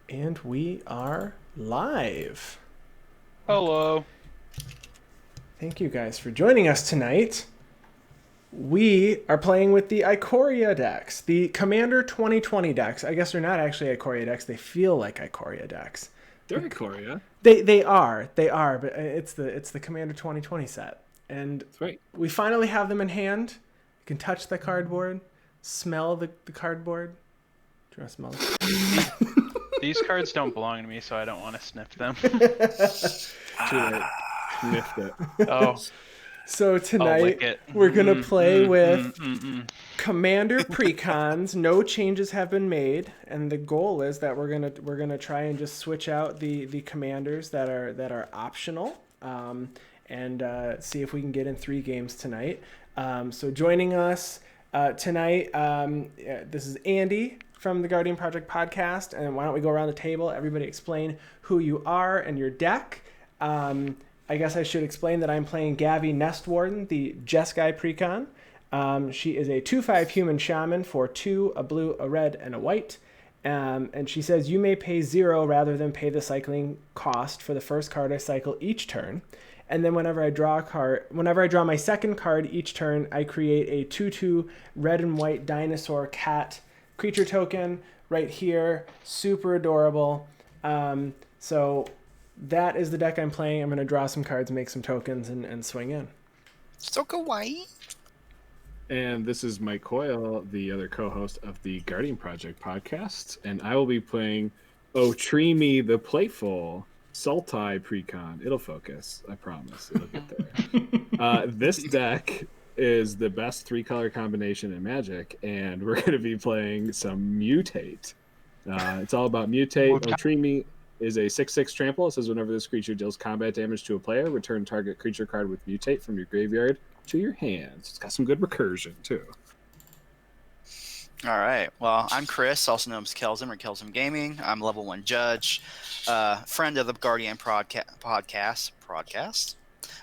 And we are live. Hello. Thank you guys for joining us tonight. We are playing with the Ikoria decks, the Commander 2020 decks. I guess they're not actually Ikoria decks. They feel like Ikoria decks. They're Ikoria. They are, but it's the Commander 2020 set. And That's right. we finally have them in hand. You can touch the cardboard, smell the cardboard. Do you want to smell it? These cards don't belong to me, so I don't want to sniff them. Too late. Sniffed it. Oh, So I'll lick tonight it. we're gonna play with mm. Commander Precons. No changes have been made, and the goal is that we're gonna try and just switch out the commanders that are optional, and see if we can get in 3 games tonight. So joining us tonight, this is Andy from the Guardian Project podcast, and why don't we go around the table? Everybody explain who you are and your deck. I guess I should explain that I'm playing Gavi Nest Warden, the Jeskai Precon. She is a 2/5 human shaman for 2, a blue, a red, and a white. And she says you may pay 0 rather than pay the cycling cost for the first card I cycle each turn. And then whenever I draw my second card each turn, I create a 2/2 red and white dinosaur cat creature token right here. Super adorable. So that is the deck I'm playing. I'm going to draw some cards, make some tokens, and swing in. So kawaii. And this is Mike Coyle, the other co-host of the Guardian Project podcast, and I will be playing Otrimi the Playful Sultai Precon. It'll focus, I promise. It'll get there. This deck is the best 3-color combination in Magic, and we're going to be playing some Mutate. It's all about Mutate. Otrimi is a 6/6 trample. It says whenever this creature deals combat damage to a player, return target creature card with Mutate from your graveyard to your hands. It's got some good recursion, too. All right. Well, I'm Chris, also known as Kelzim or Kelzim Gaming. I'm level 1 judge, friend of the Guardian podcast.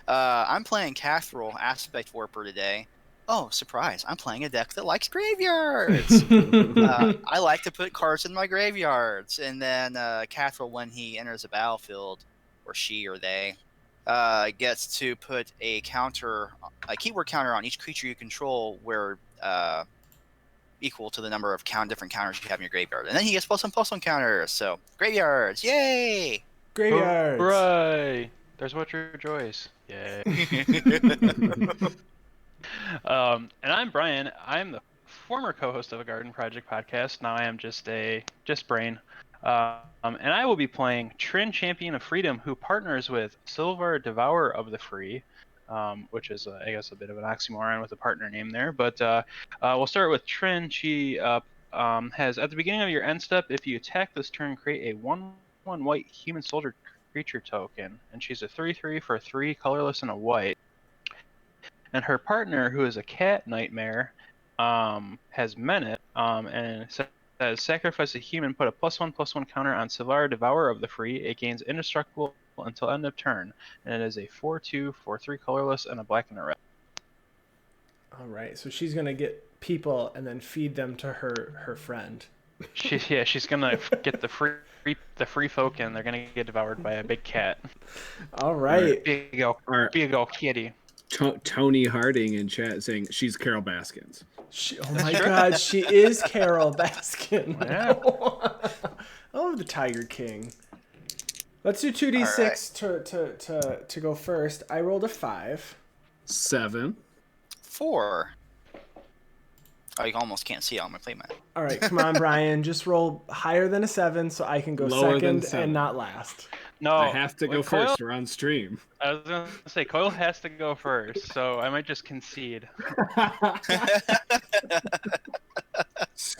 I'm playing Kathril, Aspect Warper today. Oh, surprise. I'm playing a deck that likes graveyards. I like to put cards in my graveyards. And then Kathril, when he enters a battlefield, or she or they, gets to put a keyword counter on each creature you control where equal to the number of different counters you have in your graveyard. And then he gets +1/+1 counters. So, graveyards. Yay! Graveyards. Hooray! There's what your joys. Yay. And I'm Brian. I'm the former co-host of a Garden Project podcast. Now I am just brain. And I will be playing Trynn, Champion of Freedom, who partners with Silvar, Devourer of the Free, which is, I guess, a bit of an oxymoron with a partner name there. But we'll start with Trynn. She has, at the beginning of your end step, if you attack this turn, create a 1/1 white human soldier creature token. And she's a 3/3 for 3 colorless and a white. And her partner, who is a cat nightmare, has Menace, and says sacrifice a human, put a +1/+1 counter on Silvar, Devourer of the Free. It gains indestructible until end of turn, and it is a 4/2 for 3 colorless and a black and a red. All right, so she's gonna get people and then feed them to her friend. She's gonna get the free folk, and they're gonna get devoured by a big cat. All right. Big old kitty. Tony Harding in chat saying she's Carol Baskins. Oh my God, she is Carol Baskin. Yeah. I love the Tiger King. Let's do 2d6 to go first. I rolled a 5. 7. 4. Oh, you almost can't see it on my playmat. All right, come on, Brian. Just roll higher than a 7 so I can go Lower than second 7. and not last. No, I have to go Coyle, first. We're on stream. I was gonna say Coyle has to go first, so I might just concede. All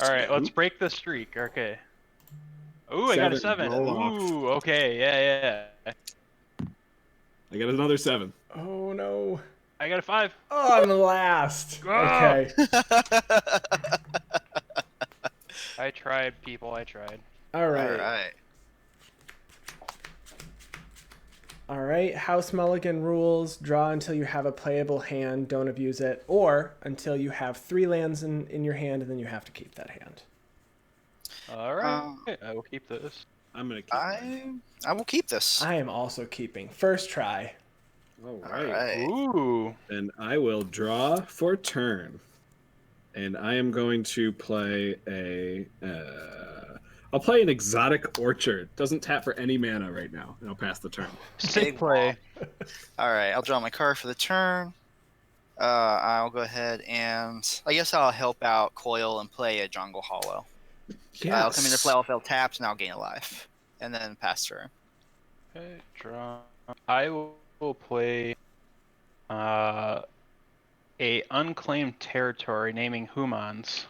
right, let's break the streak. Okay. Ooh, I got a 7. Ooh, okay, yeah. I got another 7. Oh no. I got a 5. Oh, I'm the last. Okay. I tried, people. I tried. All right. All right. House Mulligan rules: draw until you have a playable hand, don't abuse it, or until you have 3 lands in your hand, and then you have to keep that hand. All right, I will keep this. I'm gonna keep mine. I will keep this. I am also keeping. First try. All All right. right. Ooh. And I will draw for turn. And I am going to play I'll play an exotic orchard. Doesn't tap for any mana right now, and I'll pass the turn. Sick Big play. All right, I'll draw my card for the turn. I'll go ahead and I guess I'll help out Coil and play a Jungle Hollow. I'll come into play, I'll fail taps, and I'll gain a life. And then pass turn. Okay, draw. I will play a unclaimed territory naming Humans.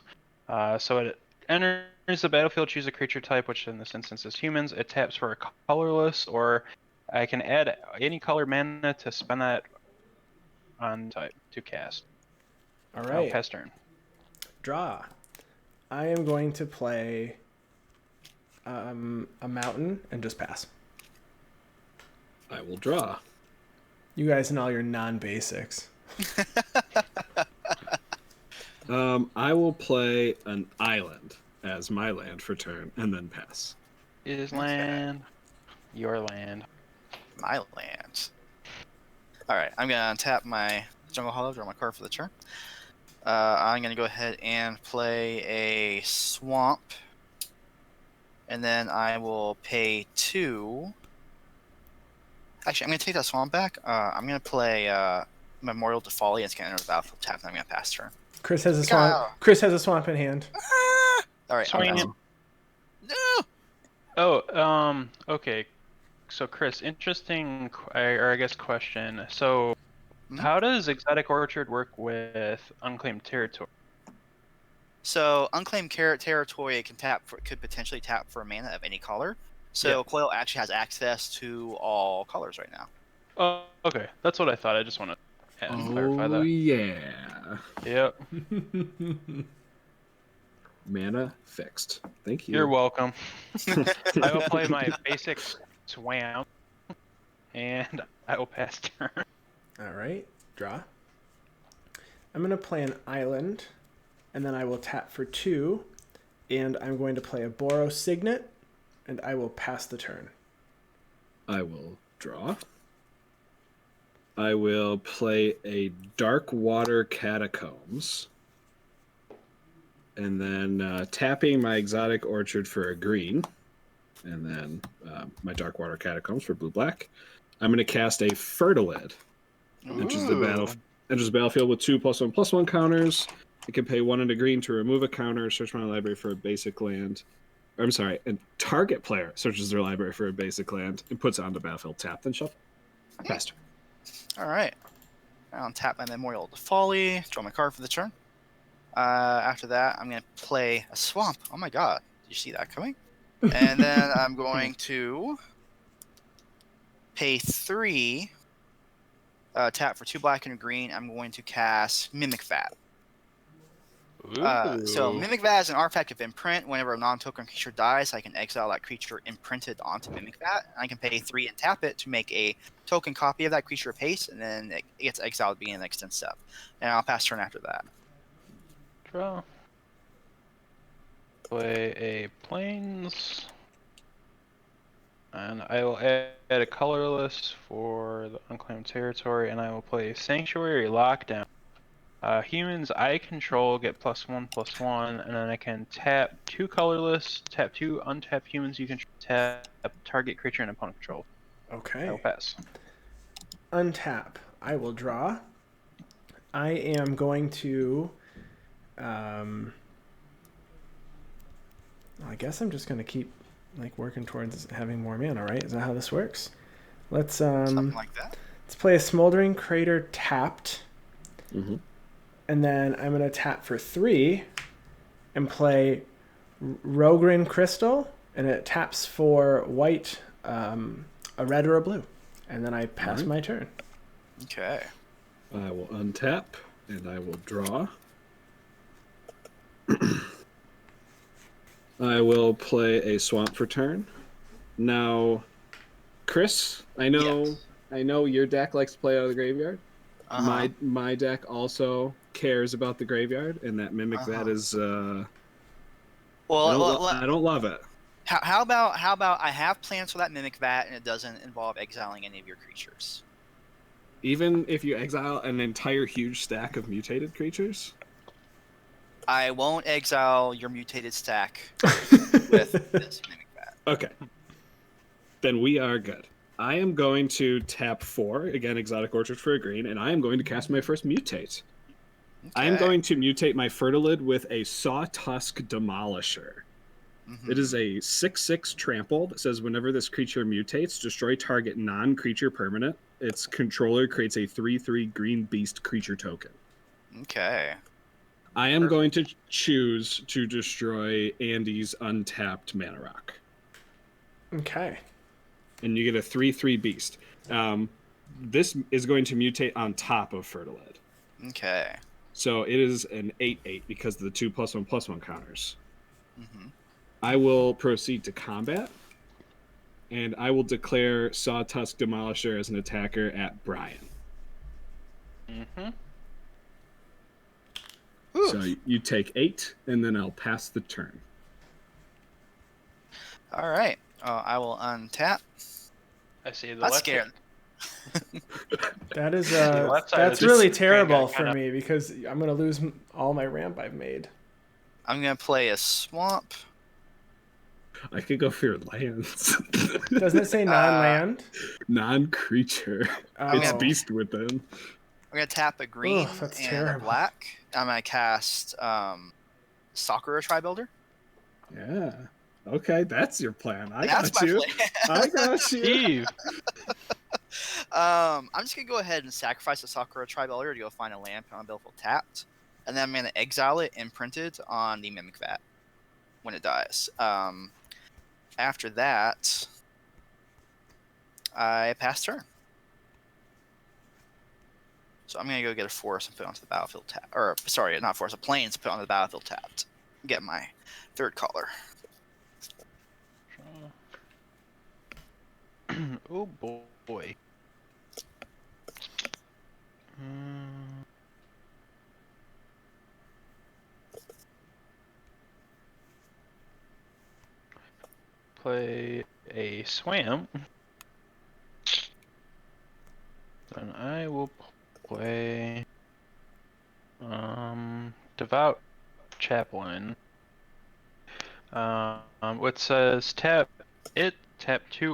So it enters the battlefield, choose a creature type, which in this instance is humans. It taps for a colorless, or I can add any color mana to spend that on type to cast. All I'll right. pass turn. Draw. I am going to play a mountain and just pass. I will draw. You guys and all your non-basics. I will play an island as my land for turn, and then pass. It is Okay. land. Your land. My land. All right, I'm gonna untap my Jungle Hollow, draw my card for the turn. I'm gonna go ahead and play a swamp, and then I will pay 2. Actually, I'm gonna take that swamp back. I'm gonna play Memorial to Folly. It's gonna enter the battlefield tap, and I'm gonna pass turn. Chris has a swamp. Chris has a swamp in hand. All right, Swing I'm it. passing. No. Oh, okay. So Chris, interesting, or I guess question. So, Mhm. how does Exotic Orchard work with Unclaimed Territory? So unclaimed territory could potentially tap for mana of any color. So Yeah. Coil actually has access to all colors right now. Oh, okay. That's what I thought. I just want to clarify that. Yeah. Yep. Mana fixed. Thank you. You're welcome. I will play my basic swamp, and I will pass turn. All right. Draw. I'm going to play an island, and then I will tap for 2, and I'm going to play a Boros Signet, and I will pass the turn. I will draw. I will play a Dark Water Catacombs. And then tapping my Exotic Orchard for a green. And then my Dark Water Catacombs for blue-black. I'm going to cast a Fertilid. Enters the battlefield with 2+1/+1 counters. It can pay 1 and a green to remove a counter, search my library for a basic land. Or, I'm sorry, a target player searches their library for a basic land and puts it on the battlefield tapped and shuffle. Faster. All right. I'll tap my Memorial to Folly, draw my card for the turn. After that, I'm going to play a swamp. Oh my god. Did you see that coming? And then I'm going to pay 3, tap for 2 black and a green. I'm going to cast Mimic Vat. So Mimic Vat is an artifact of imprint. Whenever a non-token creature dies, I can exile that creature imprinted onto Mimic Vat. I can pay 3 and tap it to make a token copy of that creature of haste, and then it gets exiled at the beginning of the next step. And I'll pass turn after that. Draw. Play a plains. And I will add a colorless for the unclaimed territory, and I will play Sanctuary Lockdown. Humans I control get +1/+1, and then I can tap 2 colorless, tap 2 untapped humans you control, tap target creature and opponent control. Okay. I will pass. Untap. I will draw. I am going to... I guess I'm just going to keep working towards having more mana, right? Is that how this works? Let's Something like that. let's play a Smoldering Crater tapped. Mm-hmm. And then I'm going to tap for 3 and play Rogrin Crystal, and it taps for white, a red or a blue. And then I pass my turn. Okay. I will untap, and I will draw. I will play a swamp for turn. Now, Chris, I know your deck likes to play out of the graveyard. Uh-huh. My deck also cares about the graveyard, and that Mimic Vat is. Well, I don't love it. How about I have plans for that Mimic Vat and it doesn't involve exiling any of your creatures? Even if you exile an entire huge stack of mutated creatures? I won't exile your mutated stack with this Mimic Vat. Okay. Then we are good. I am going to tap 4, again, Exotic Orchard for a green, and I am going to cast my first mutate. Okay. I am going to mutate my Fertilid with a Sawtusk Demolisher. It is a 6/6 trample that says whenever this creature mutates, destroy target non-creature permanent. Its controller creates a 3/3 green beast creature token. Okay. I am going to choose to destroy Andy's untapped Mana Rock. Okay. And you get a 3/3 beast. This is going to mutate on top of Fertilid. Okay. So it is an 8/8 because of the 2+1/+1 counters. Mm-hmm. I will proceed to combat, and I will declare Sawtusk Demolisher as an attacker at Brian. Mm-hmm. So you take 8, and then I'll pass the turn. All right. I will untap. I see the That's left scared. That is The left side that's of the really screen terrible got for kinda- me because I'm gonna lose all my ramp I've made. I'm gonna play a swamp. I could go for your lands. Doesn't it say non-land? Non-creature. Oh. It's beast within. I'm gonna tap a green that's and terrible. a black. I'm gonna cast Sakura Tribuilder. Yeah. Okay, that's your plan. That's got my you. plan. I got you. Steve. I'm just gonna go ahead and sacrifice the Sakura Tribuilder to go find a land on Battlefield tapped, and then I'm gonna exile it imprinted on the Mimic Vat when it dies. After that, I pass turn. So I'm gonna go get a forest and put it onto the battlefield tap. Or sorry, not forest, a plains to put on the battlefield tapped. Get my third color. Oh boy. Mm. Play a swam. Then I will play Devout Chaplain. What says tap 2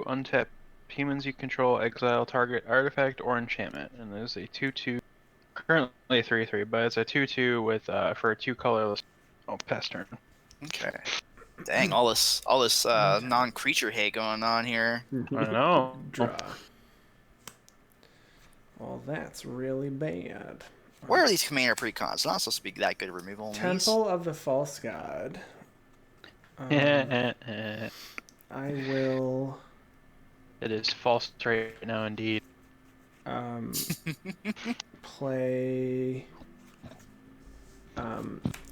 untap humans you control, exile target artifact or enchantment, and there's a 2/2, currently a 3/3, but it's a 2/2 with for a 2 colorless. Oh, pass turn. Okay. Dang, all this non-creature hate going on here. I know. Draw. Well, that's really bad. Where are these commander precons? They're not supposed to be that good at removal on these. Temple of the False God. It I will is false right now, indeed. play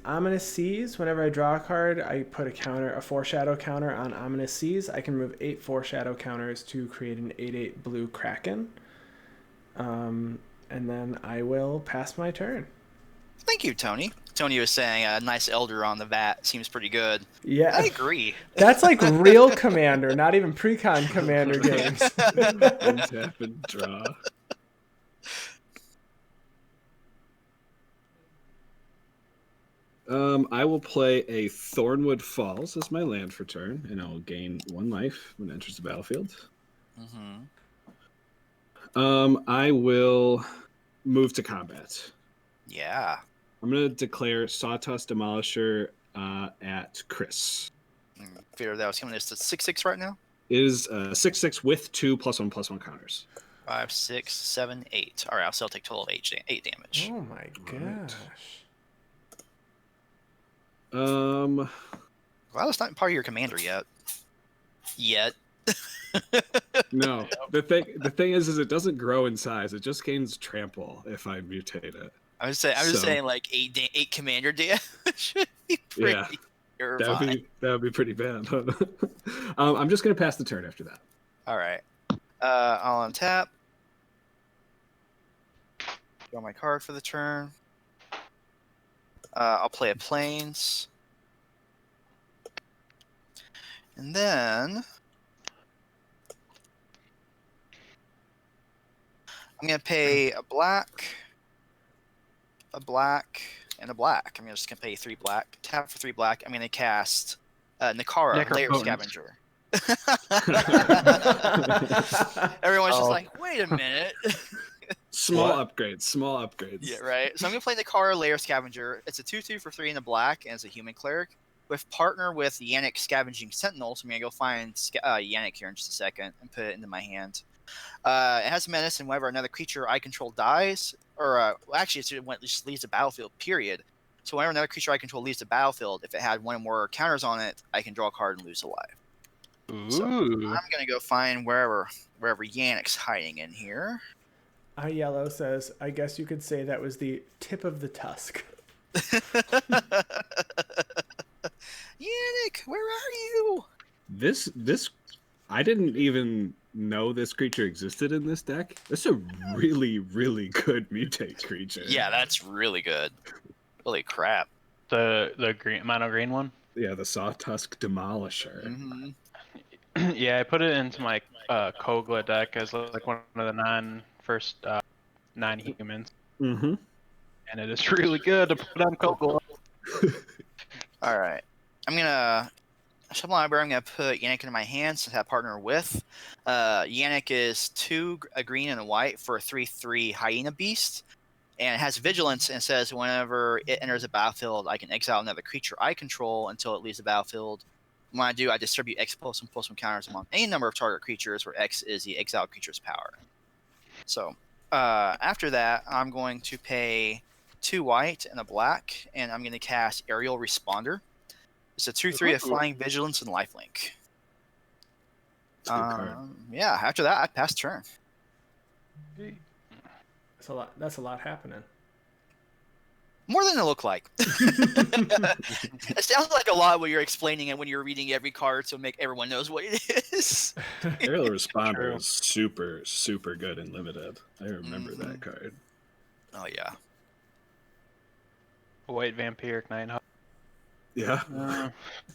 Ominous Seas. Whenever I draw a card, I put a foreshadow counter on Ominous Seas. I can remove 8 foreshadow counters to create an 8/8 blue Kraken. And then I will pass my turn. Thank you, Tony. Tony was saying a nice Elder on the Vat seems pretty good. Yeah, I agree. that's like real Commander, not even Precon Commander games. Untap and draw. I will play a Thornwood Falls as my land for turn, and I will gain 1 life when it enters the battlefield. Mm-hmm. I will move to combat. Yeah. I'm going to declare Sawtusk Demolisher at Chris. Figured that was coming. It's a 6/6 right now. It is 6/6 with 2+1/+1 counters. 5, 6, 7, 8. All right, I'll still take total of 8 damage. Oh my gosh. Well, that's not part of your commander yet. No, the thing is it doesn't grow in size. It just gains trample if I mutate it. I'm just saying, like 8 commander damage should be pretty terrifying. That would be pretty bad. I'm just gonna pass the turn after that. All right. I'll untap. Draw my card for the turn. I'll play a plains. And then I'm going to pay a black, and a black. I'm just going to pay 3 black. Tap for 3 black. I'm going to cast Nakara, Layer Necropotence. Scavenger. Everyone's just like, wait a minute. Small upgrades. Yeah, right. So I'm going to play Nakara, Layer Scavenger. It's a 2/2 for 3 and a black, and it's a human cleric. With partner with Yannick Scavenging Sentinel, so I'm going to go find Yannick here in just a second and put it into my hand. It has menace, and whenever another creature I control dies, or actually, it just leaves the battlefield, period. So whenever another creature I control leaves the battlefield, if it had one or more counters on it, I can draw a card and lose a life. Ooh. So I'm going to go find wherever Yannick's hiding in here. Yellow says, I guess you could say that was the tip of the tusk. Yannick, where are you? This I didn't even know this creature existed in this deck. This is a really, really good mutate creature. Yeah, that's really good. Holy crap. The green mono green one. Yeah, the Sawtusk Demolisher. Mm-hmm. Yeah, I put it into my Kogla deck as like one of the first non-humans, Mm-hmm. and it is really good to put on Kogla. All right. I'm going to shuffle my library. I'm going to put Yannick into my hand since I have partner with. Yannick is 2 a green and a white for a 3/3 Hyena Beast. And it has Vigilance and says whenever it enters a battlefield, I can exile another creature I control until it leaves the battlefield. When I do, I distribute X plus one counters among any number of target creatures where X is the exiled creature's power. So after that, I'm going to pay 2 white and a black, and I'm going to cast Aerial Responder. It's a 2/3 of Flying, Vigilance, and Lifelink. Yeah, after that, I pass turn. That's a lot happening. More than it looked like. It sounds like a lot when you're explaining it when you're reading every card, so make everyone knows what it is. Aerial Responder is super, super good and limited. I remember that card. Oh yeah. White Vampiric 9. Yeah.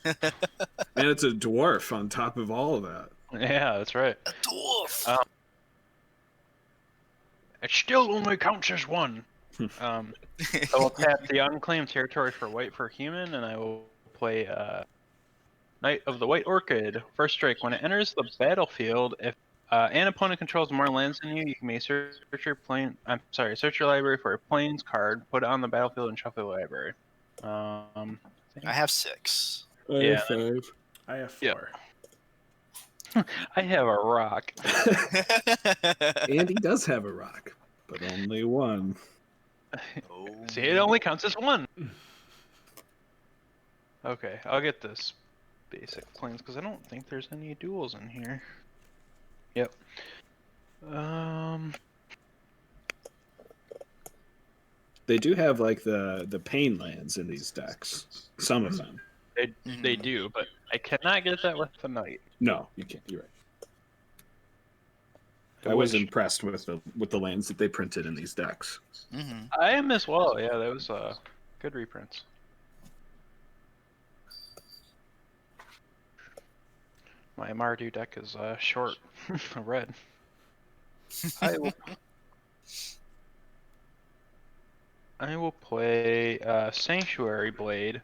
And it's a dwarf on top of all of that. Yeah, that's right. A dwarf. It still only counts as 1. I will tap the unclaimed territory for white for human, and I will play Knight of the White Orchid. First strike. When it enters the battlefield, if an opponent controls more lands than you, you may search your library for a plains card, put it on the battlefield, and shuffle the library. I have 6. I have 5. I have 4. I have a rock. And he does have a rock, but only 1. See, it only counts as 1. Okay, I'll get this basic planes because I don't think there's any duels in here. Yep. They do have like the pain lands in these decks. Some of them. They do, but I cannot get that with the knight. No, you can't. You're right. I was impressed with the lands that they printed in these decks. I am as well. Yeah, that was good reprints. My Mardu deck is short, red. I will play Sanctuary Blade.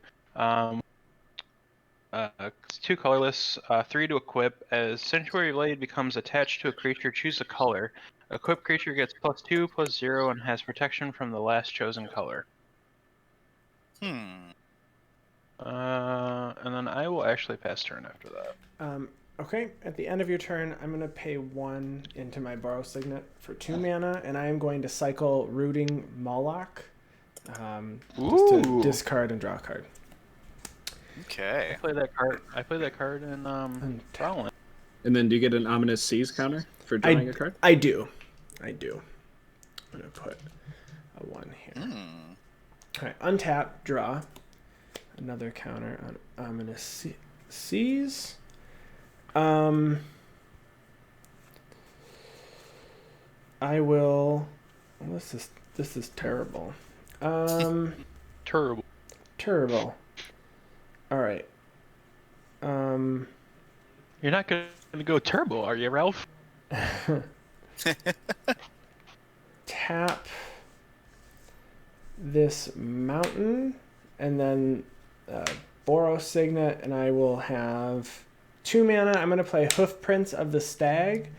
2 colorless, 3 to equip. As Sanctuary Blade becomes attached to a creature, choose a color. Equipped creature gets +2/+0 and has protection from the last chosen color. And then I will actually pass turn after that. Okay, at the end of your turn, I'm going to pay 1 into my Borrow Signet for 2 mana, and I am going to cycle Rooting Moloch just to discard and draw a card. Okay. I play that card in Rowland. And then do you get an Ominous Seas counter for drawing a card? I do. I'm going to put a 1 here. All right, untap, draw. Another counter on Ominous Seas. I will. Well, this is terrible. Terrible. All right. You're not gonna go turbo, are you, Ralph? Tap this mountain, and then Boros Signet, and I will have 2 mana. I'm going to play Hoofprints of the Stag.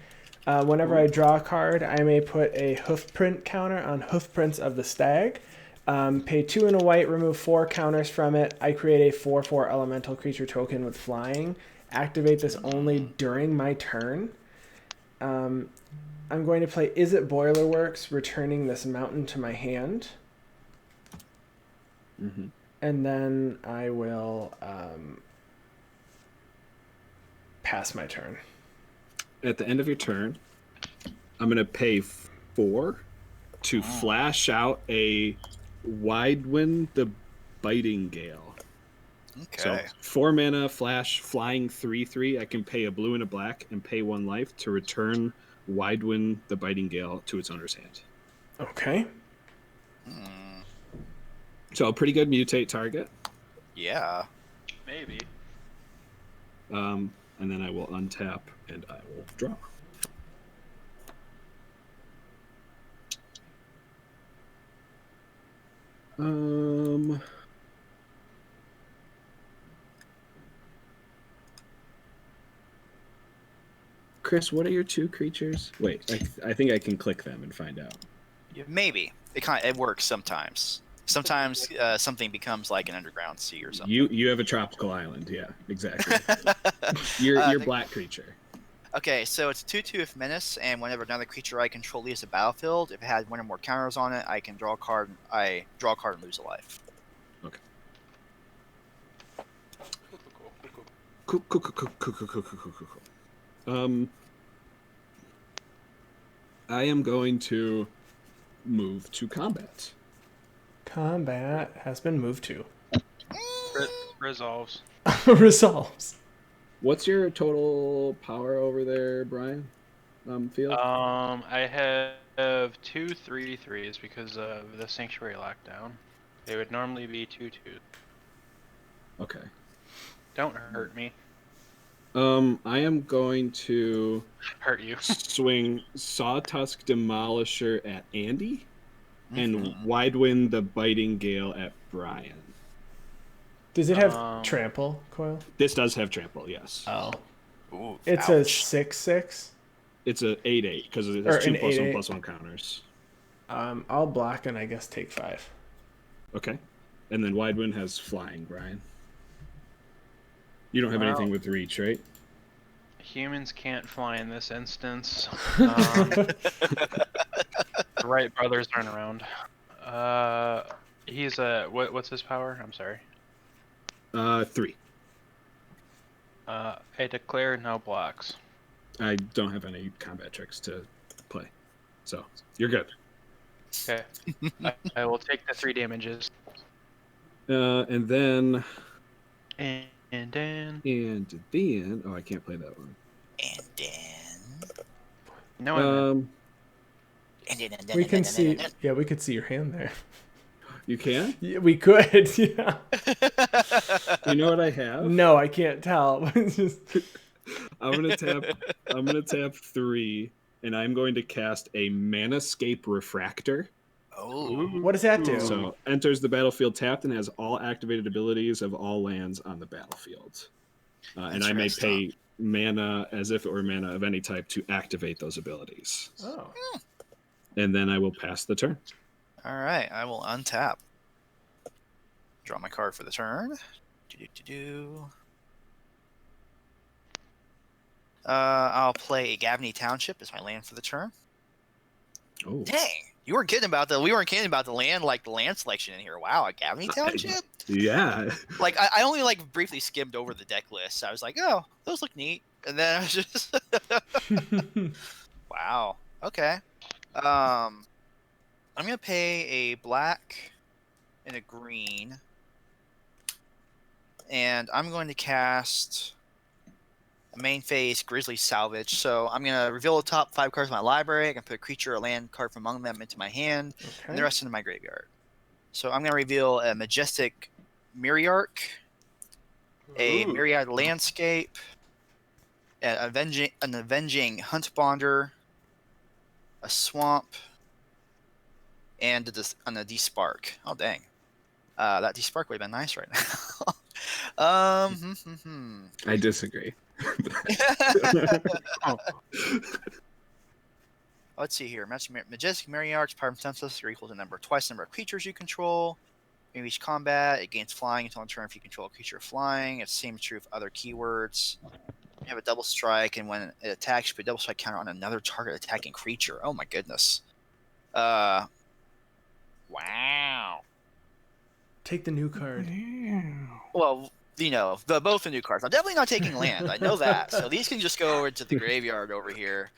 Whenever I draw a card, I may put a Hoofprint counter on Hoofprints of the Stag. Pay 2 and a white, remove 4 counters from it. I create a 4/4 elemental creature token with flying. Activate this only during my turn. I'm going to play Is It Boilerworks, returning this mountain to my hand. Mm-hmm. And then I will pass my turn. At the end of your turn, I'm going to pay 4 to flash out a Widewind the Biting Gale. Okay. So 4 mana, flash, flying 3/3. I can pay a blue and a black and pay 1 life to return Widewind the Biting Gale to its owner's hand. Okay. So a pretty good mutate target. Yeah. Maybe. And then I will untap and I will draw. Chris, what are your 2 creatures? Wait, I think I can click them and find out. Maybe it works sometimes. Sometimes something becomes like an underground sea or something. You have a tropical island, yeah, exactly. Your black creature. Okay, so it's a 2/2 with menace, and whenever another creature I control leaves the battlefield, if it had 1 or more counters on it, I can draw a card. I draw a card and lose a life. Okay. Cool. I am going to move to combat. Combat has been moved to. Resolves. Resolves. What's your total power over there, Brian? Field? I have 2 3/3s because of the Sanctuary lockdown. They would normally be 2/2. Okay. Don't hurt me. I am going to Hurt you. swing Sawtusk Demolisher at Andy and Widewind the Biting Gale at Brian. Does it have trample, Coil? This does have trample, yes. Oh. Ooh, It's ouch. a 6/6. It's a 8/8 because it has Or 2 an +1 8/8. +1 counters. I'll block and I guess take 5. Okay. And then Widewind has flying, Brian. You don't have anything with reach, right? Humans can't fly in this instance. The Wright brothers aren't around. He's a what's his power? I'm sorry. 3. I declare no blocks. I don't have any combat tricks to play, so you're good. Okay. I will take the 3 damages. And then, And then. oh, I can't play that one. And then. No. We can see. Yeah, we could see your hand there. You can? Yeah, we could. Yeah. You know what I have? No, I can't tell. It's just... I'm gonna tap 3, and I'm going to cast a Manascape Refractor. Oh. What does that do? So enters the battlefield tapped and has all activated abilities of all lands on the battlefield. And I may pay mana as if it were mana of any type to activate those abilities. Oh. And then I will pass the turn. All right, I will untap. Draw my card for the turn. I'll play a Gavi Township as my land for the turn. Oh. Dang, we weren't kidding about the land, like the land selection in here. Wow, a Gavi Township? Yeah. Like I only like briefly skimmed over the deck list. I was like, oh, those look neat, and then I was just, wow, okay. I'm gonna pay a black and a green, and I'm going to cast a main phase Grizzly Salvage. So I'm gonna reveal the top 5 cards of my library. I can put a creature or land card from among them into my hand, and the rest into my graveyard. So I'm gonna reveal a Majestic Myriarch, a Myriad Landscape, an avenging hunt bonder, a swamp, and a despark. Oh dang, that despark would have been nice right now. I disagree. Let's see here. Majestic Mariarch's power and senseless are equal to twice the number of creatures you control. In each combat, it gains flying until in turn if you control a creature flying. It's the same true of other keywords. You have a double strike, and when it attacks, you put a double strike counter on another target attacking creature. Oh my goodness. Wow. Take the new card. Well, both the new cards. I'm definitely not taking land. I know that. So these can just go over to the graveyard over here.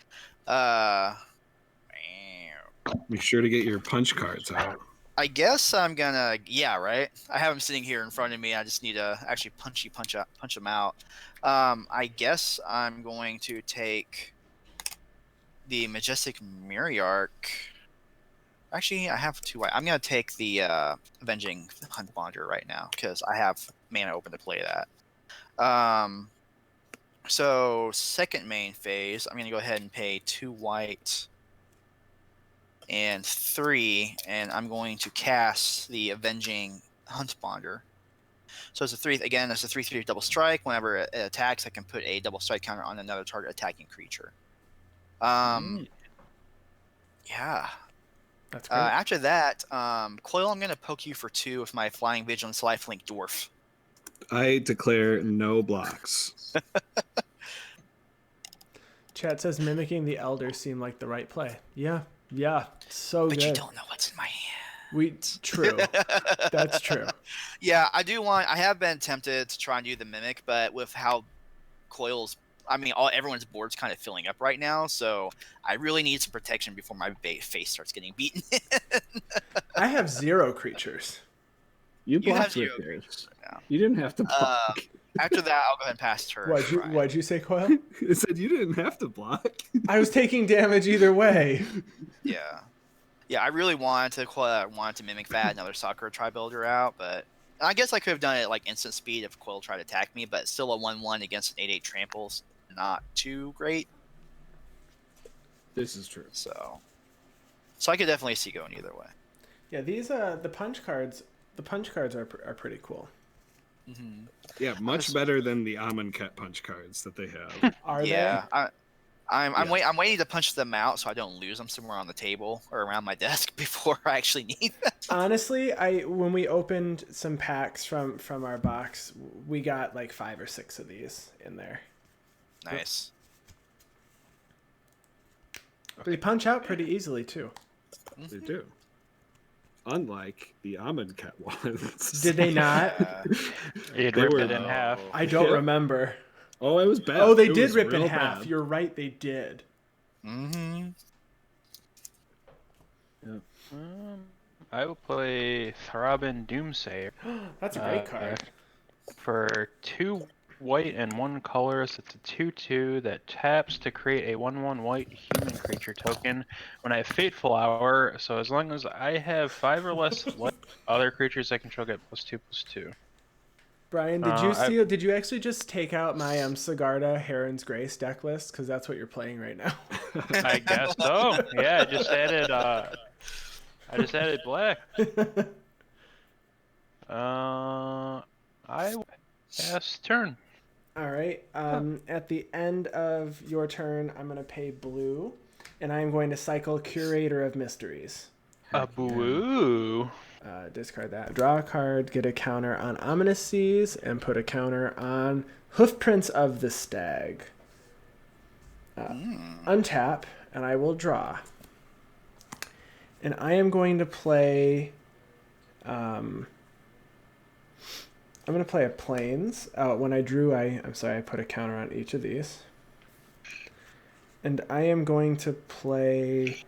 Make sure to get your punch cards out. I guess I'm gonna. Yeah, right. I have them sitting here in front of me. I just need to actually punch them out. I guess I'm going to take the Majestic Mariarch. Actually, I have two. I'm gonna take the Avenging Hunt Bonder right now because I have mana open to play that. So second main phase, I'm gonna go ahead and pay 2 white and 3, and I'm going to cast the Avenging Hunt Bonder. So it's a 3. Again, it's a 3/3 double strike. Whenever it attacks, I can put a double strike counter on another target attacking creature. Yeah. That's great. After that, Coil, I'm going to poke you for 2 with my Flying Vigilance Lifelink Dwarf. I declare no blocks. Chat says mimicking the Elder seemed like the right play. Yeah, so But good. you don't know what's in my hand. True. That's true. Yeah, I have been tempted to try and do the Mimic, but with how Coil's... everyone's board's kind of filling up right now, so I really need some protection before my face starts getting beaten. I have 0 creatures. You You have blocked with 0 yours. creatures right now. You didn't have to block. After that, I'll go ahead and pass turn. What'd you say, Coil? It said you didn't have to block. I was taking damage either way. Yeah. Yeah, I really wanted to mimic that, another Sakura Tri-Builder out, but I guess I could have done it like instant speed if Quill tried to attack me, but still a 1/1 against an 8/8 trample's not too great. This is true. So I could definitely see going either way. Yeah, these the punch cards are pretty cool. Mm-hmm. Yeah, much better than the Amonkhet punch cards that they have. Are Yeah, they? I'm waiting to punch them out so I don't lose them somewhere on the table or around my desk before I actually need them. Honestly, when we opened some packs from our box, we got like 5 or 6 of these in there. Nice. They punch out pretty easily too. They do. Unlike the Amonkhet ones. Did they not? You'd They rip were- it in half. I don't Yeah. remember. Oh, it was bad. Oh, they It did was rip in real half. bad. You're right, they did. Mm-hmm. I will play Throbbing Doomsayer. That's a great card. For 2 white and 1 colorless, it's a 2/2 that taps to create a 1/1 white human creature token when I have Fateful Hour. So as long as I have 5 or less white, other creatures I control get +2/+2. Brian, did you actually just take out my Sigarda Heron's Grace deck list? Because that's what you're playing right now. I guess so. Yeah, I just added black. I pass turn. All right. At the end of your turn, I'm going to pay blue, and I'm going to cycle Curator of Mysteries. A boo. Discard that. Draw a card, get a counter on Ominous Seas, and put a counter on Hoofprints of the Stag. Untap, and I will draw. And I am going to play... I'm going to play a Plains. When I drew, I'm sorry, I put a counter on each of these. And I am going to play...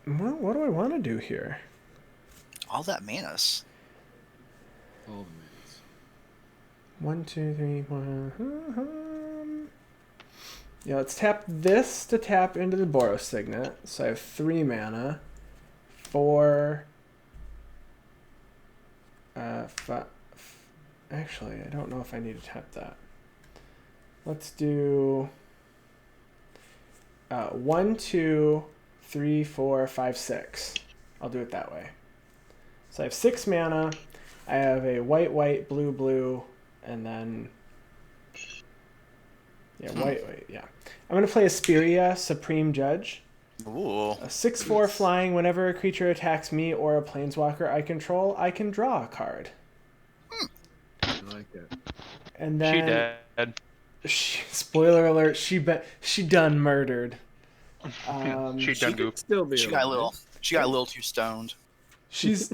What do I want to do here? All that manas. All the minutes. 1, 2, 3, 1. Yeah, let's tap this to tap into the Boros Signet. So I have 3 mana. 4. Actually, I don't know if I need to tap that. Let's do 1, 2, 3, 4, 5, 6. I'll do it that way. So I have 6 mana. I have a white, white, blue, blue, and then white, white. Yeah, I'm gonna play Asperia, Supreme Judge. Ooh. A 6/4 flying. Whenever a creature attacks me or a planeswalker I control, I can draw a card. I like it. And She then dead. spoiler alert, she done murdered. She She done could goop. still be She got a alive. little too stoned. She's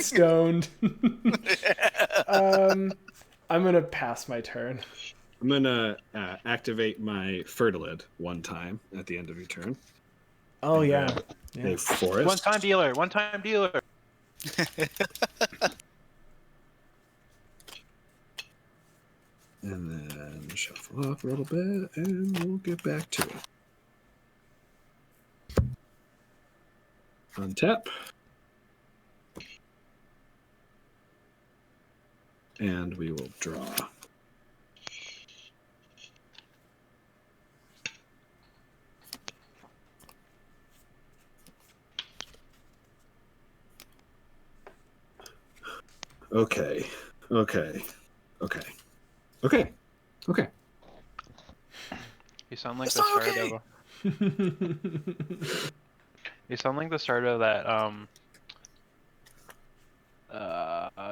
stoned. I'm gonna pass my turn. I'm gonna activate my Fertilid one time at the end of your turn. Oh And yeah. grab Yeah. A forest. One-time dealer. One-time dealer. And then shuffle off a little bit, and we'll get back to it. Untap. And we will draw. Okay. You sound like It's the not start okay. of. You sound like the start of that.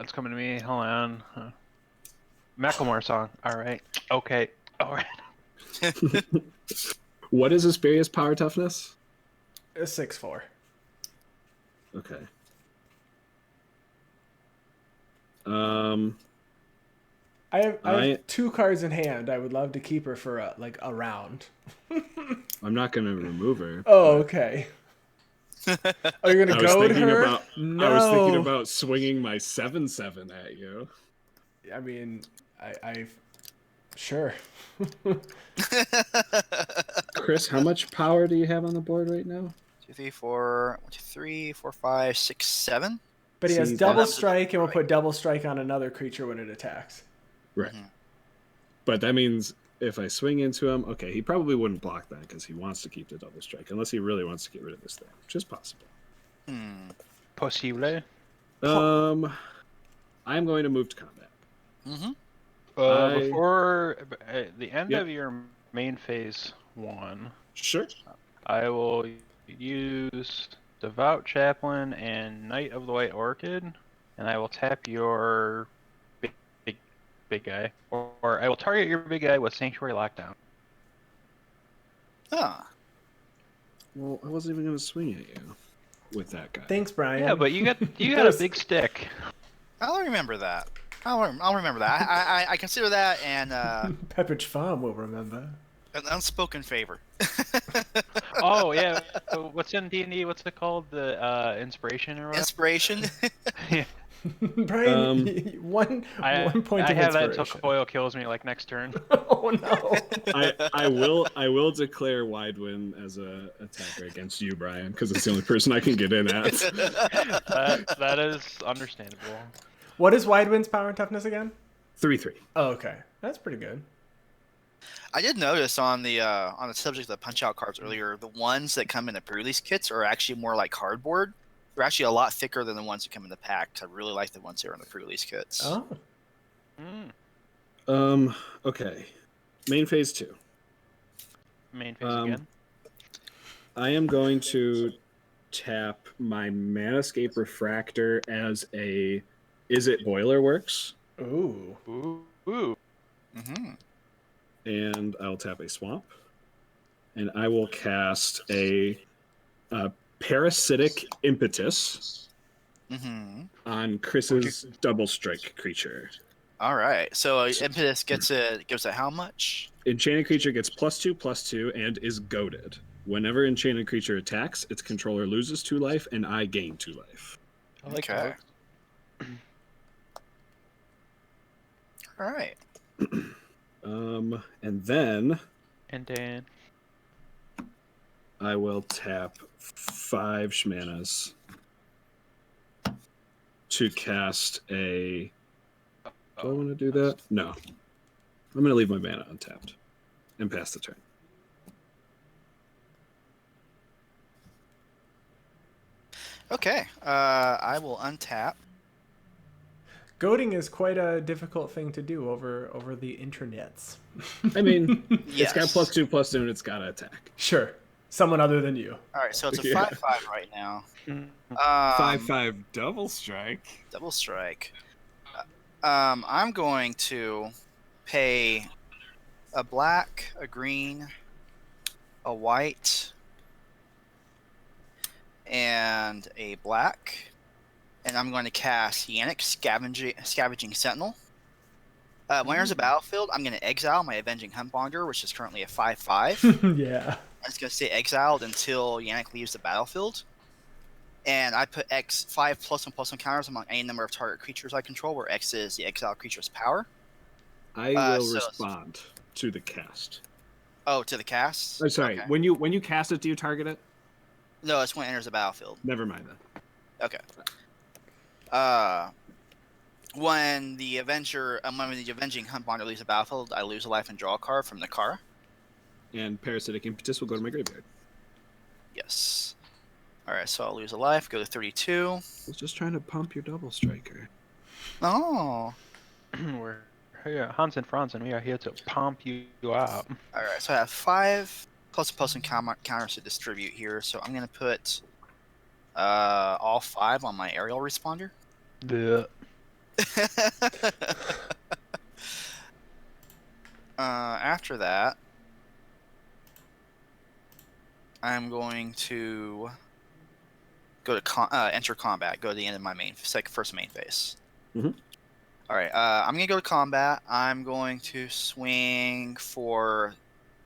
It's coming to me. Hold on. Macklemore song. All right. Okay. All right. What is Asperia's power toughness? A 6/4. Okay. I have 2 cards in hand. I would love to keep her for a round. I'm not gonna remove her. Oh, okay. Are you gonna goad her? No. I was thinking about swinging my 7/7 at you. I mean, I sure. Chris, how much power do you have on the board right now? 2, 3, 4, 1, 2, 3, 4, 5, 6, 7. But he has See, double that's- strike, and will put double strike on another creature when it attacks. Right. Mhm. But that means if I swing into him, okay, he probably wouldn't block that because he wants to keep the double strike, unless he really wants to get rid of this thing, which is possible. Possible. I'm going to move to combat. Before the end Yep. of your main phase 1, Sure. I will use Devout Chaplain and Knight of the White Orchid, and I will tap your big guy, or I will target your big guy with Sanctuary Lockdown. Ah. Well, I wasn't even going to swing at you with that guy. Thanks, Brian. Yeah, but you got a big stick. I'll remember that. I'll remember that. I consider that an Pepperidge Farm will remember. an unspoken favor. Oh yeah, so what's in D&D? What's it called? The inspiration or whatever? Inspiration. Yeah. Brian, one point I of have that until inspiration. Coil kills me like next turn. Oh no! I will declare Widewind as a attacker against you, Brian, because it's the only person I can get in at. That is understandable. What is Widewind's power and toughness again? 3/3. Oh, okay, that's pretty good. I did notice on the subject of the punch out cards earlier, the ones that come in the pre-release kits are actually more like cardboard. They're actually a lot thicker than the ones that come in the pack. I really like the ones that are in the pre-release kits. Oh, Okay. Main phase 2. Main phase again. I am going to tap my Manascape Refractor as a Is It Boiler Works, ooh. Ooh. and I'll tap a Swamp, and I will cast a Parasitic Impetus on Chris's Double Strike creature. All right. So Impetus gives it how much? Enchanted creature gets +2/+2 and is goaded. Whenever enchanted creature attacks, its controller loses 2 life and I gain 2 life. I like Okay. that. All right. And then And Dan. I will tap 5 Shmanas to cast a Do I want to do that? No. I'm going to leave my mana untapped and pass the turn. Okay. I will untap. Goading is quite a difficult thing to do over the internets. I mean, Yes. it's got +2/+2, and it's got to attack. Sure. Someone other than you. All right, so it's a Yeah. 5/5 right now. 5/5 double strike. Double strike. I'm going to pay a black, a green, a white, and a black, and I'm going to cast Yannick Scavenging Sentinel. When there's a battlefield, I'm going to exile my Avenging Huntmonger, which is currently a 5/5. Yeah. It's going to stay exiled until Yannick leaves the battlefield. And I put X 5 +1/+1 counters among any number of target creatures I control, where X is the exiled creature's power. I will so- respond to the cast. Oh, to the cast? I'm sorry. Okay. When you cast it, do you target it? No, it's when it enters the battlefield. Never mind then. Okay. When the Avenging Huntmonger leaves the battlefield, I lose a life and draw a card from the car. And Parasitic Impetus will go to my graveyard. Yes. Alright, so I'll lose a life, go to 32. I was just trying to pump your double striker. Oh. We're here, Hans and Franz, and we are here to pump you out. Alright, so I have 5 +1/+1 counters to distribute here, so I'm going to put all 5 on my aerial responder. Yeah. After that, I'm going to go to enter combat. Go to the end of my first main phase. Mhm. All right. I'm gonna go to combat. I'm going to swing for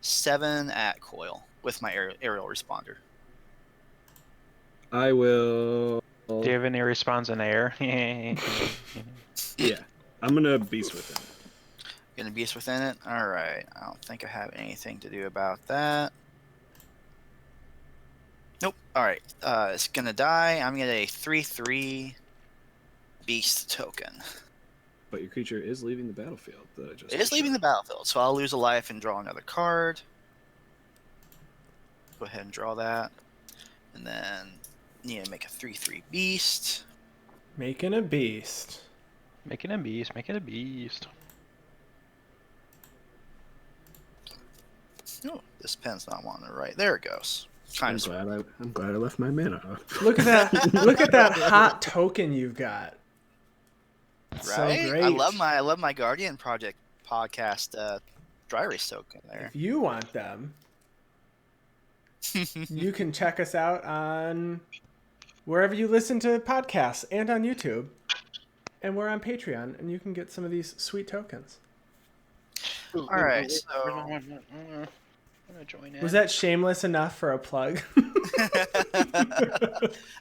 7 at Coil with my aerial responder. I will. Do you have any response in air? Yeah, I'm gonna Beast Within it. Gonna beast within it. All right. I don't think I have anything to do about that. Nope. All right. It's gonna die. I'm gonna 3/3 beast token. But your creature is leaving the battlefield. That I just It is leaving the battlefield, so I'll lose a life and draw another card. Go ahead and draw that, and then need to make a 3/3 beast. Making a beast. Making a beast, making a beast. Oh, this pen's not wanting to write. There it goes. I'm glad I left my mana up. Look at that! Look at that hot token you've got. It's Right? So great. I love my Guardian Project podcast dry erase token there. If you want them, you can check us out on wherever you listen to podcasts and on YouTube. And we're on Patreon, and you can get some of these sweet tokens. All right, so I'm gonna join in. Was that shameless enough for a plug?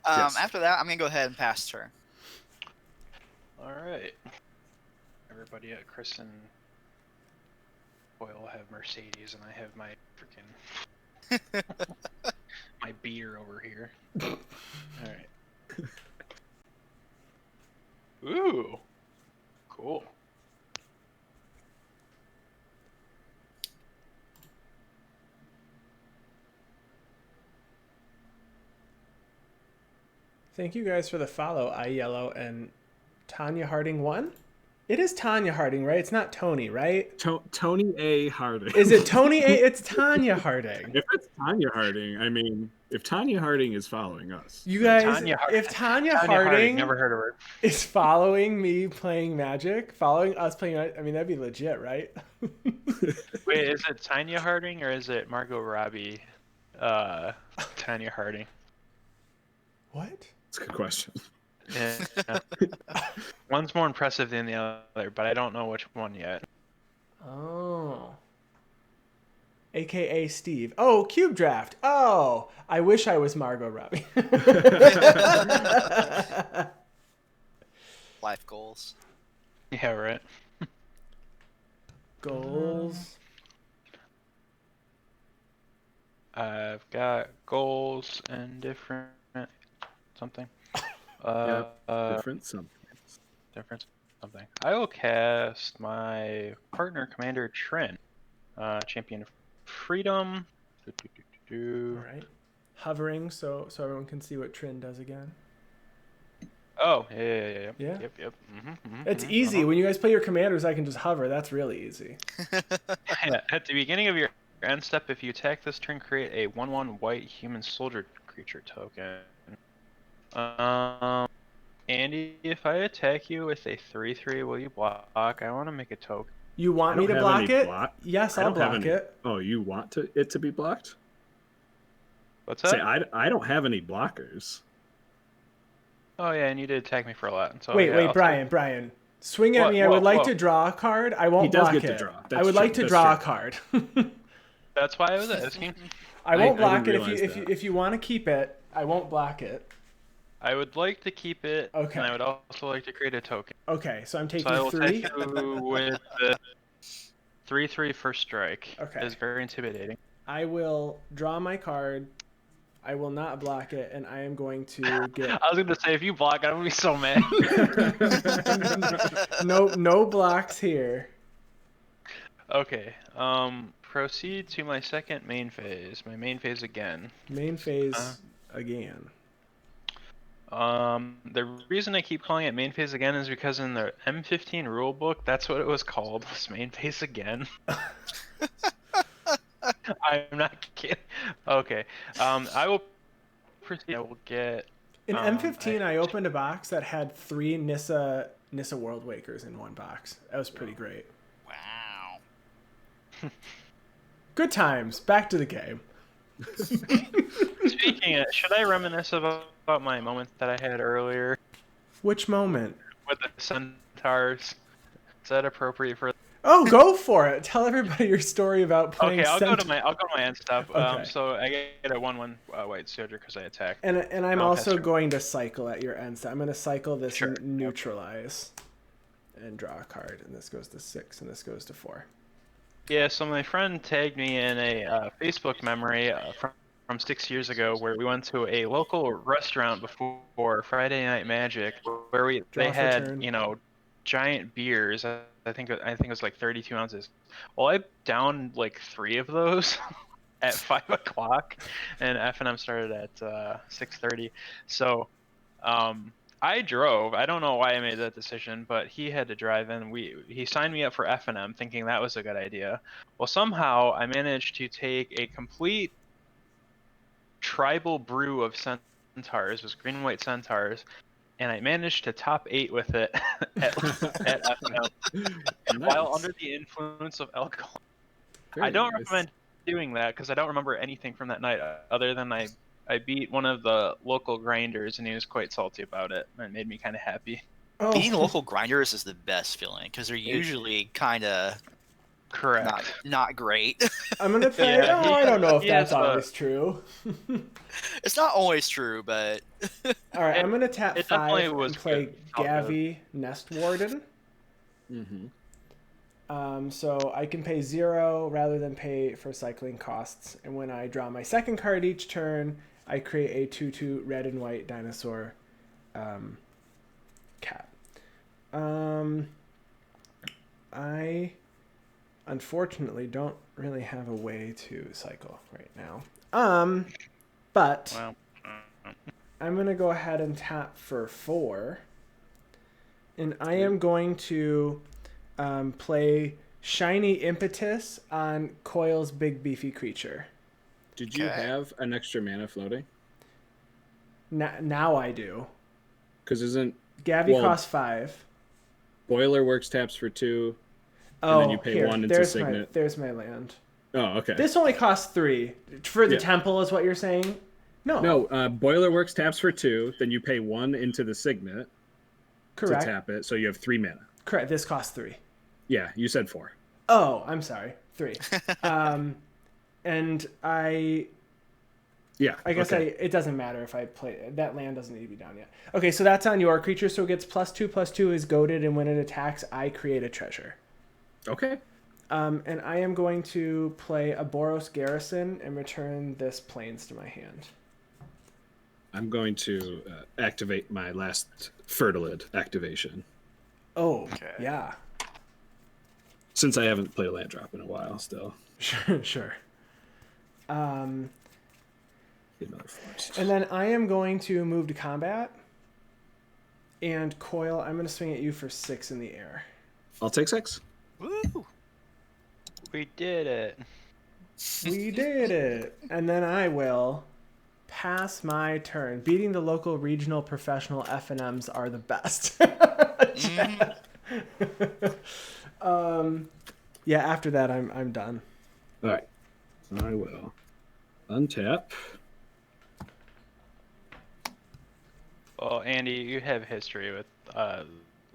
after that, I'm gonna go ahead and pass turn. All right. Everybody at Chris and Boyle have Mercedes, and I have my freaking my beer over here. All right. Ooh, cool. Thank you guys for the follow, iYellow and Tanya Harding 1. It is Tanya Harding, right? It's not Tony, right? Tony A. Harding. Is it Tony A? It's Tanya Harding. If it's Tanya Harding, I mean, if Tanya Harding is following us, You guys, Tanya if Tanya Harding never heard of her. is following me playing Magic, following us playing, I mean, that'd be legit, right? Wait, is it Tanya Harding or is it Margot Robbie? Tanya Harding. What? it's a good question. Yeah. One's more impressive than the other, but I don't know which one yet. Oh. AKA Steve. Oh, Cube Draft. Oh, I wish I was Margot Robbie. Life goals. Yeah, right. Goals. I've got goals and different something. Different something. Difference. something. I will cast my partner commander Trynn, champion of freedom. All right. Hovering so everyone can see what Trynn does again. Oh, Yeah. Yep. It's easy. When you guys play your commanders, I can just hover. That's really easy. Yeah, at the beginning of your end step, if you attack this turn, create a 1/1 white human soldier creature token. Andy, if I attack you with a 3/3, will you block? I want to make a token. You want me to block it? Yes, I'll block it. Oh, you want it to be blocked? What's that? Say, I don't have any blockers. Oh yeah, and you did attack me for a lot. So Wait, yeah, Brian. Swing at me. I would like to draw a card. I won't block it. He does get to draw. I would like to draw a card. That's why I was asking. I won't block it if you want to keep it. I won't block it. I would like to keep it. Okay. And I would also like to create a token. Okay, so I'm taking So I will 3. take you with the 3/3 first strike. Okay. It's very intimidating. I will draw my card. I will not block it, and I am going to get. I was going to say, if you block, I'm going to be so mad. No blocks here. Okay. Proceed to my second main phase. My main phase again. Main phase again. The reason I keep calling it main phase again is because in the M15 rulebook, that's what it was called, was main phase again. I'm not kidding. Okay. I will proceed. I will get. In M15, I opened a box that had 3 Nissa World Wakers in one box. That was pretty great. Wow. Good times. Back to the game. Speaking of, should I reminisce about my moment that I had earlier Which moment? with the centaurs? Is that appropriate for? Oh, go for it. Tell everybody your story about playing. Okay, I'll go to my end stuff. Okay. So I get a 1/1 white soldier because I attack. And I'm also going to cycle at your end. So I'm going to cycle this neutralize and draw a card. And this goes to 6 and this goes to 4. Yeah, so my friend tagged me in a Facebook memory from 6 years ago where we went to a local restaurant before Friday Night Magic where they had, giant beers. I think it was like 32 ounces. Well, I downed like 3 of those at 5 o'clock, and F&M started at 6:30. So I drove. I don't know why I made that decision, but he had to drive in. He signed me up for F&M thinking that was a good idea. Well, somehow I managed to take a complete tribal brew of centaurs. It was green and white centaurs. And I managed to top 8 with it at F&M while under the influence of alcohol. I don't recommend doing that because I don't remember anything from that night other than I beat one of the local grinders and he was quite salty about it. And it made me kind of happy. Oh. Beating local grinders is the best feeling because they're usually kind of not great. I'm gonna play. Yeah, I don't know if that's always true. It's not always true, but all right, I'm gonna tap 5 and play Gavi good. Nest Warden. Mm-hmm. So I can pay 0 rather than pay for cycling costs. And when I draw my second card each turn, I create a 2/2 red and white dinosaur cat. I unfortunately don't really have a way to cycle right now. But Wow. I'm going to go ahead and tap for 4. And I am going to play Shiny Impetus on Coil's big beefy creature. Did you have an extra mana floating? Now I do. Because isn't Gavi costs 5. Boiler Works taps for 2. Oh, and then you pay 1 into Signet. There's my land. Oh, okay. This only costs 3 for the temple, is what you're saying? No. Boiler Works taps for 2. Then you pay 1 into the Signet. Correct. To tap it, so you have 3 mana. Correct. This costs 3. Yeah, you said 4. Oh, I'm sorry. 3. And I. Yeah. I guess it doesn't matter if I play that land doesn't need to be down yet. Okay, so that's on your creature, so it gets +2/+2 is goaded, and when it attacks, I create a treasure. Okay. And I am going to play a Boros Garrison and return this plains to my hand. I'm going to activate my last Fertilid activation. Oh, Okay. yeah. Since I haven't played a land drop in a while, still. Sure. And Get another force. then I am going to move to combat. And Coil, I'm going to swing at you for 6 in the air. I'll take 6. Woo! We did it. We did it. And then I will pass my turn. Beating the local, regional, professional F&Ms are the best. Yeah, after that, I'm done. All right. I will untap. Well, Andy, you have history with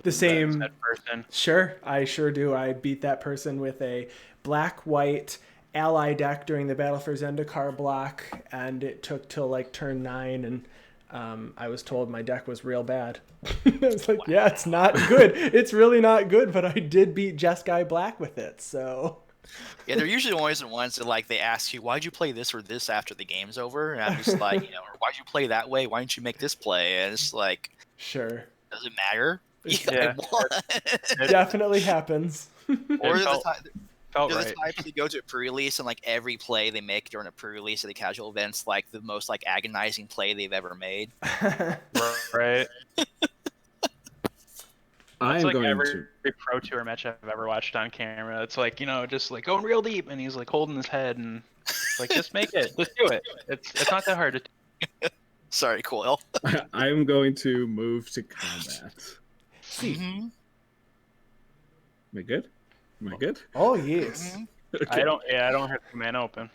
The same that person. Sure, I sure do. I beat that person with a black-white ally deck during the Battle for Zendikar block, and it took till like turn 9, and I was told my deck was real bad. I was like, yeah, it's not good. It's really not good, but I did beat Jeskai Black with it, so... Yeah, they're usually always the ones that like they ask you, "Why'd you play this or this after the game's over?" And I'm just like, or "Why'd you play that way? Why didn't you make this play?" And it's like, Sure. does it matter? Yeah. I won. It definitely happens. Or felt the right. type that go to a pre-release and like every play they make during a pre-release at the casual events, like the most like agonizing play they've ever made. Right. I It's am like going every to. pro tour match I've ever watched on camera. It's like, just like going real deep, and he's like holding his head, and it's like, just make it, just do it. It's not that hard to do. Sorry, Coil. I am going to move to combat. See. Mhm. Am I good? Am I good? Oh, yes. Mhm. Okay. I don't have command open.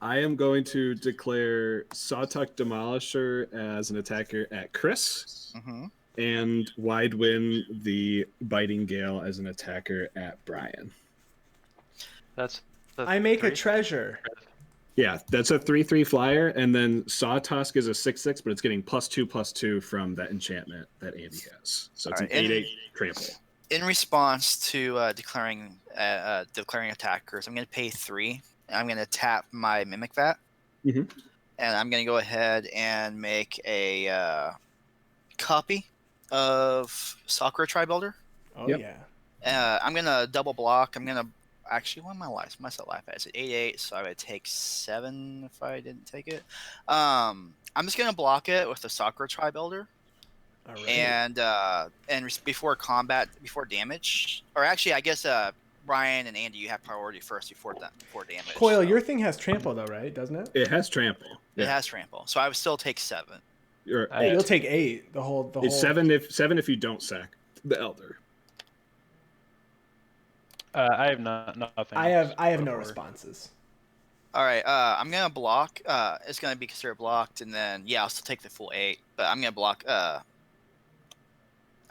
I am going to declare Sawtuck Demolisher as an attacker at Chris, Mhm. and Widewind the Biting Gale as an attacker at Brian. That's I make a 3. treasure. Yeah, that's a 3/3 flyer, and then Sawtusk is a 6/6, but it's getting +2/+2 from that enchantment that Andy has. So it's Alright, an and- 8/8 trample. In response to declaring attackers, I'm going to pay 3. I'm going to tap my Mimic Vat, Mhm. and I'm going to go ahead and make a copy of Sakura Tribuilder. Oh, Yep. yeah. I'm going to double block. I'm going to actually, what am my life? My set life is 8/8, so I would take 7 if I didn't take it. I'm just going to block it with the Sakura Tribuilder. All right. And before combat, before damage, or actually, I guess Brian and Andy, you have priority first before damage. Coil, so. your thing has trample, though, right? Doesn't it? It has trample. It has trample, so I would still take 7. Or I- You'll take 8. The whole. it's 7 if you don't sack the Elder. I have nothing. I have no before. responses. All right, I'm gonna block. It's gonna be considered blocked, and then yeah, I'll still take the full 8, but I'm gonna block.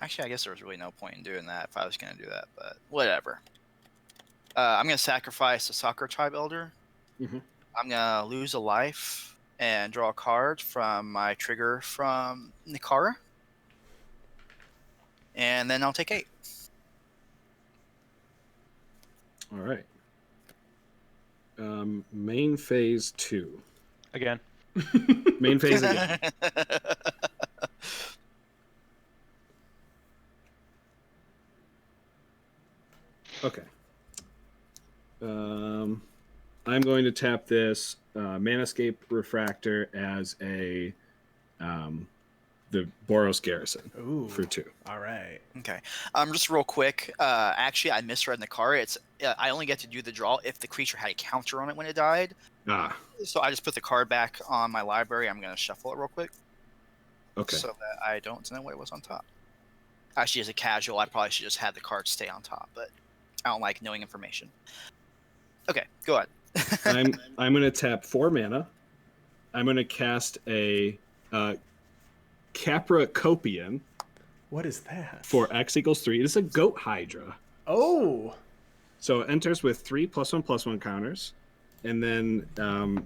Actually, I guess there was really no point in doing that if I was gonna do that, but whatever. I'm gonna sacrifice the Sakura Tribe Elder. Mhm. I'm gonna lose a life and draw a card from my trigger from Nikara, and then I'll take 8. All right. Main phase 2. Again. Main phase again. Okay. I'm going to tap this Manascape Refractor as a the Boros Garrison Ooh. for 2. All right. Okay. Just real quick. Actually, I misread Nikara. It's I only get to do the draw if the creature had a counter on it when it died. Ah, So I just put the card back on my library. I'm gonna shuffle it real quick, okay. so that I don't know what it was on top. Actually, as a casual, I probably should just have the card stay on top, but I don't like knowing information. Okay, go ahead. I'm going to tap 4 mana. I'm going to cast a Capra Copian What is that? for X = 3. It's a Goat Hydra. Oh. So it enters with 3 +1/+1 counters. And then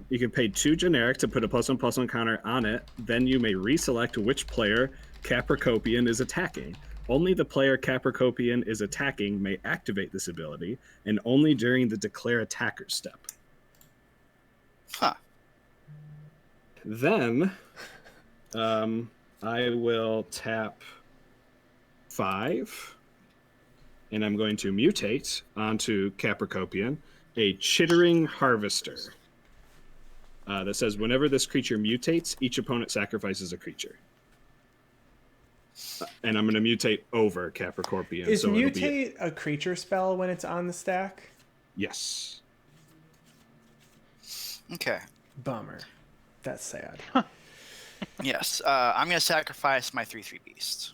you can pay 2 generic to put a +1/+1 counter on it. Then you may reselect which player Capricopian is attacking. Only the player Capricopian is attacking may activate this ability, and only during the declare attacker step. Huh. Then I will tap 5 and I'm going to mutate onto Capricopian a Chittering Harvester. That says whenever this creature mutates, each opponent sacrifices a creature. And I'm going to mutate over Capricorpian. Is so mutate a creature spell when it's on the stack? Yes. Okay. Bummer. That's sad. Yes. I'm going to sacrifice my 3/3 beast.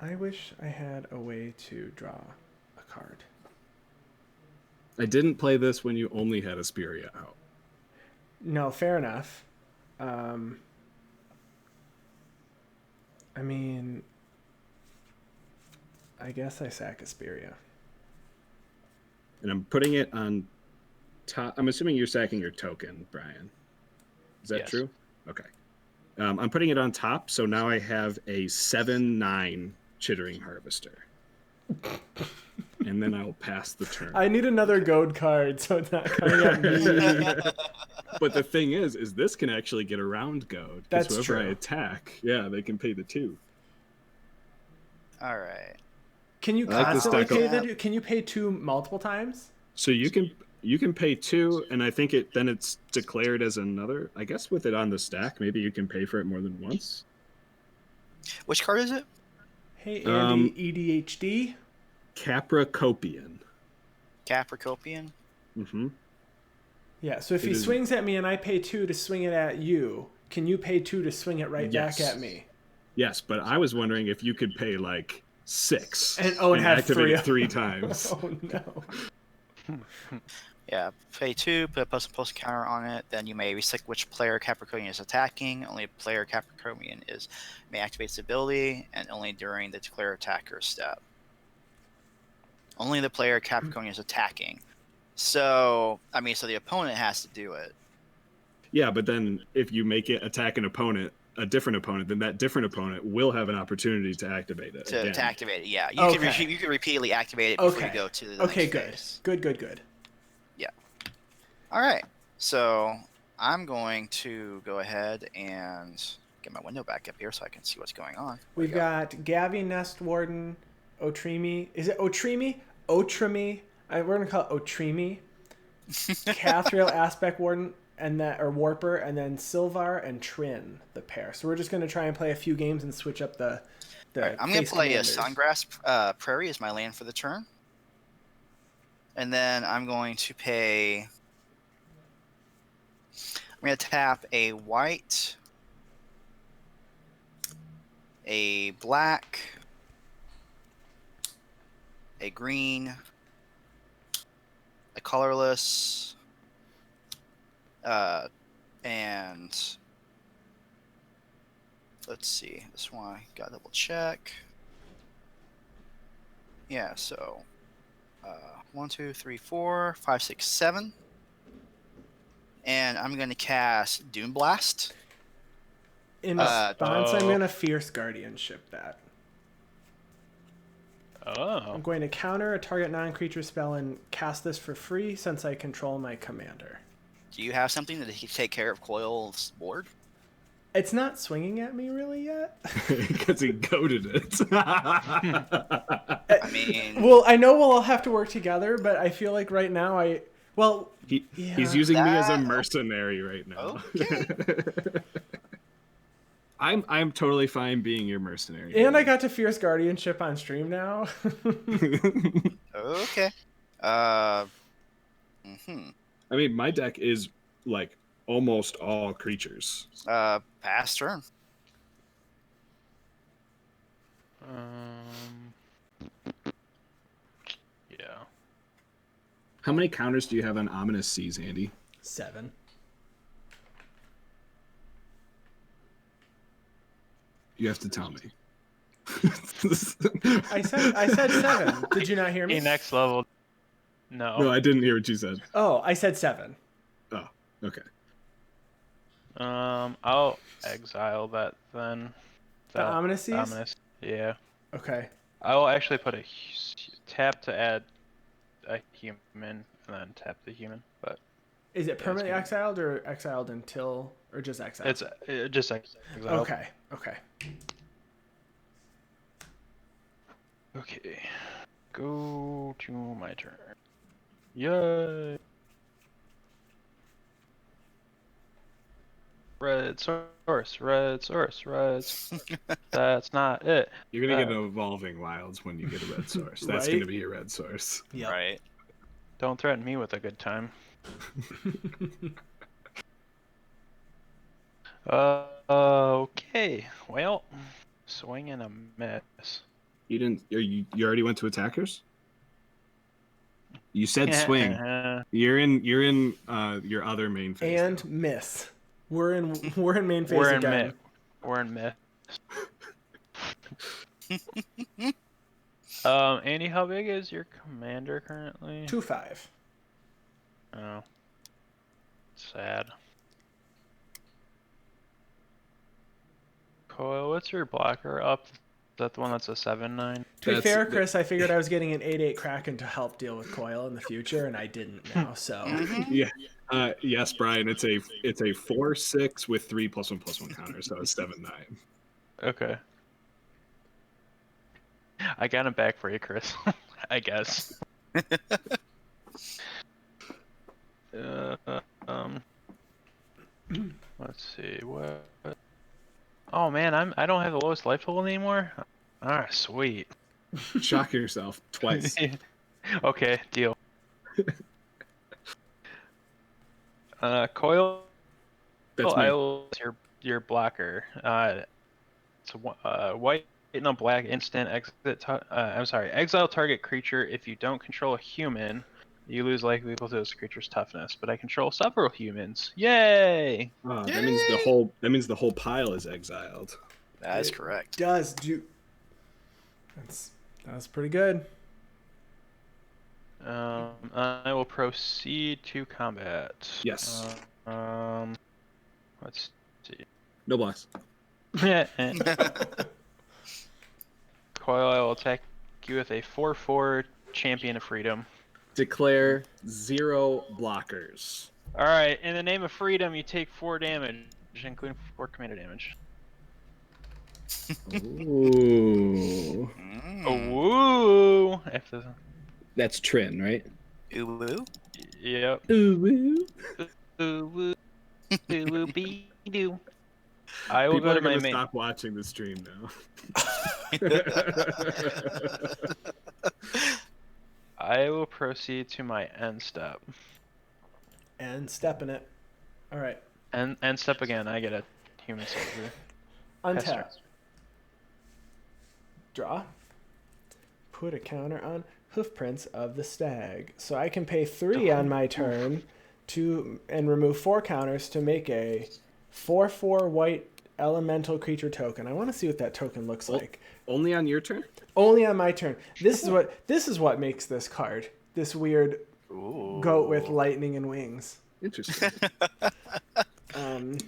I wish I had a way to draw a card. I didn't play this when you only had Asperia out. No, fair enough. I mean, I guess I sack Asperia. And I'm putting it on top. I'm assuming you're sacking your token, Brian. Is that Yes. true? Okay. I'm putting it on top, so now I have a 7/9 Chittering Harvester. And then I'll pass the turn. I need another goad card, so it's not coming at me. But the thing is this can actually get around goad. That's whoever I true. attack, yeah, they can pay the 2. All right. Can you I like this constantly deck pay Can you pay 2 multiple times? So you can pay 2, and I think it's declared as another. I guess with it on the stack, maybe you can pay for it more than once. Which card is it? Hey, Andy, EDHD. Capricopian. Capricopian. Mm-hmm. Yeah, so if It he is- swings at me and I pay 2 to swing it at you, can you pay 2 to swing it right Yes. back at me? Yes, but I was wondering if you could pay like 6 And have activate 3 it 3 times. Oh no. Yeah, pay 2, put a post counter on it. Then you may restrict which player Capricornian is attacking. Only player Capricornian may activate its ability, and only during the declare attacker step. Only the player Capricornian is attacking. So the opponent has to do it. Yeah, but then if you make it attack a different opponent, then that different opponent will have an opportunity to activate it. To again. activate it, yeah. You Okay. can repeatedly activate it before Okay. you go to the Okay, next good. phase. Good. All right, so I'm going to go ahead and get my window back up here so I can see what's going on. We've got Gavi, Nest Warden, Otrimi. Is it Otrimi? Otrimi. We're gonna call it Otrimi. Kathril, Aspect Warden, or Warper, and then Silvar and Trynn, the pair. So we're just gonna try and play a few games and switch up the. All right, I'm going face to play commanders. a Sungrass Prairie as my land for the turn. And then I'm going to pay... I'm going to tap a white, a black, a green, a colorless, and let's see, this one I got to double check. Yeah, so 1, 2, 3, 4, 5, 6, 7. And I'm going to cast Doom Blast. In response, I'm Oh. gonna Fierce Guardianship that. Oh. I'm going to counter a target non-creature spell and cast this for free since I control my commander. Do you have something that can take care of Coil's board? It's not swinging at me really yet. Because he goaded it. I mean, Well, I know we'll all have to work together, but I feel like right now He's Yeah. using me as a That- mercenary right now. Okay. I'm totally fine being your mercenary. and I got to Fierce Guardianship on stream now. okay. I mean, my deck is like almost all creatures. Pass turn. Yeah. How many counters do you have on Ominous Seas, Andy? 7. You have to tell me. I said 7. Did you not hear me? A next level. No. No, I didn't hear what you said. Oh, I said 7. Oh, okay. I'll exile that then. The Ominous Seas? Ominous. Yeah. Okay. I will actually put a tap to add a human and then tap the human, but Is it permanently gonna- exiled or exiled until, or just exiled? it's just exile. Okay. Okay. go to my turn. Yay! Red source, red source, red. That's not it. You're gonna get an evolving wilds when you get a red source. That's Right? gonna be your red source. Yep. Right. Don't threaten me with a good time. Okay. Well, swing and a miss. You didn't. You already went to attackers. You said swing. You're in your other main phase. And now. miss. We're in main phase We're in again. miss. We're in miss. Andy, how big is your commander currently? 2-5. Oh. Sad. Coil, what's your blocker up? Is that the one that's a 7/9? To be fair, Chris, I figured I was getting an 8/8 Kraken to help deal with Coil in the future, and I didn't now. So Yeah. Yes, Brian. It's a 4/6 with 3+1/+1 counters, so it's 7/9. Okay. I got him back for you, Chris. I guess. Let's see what. Oh man, I don't have the lowest life total anymore. Ah, sweet. Shock yourself twice. Okay, deal. Coil. That's me. I will your blocker. It's white and a black instant exit. I'm sorry, exile target creature. If you don't control a human, you lose life equal to this creature's toughness. But I control several humans. Yay! That means the whole pile is exiled. That is correct. does do. That's pretty good. I will proceed to combat. Yes. Let's see. No blocks. Coil, I will attack you with a 4/4 Champion of Freedom. Declare 0 blockers. Alright, in the name of freedom, you take 4 damage, including 4 commander damage. Ooh. Ooh! That's Trynn, right? Ooh. Yep. Ooh. Ooh, ooh, be do. I will People go are to my gonna main. stop watching the stream now. I will proceed to my end step. And stepping it. All right. End step again. I get a human soldier. Untap. Draw. Put a counter on Hoofprints of the Stag. So I can pay 3 on my turn and remove 4 counters to make a 4/4 white elemental creature token. I want to see what that token looks like. Only on your turn? Only on my turn. This is what makes this card. This weird goat with lightning and wings. Interesting. And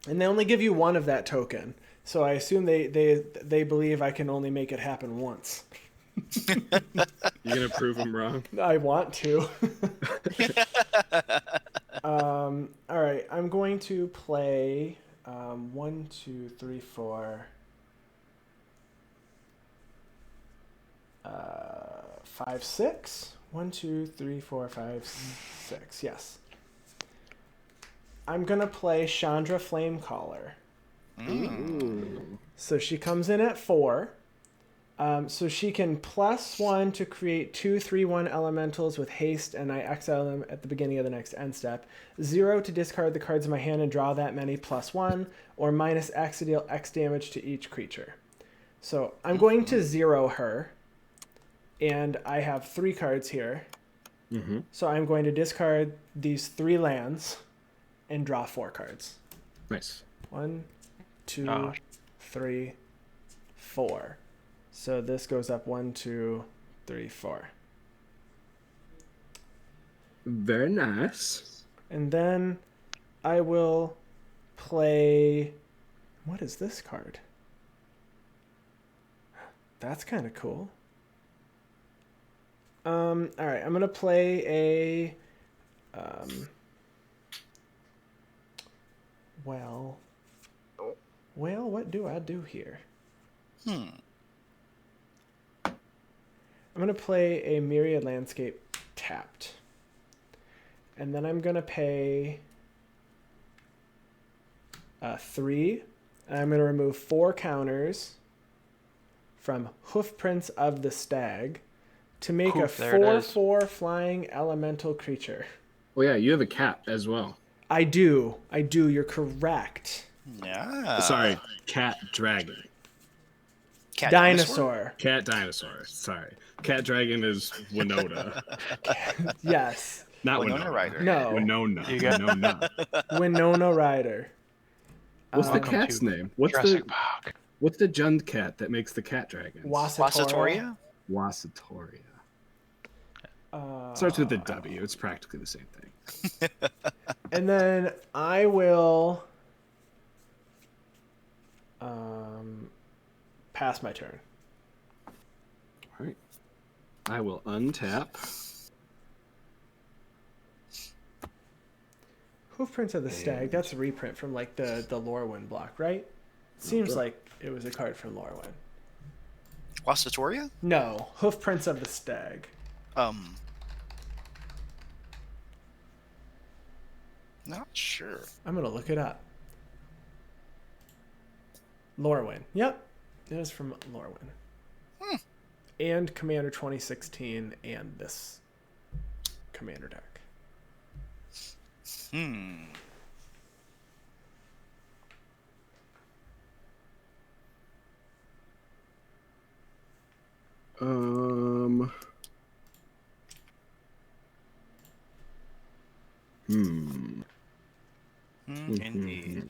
they only give you 1 of that token. So I assume they believe I can only make it happen once. You're gonna prove them wrong. I want to. All right, I'm going to play 1, 2, 3, 4, 5, 6. 1, 2, 3, 4, 5, 6. Yes. I'm gonna play Chandra Flamecaller. Ooh. So she comes in at 4. So she can +1 to create 2 3/1 elementals with haste, and I exile them at the beginning of the next end step. 0 to discard the cards in my hand and draw that many +1, or -X to deal X damage to each creature. So I'm going to 0 her, and I have 3 cards here. Mm-hmm. So I'm going to discard these 3 lands and draw 4 cards. Nice. 1, 2, 3, 4. So this goes up 1, 2, 3, 4. Very nice. And then I will play... What is this card? That's kind of cool. All right, I'm going to play a... Well, what do I do here? I'm going to play a Myriad Landscape tapped. And then I'm going to pay 3. And I'm going to remove 4 counters from Hoofprints of the Stag to make a 4/4 flying elemental creature. Oh yeah, you have a cat as well. I do. You're correct. Yeah. Sorry, cat dragon. Cat Dinosaur. Cat dinosaur. Sorry. Cat dragon is Winona. Yes. Not Winona Ryder. No. Winona. You got- Winona. Winona Ryder. What's the Welcome cat's to name? Jurassic Park. What's the Jund cat that makes the cat dragons? Wassatoria? Wassatoria. Starts with a W. It's practically the same thing. And then I will pass my turn. All right. I will untap. Hoofprints of the Stag. That's a reprint from like the Lorwyn block, right? Seems like it was a card from Lorwyn. Wassatoria? No, Hoofprints of the Stag. Not sure. I'm gonna look it up. Lorwyn. Yep, it was from Lorwyn. And Commander 2016 and this Commander deck. Indeed.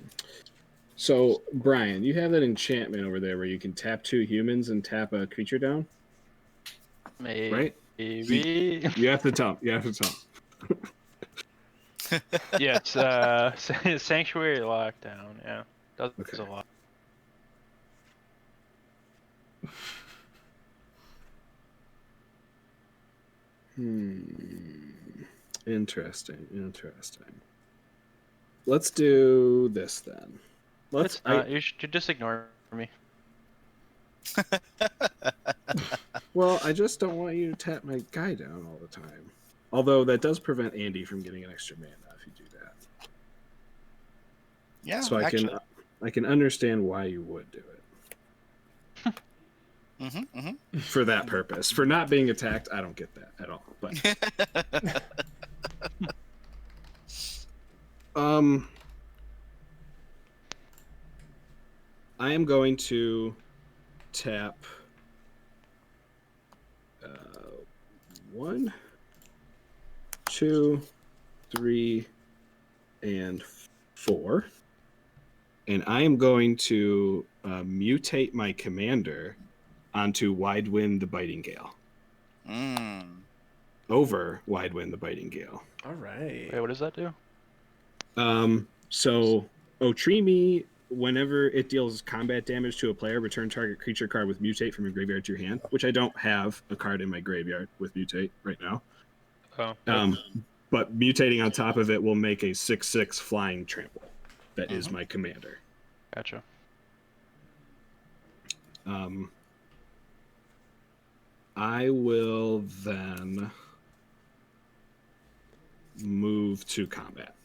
So, Brian, you have that enchantment over there where you can tap 2 humans and tap a creature down, Maybe. right? Maybe. You have to tell. Yes. Sanctuary Lockdown. Yeah. Does Okay. a lot. Interesting. Let's do this then. You should just ignore me. Well, I just don't want you to tap my guy down all the time. Although that does prevent Andy from getting an extra mana if you do that. Yeah, So actually. I can understand why you would do it. For that purpose. For not being attacked, I don't get that at all. But I am going to tap 1, 2, 3, and 4. And I am going to mutate my commander onto Widewind the Biting Gale. Over Widewind the Biting Gale. All right. Wait, what does that do? So Otrimi, whenever it deals combat damage to a player, return target creature card with mutate from your graveyard to your hand, which I don't have a card in my graveyard with mutate right now. Oh. But mutating on top of it will make a 6/6 flying trample. That is my commander. Gotcha. I will then move to combat.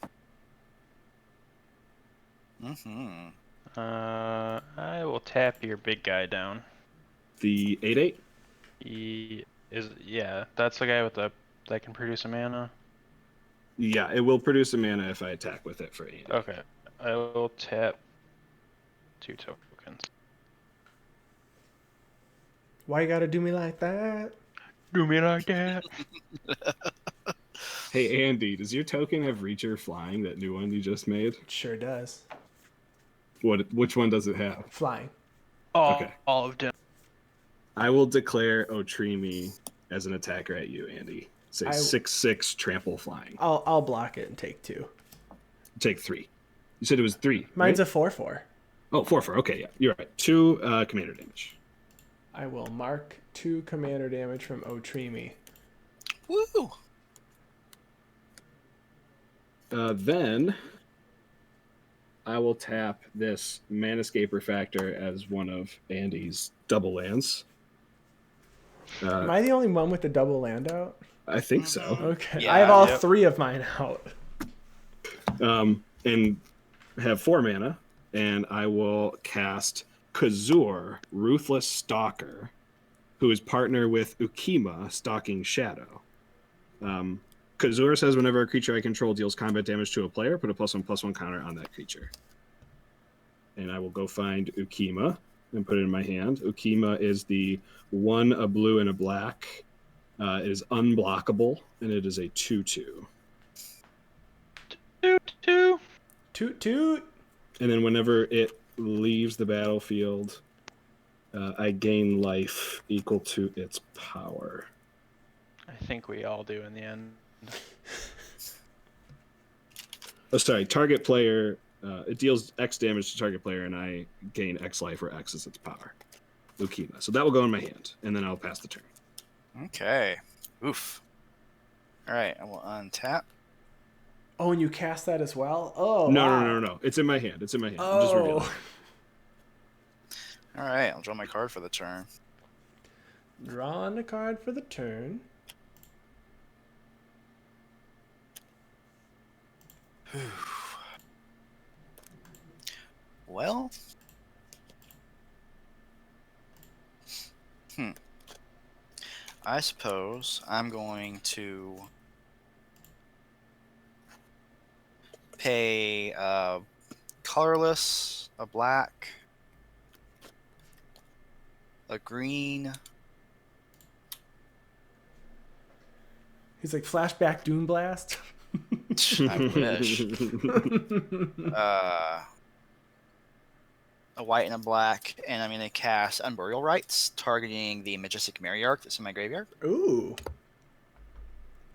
I will tap your big guy down. The 8/8? That's the guy with that can produce a mana. Yeah, it will produce a mana if I attack with it for 8. Okay. I will tap 2 tokens. Why you gotta do me like that? Do me like that. Hey Andy, does your token have Reacher Flying, that new one you just made? It sure does. Which one does it have? Flying. Okay. All of them. I will declare Otrimi as an attacker at you, Andy. Say 6/6 trample flying. I'll block it and take 2. Take 3. You said it was 3. Mine's right? a 4/4. Oh, 4/4. Okay, yeah, you're right. 2 commander damage. I will mark 2 commander damage from Otrimi. Woo! Then I will tap this Manascape Refactor as one of Andy's double lands. Am I the only one with the double land out? I think so. Okay. Yeah, I have all yep. 3 of mine out. And have 4 mana, and I will cast Kazur, Ruthless Stalker, who is partner with Ukima, Stalking Shadow. Kazur says whenever a creature I control deals combat damage to a player, put a +1/+1 counter on that creature. And I will go find Ukima and put it in my hand. Ukima is the 1, a blue, and a black. It is unblockable, and it is a 2/2. Two. Toot toot. And then whenever it leaves the battlefield, I gain life equal to its power. I think we all do in the end. Oh, sorry. Target player, it deals X damage to target player, and I gain X life, where X is its power. Leukemia. So that will go in my hand, and then I'll pass the turn. Okay. Oof. All right, I will untap. Oh, and you cast that as well? Oh, No, wow. no. It's in my hand. It's in my hand. I'm Oh. just revealing. All right, I'll draw my card for the turn. Drawing a card for the turn. Well. I suppose I'm going to pay colorless, a black, a green. He's like, flashback Doom Blast. I wish. A white and a black, and I'm going to cast Unburial Rites, targeting the Majestic Matriarch that's in my graveyard. Ooh.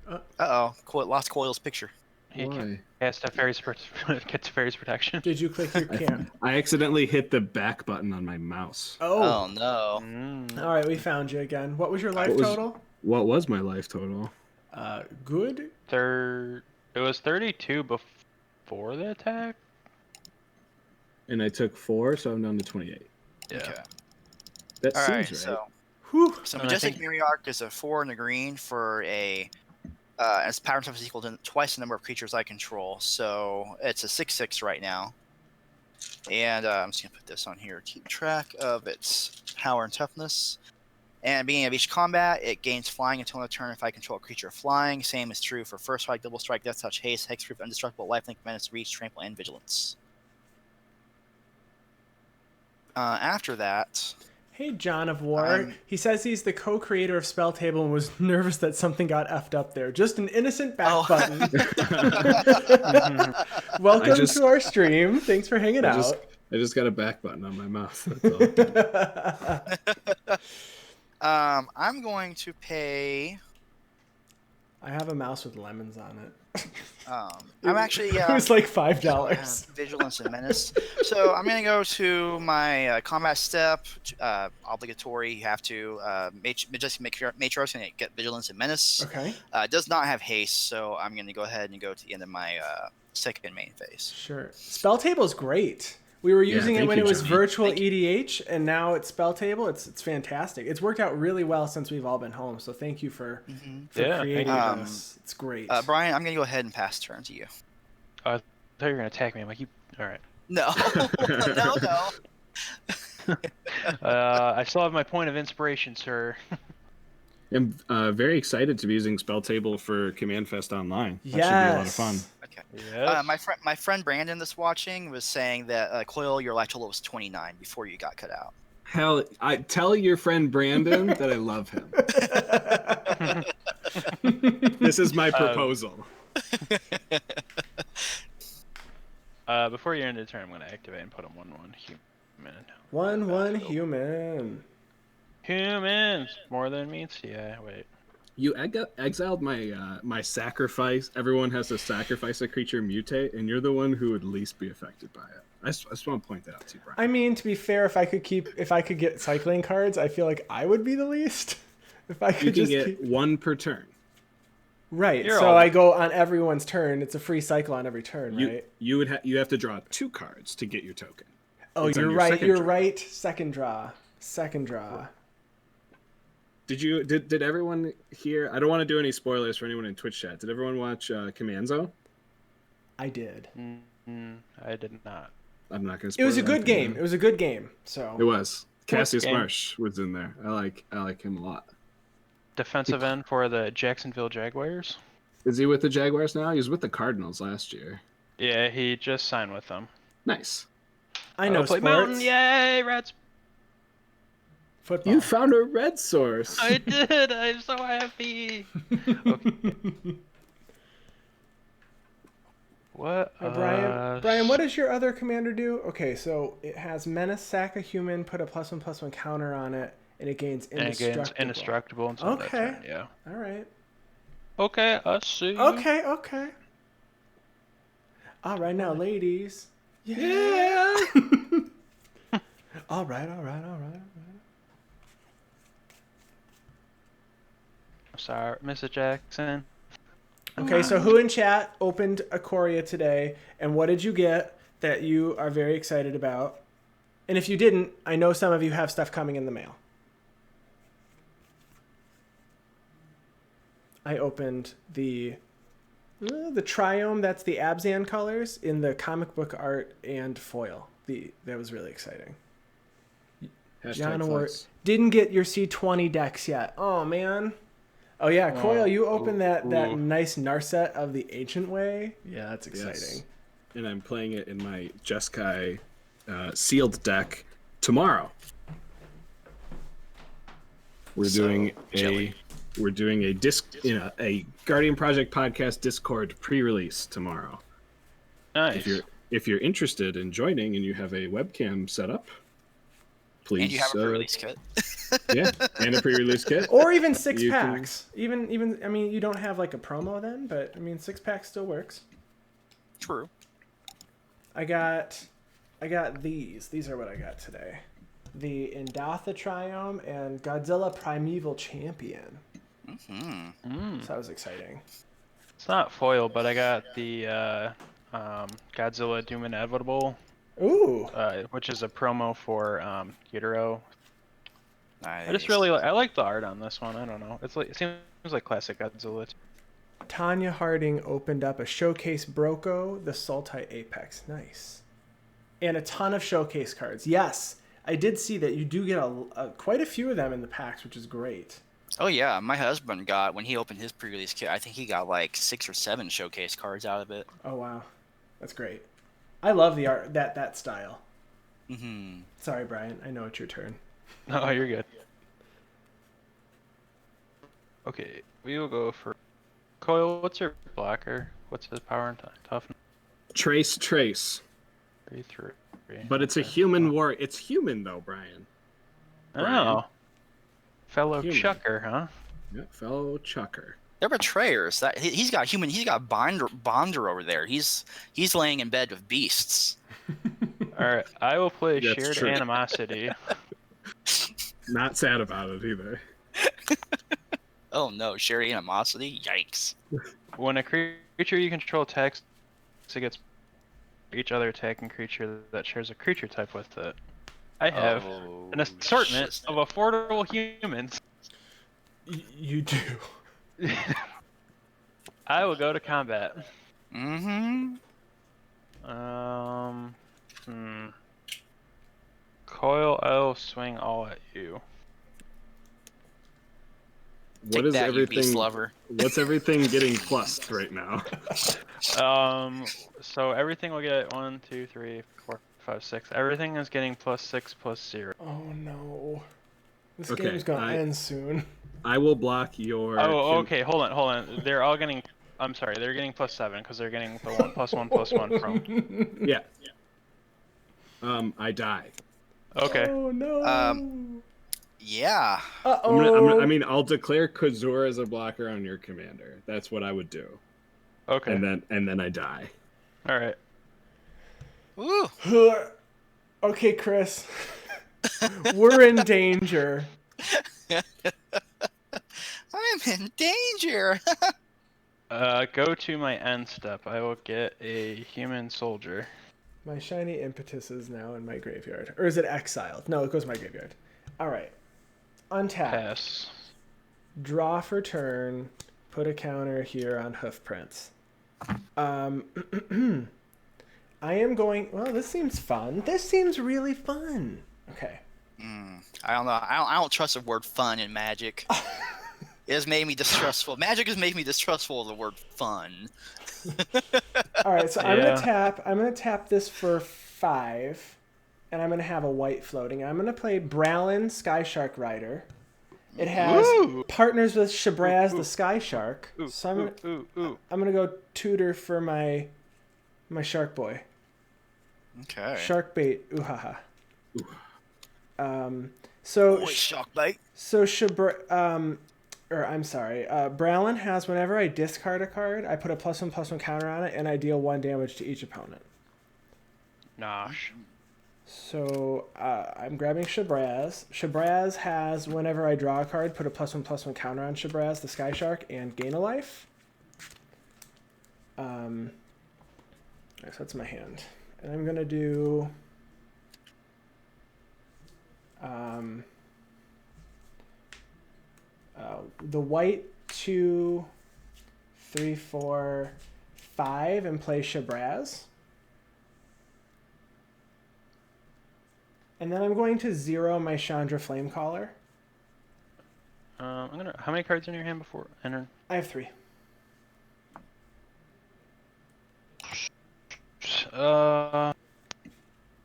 Uh-oh, lost Coil's picture. He Why? can cast a fairy's protection. Did you click your cam? I accidentally hit the back button on my mouse. Oh, Oh. no. All right, we found you again. What was your life What was- total? What was my life total? Good. It was 32 before the attack. And I took 4, so I'm down to 28. Yeah. Okay. That All seems right, right. so Whew. So And I Majestic think- Matriarch is a 4 and a green for a its power type is equal to twice the number of creatures I control. So it's a 6/6 right now. And I'm just gonna put this on here to keep track of its power and toughness. And at the beginning of each combat, it gains flying until end of turn if I control a creature flying. Same is true for first strike, double strike, death touch, haste, hexproof, indestructible, lifelink, menace, reach, trample, and vigilance. After that, Hey, John of War. He says he's the co-creator of Spell Table and was nervous that something got effed up there. Just an innocent back button. Welcome just- to our stream. Thanks for hanging out. I just got a back button on my mouth. That's all. I'm going to pay. I have a mouse with lemons on it. I'm actually It was like $5. Vigilance and menace. So I'm gonna go to my combat step. Obligatory. You have to just make sure Matriarch's gonna get vigilance and menace. Okay. Does not have haste, so I'm gonna go ahead and go to the end of my second main phase. Sure. Spell Table is great. We were using it thank when you, it was Johnny. virtual Thank you. EDH, and now it's Spell Table. It's fantastic. It's worked out really well since we've all been home. So thank you for Yeah, creating thank you. this. It's great. Brian, I'm gonna go ahead and pass turn to you. I thought you were gonna attack me. I'm like, all right. No, no. I still have my point of inspiration, sir. I'm very excited to be using Spell Table for Command Fest Online. That should be a lot of fun. Okay. Yes. My friend Brandon that's watching was saying that Coil, your life total was 29 before you got cut out. Hell, I tell your friend Brandon that I love him. This is my proposal. Before you end the turn, I'm gonna activate and put him 1/1 human. 1/1 human. Humans more than meats. Yeah. Wait. You exiled my my sacrifice. Everyone has to sacrifice a creature mutate, and you're the one who would least be affected by it. I just want to point that out to you, Brian. I mean, to be fair, if I could get cycling cards, I feel like I would be the least. If I You could can just get one per turn. right, You're so all- I go on everyone's turn. It's a free cycle on every turn, right? You have to draw 2 cards to get your token. Oh, It's on you're your right. second You're draw. right. Second draw. Second draw. Did everyone hear? I don't want to do any spoilers for anyone in Twitch chat. Did everyone watch Command Zone? I did. I did not. I'm not gonna. It was a spoil good game. It was a good game. So It was. Cassius game? Marsh was in there. I like him a lot. Defensive end for the Jacksonville Jaguars. Is he with the Jaguars now? He was with the Cardinals last year. Yeah, he just signed with them. Nice. I know play sports. Mountain. Yay, Reds! Football. You found a red source. I did. I'm so happy. Okay. What? Brian, what does your other commander do? Okay, so it has menace, sack a human, put a +1/+1 counter on it, and it gains indestructible. Indestructible until that turn, yeah. All right. Okay, I see. Okay. All right, now, ladies. Yeah. All right. Sorry, Mrs. Jackson. Okay, so who in chat opened Ikoria today, and what did you get that you are very excited about? And if you didn't, I know some of you have stuff coming in the mail. I opened the Triome, that's the Abzan colors, in the comic book art and foil. That was really exciting. #flex. Didn't get your C20 decks yet. Oh, man. Oh, yeah, Coil, you opened that nice Narset of the Ancient Way. Yeah, that's exciting. Yes. And I'm playing it in my Jeskai sealed deck tomorrow. We're doing a Guardian Project podcast Discord pre-release tomorrow. Nice. If you're interested in joining and you have a webcam set up, please. And you have a pre-release kit. Yeah, and a pre-release kit. Or even 6 packs. Even I mean, you don't have like a promo then, but I mean 6 packs still works. True. I got these. These are what I got today. The Indatha Triome and Godzilla Primeval Champion. Mm-hmm. So that was exciting. It's not foil, but I got the Godzilla Doom Inevitable. Ooh. Which is a promo for Utero. Nice. I just really I like the art on this one. I don't know. It seems like classic Godzilla. Tanya Harding opened up a Showcase Broco, the Sultai Apex. Nice. And a ton of Showcase cards. Yes, I did see that you do get quite a few of them in the packs, which is great. Oh yeah, my husband got, when he opened his pre-release kit, I think he got like 6 or 7 showcase cards out of it. Oh wow, that's great. I love the art, that style. Mm-hmm. Sorry, Brian. I know it's your turn. No, you're good. Okay, we will go for Coil. What's your blocker? What's his power and toughness? Trace. 3/3. But it's a human war. It's human though, Brian. Oh, fellow Human. chucker, huh? Yeah, fellow chucker. They're betrayers. That he's got Bonder over there. He's laying in bed with beasts. All right, I will play That's Shared true. Animosity. Not sad about it either. Oh no, shared animosity? Yikes. When a creature you control attacks, it gets each other attacking creature that shares a creature type with it. I have an assortment of affordable humans. You do. I will go to combat. Mm-hmm. Coil, I'll swing all at you. What is you beast everything? lover. What's everything getting plus right now? So everything will get 1, 2, 3, 4, 5, 6. Everything is getting +6/+0. Oh no. This Okay, game's gonna end soon. I will block your. Oh, okay. Hold on. They're all getting. I'm sorry. They're getting +7 because they're getting the 1+1/+1 from. Yeah. I die. Okay. Oh no. Yeah. I'll declare Kazur as a blocker on your commander. That's what I would do. Okay. And then I die. All right. Ooh. Okay, Chris. We're in danger. I'm in danger. Go to my end step. I will get a human soldier. My shiny impetus is now in my graveyard. Or is it exiled? No, it goes to my graveyard. All right. Untap. Pass. draw for turn, put a counter here on hoof prints. I am going. Well, this seems fun. This seems really fun. Okay. I don't know. I don't trust the word fun in Magic. It has made me distrustful. Magic has made me distrustful of the word fun. All right, so Yeah. I'm gonna tap this for 5, and I'm gonna have a white floating. I'm gonna play Bralin Sky Shark Rider. It has Ooh. partners with Shabraz Ooh, the Sky Shark. Ooh, So ooh. I'm gonna go tutor for my Shark Boy. Okay. Shark bait. Ooh ha ha. So Boy, shock bait. So Bralin has, whenever I discard a card, I put a +1/+1 counter on it, and I deal 1 damage to each opponent. Nosh. So I'm grabbing Shabraz. Shabraz has, whenever I draw a card, put a +1/+1 counter on Shabraz, the Sky Shark, and gain a life. So that's my hand. And I'm going to do... the white 2, 3, 4, 5 and play Shabraz. And then I'm going to 0 my Chandra Flamecaller. How many cards in your hand before enter? I have 3. I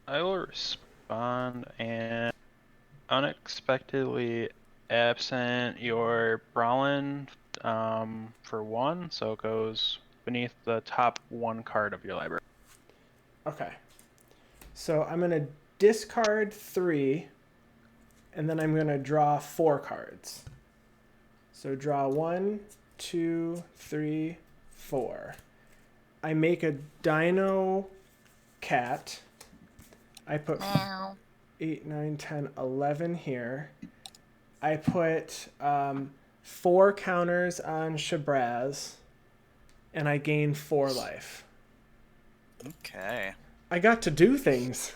will respond and unexpectedly absent your Bralin for 1, so it goes beneath the top 1 card of your library. Okay. So I'm going to discard 3, and then I'm going to draw 4 cards. So draw 1, 2, 3, 4. I make a Dino Cat. I put 8, 9, 10, 11 here. I put 4 counters on Shabraz, and I gain 4 life. Okay. I got to do things.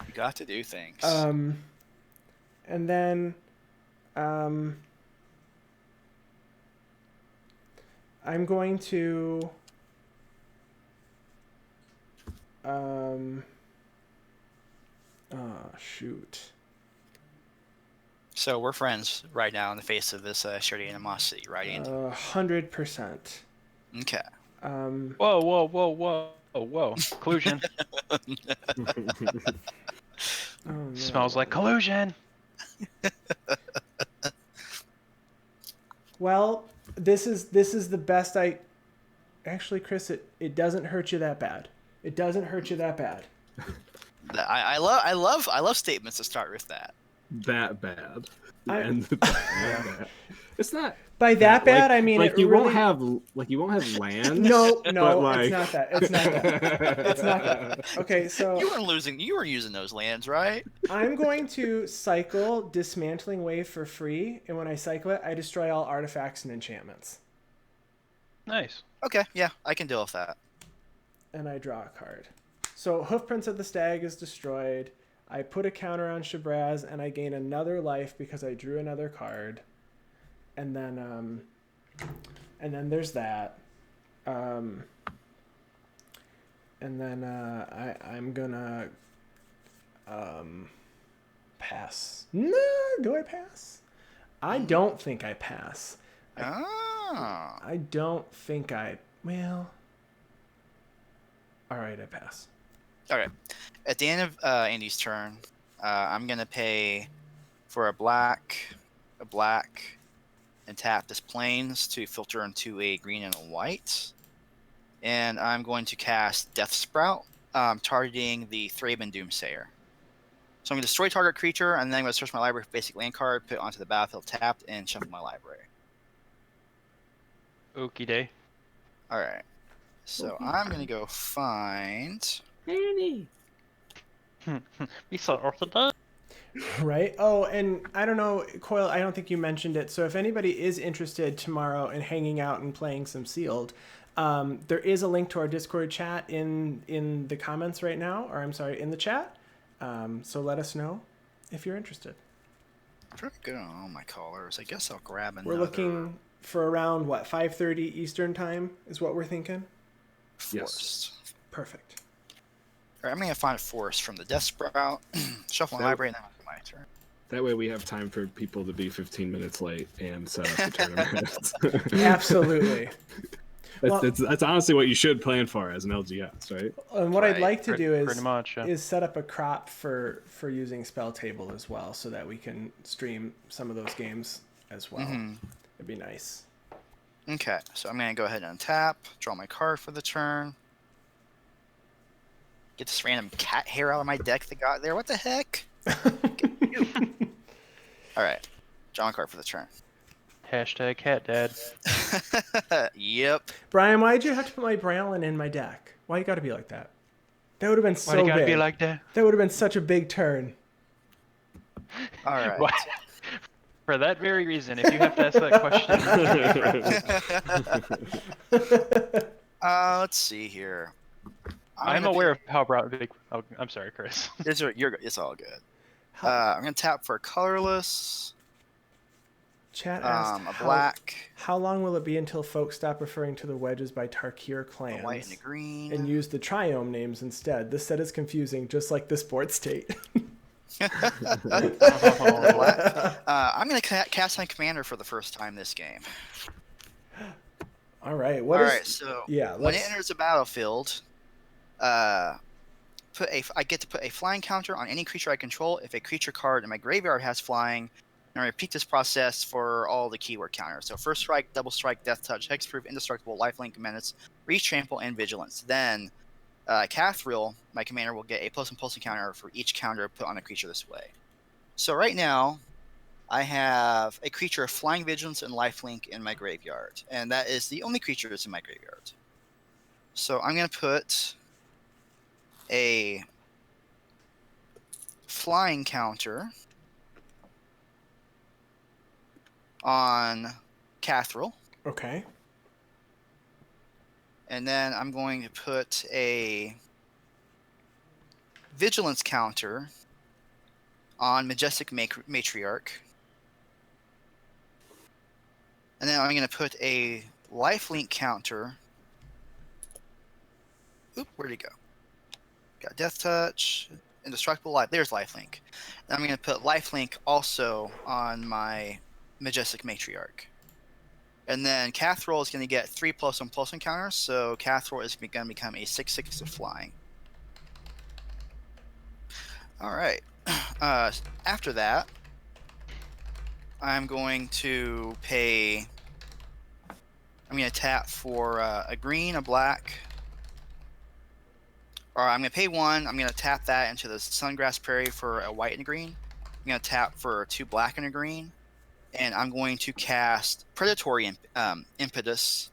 You got to do things. And then I'm going to shoot. So we're friends right now in the face of this shared animosity, right, Andy? 100%. Okay. Whoa. Collusion. Oh, no. Smells like collusion. Well, this is the best actually, Chris, it doesn't hurt you that bad. It doesn't hurt you that bad. I love statements that start with that. That bad. And that bad. It's not by that bad. like, I mean, like it you really... won't have land. No, like... it's not that. It's not that. It's not that. Okay, so you were using those lands, right? I'm going to cycle Dismantling Wave for free, and when I cycle it, I destroy all artifacts and enchantments. Nice. Okay, yeah, I can deal with that. And I draw a card. So Hoofprints of the Stag is destroyed. I put a counter on Shabraz, and I gain another life because I drew another card. And then there's that. And then I'm gonna pass. No, do I pass? I don't think I pass. I don't think I... Well... Alright, I pass. Okay. At the end of Andy's turn, I'm going to pay for a black, and tap this plains to filter into a green and a white. And I'm going to cast Death Sprout, targeting the Thraben Doomsayer. So I'm going to destroy target creature, and then I'm going to search my library for basic land card, put it onto the battlefield tapped, and shuffle my library. Okie day. Alright. So I'm going to go find... Annie. We saw orthodox. Right? Oh, and I don't know, Coil, I don't think you mentioned it. So if anybody is interested tomorrow in hanging out and playing some Sealed, there is a link to our Discord chat in the comments right now, or I'm sorry, in the chat. So let us know if you're interested. pretty good on all my colors. I guess I'll grab another. We're looking for around, what, 5:30 Eastern time is what we're thinking? Forest. Yes. Perfect. All right, I'm going to find a forest from the Death Sprout, shuffle my library, and then it's my turn. That way we have time for people to be 15 minutes late and set up the tournament. Absolutely. That's honestly what you should plan for as an LGS, right? And what I'd like to do Pretty much, yeah. is set up a crop for using Spell Table as well, so that we can stream some of those games as well. It'd be nice. Okay, so I'm going to go ahead and tap, draw my card for the turn. Get this random cat hair out of my deck that got there. What the heck? All right, draw my card for the turn. Hashtag cat dad. Yep. Brian, why'd you have to put my Bralin in my deck? Why you gotta be like that? That would have been so Why do you gotta big. be like that? That would have been such a big turn. All right. Why? For that very reason, if you have to ask that question. Let's see here. I'm aware of how big. Oh, I'm sorry, Chris. It's all good. I'm gonna tap for colorless. Chat asked, a black. How long will it be until folks stop referring to the wedges by Tarkir clans A white and a green. and use the Triome names instead? This set is confusing, just like the sports state. I'm gonna cast my commander for the first time this game. All right. So yeah, when it enters the battlefield, I get to put a flying counter on any creature I control if a creature card in my graveyard has flying, and I repeat this process for all the keyword counters. So first strike, double strike, death touch, hexproof, indestructible, lifelink, menace, reach, trample, and vigilance. Then Kathril, my commander, will get a plus and pulsing counter for each counter put on a creature this way. So right now, I have a creature of flying, vigilance, and lifelink in my graveyard, and that is the only creature that's in my graveyard. So I'm going to put a flying counter on Kathril. Okay. And then I'm going to put a vigilance counter on Majestic Matriarch. And then I'm going to put a lifelink counter. Oop, where'd he go? Got Death Touch, Indestructible Life. There's lifelink. And I'm going to put lifelink also on my Majestic Matriarch. And then Kathril is going to get 3 plus on plus encounters, so Kathril is going to become a 6/6 of flying. All right. After that, I'm going to pay. I'm going to tap for a green, a black. Or I'm going to pay 1. I'm going to tap that into the Sungrass Prairie for a white and a green. I'm going to tap for 2 black and a green. And I'm going to cast Predatory Impetus.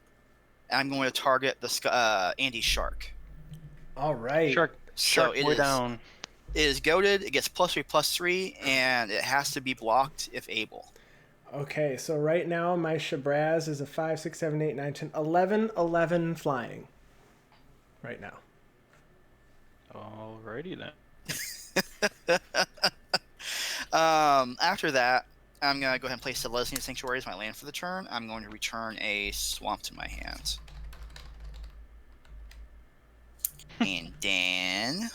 And I'm going to target the Andy's Shark. All right. Shark it way is, down. It is goaded. It gets +3/+3, and it has to be blocked if able. Okay, so right now my Shabraz is a 5, 6, 7, 8, 9, 10, 11 flying. Right now. Alrighty then. After that, I'm going to go ahead and place the Lesnian Sanctuary as my land for the turn. I'm going to return a swamp to my hands. And then...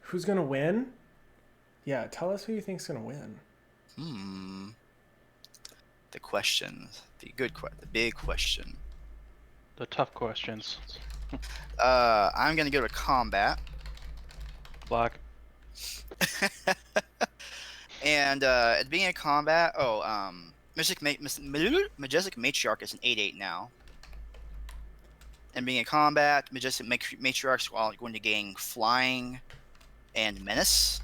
Who's going to win? Yeah, tell us who you think's going to win. The question. The big question. The tough questions. I'm going to go to combat. Block. And at the beginning of combat, Majestic Matriarch is an 8/8 now. And being in combat, Majestic Matriarchs are going to gain flying and menace.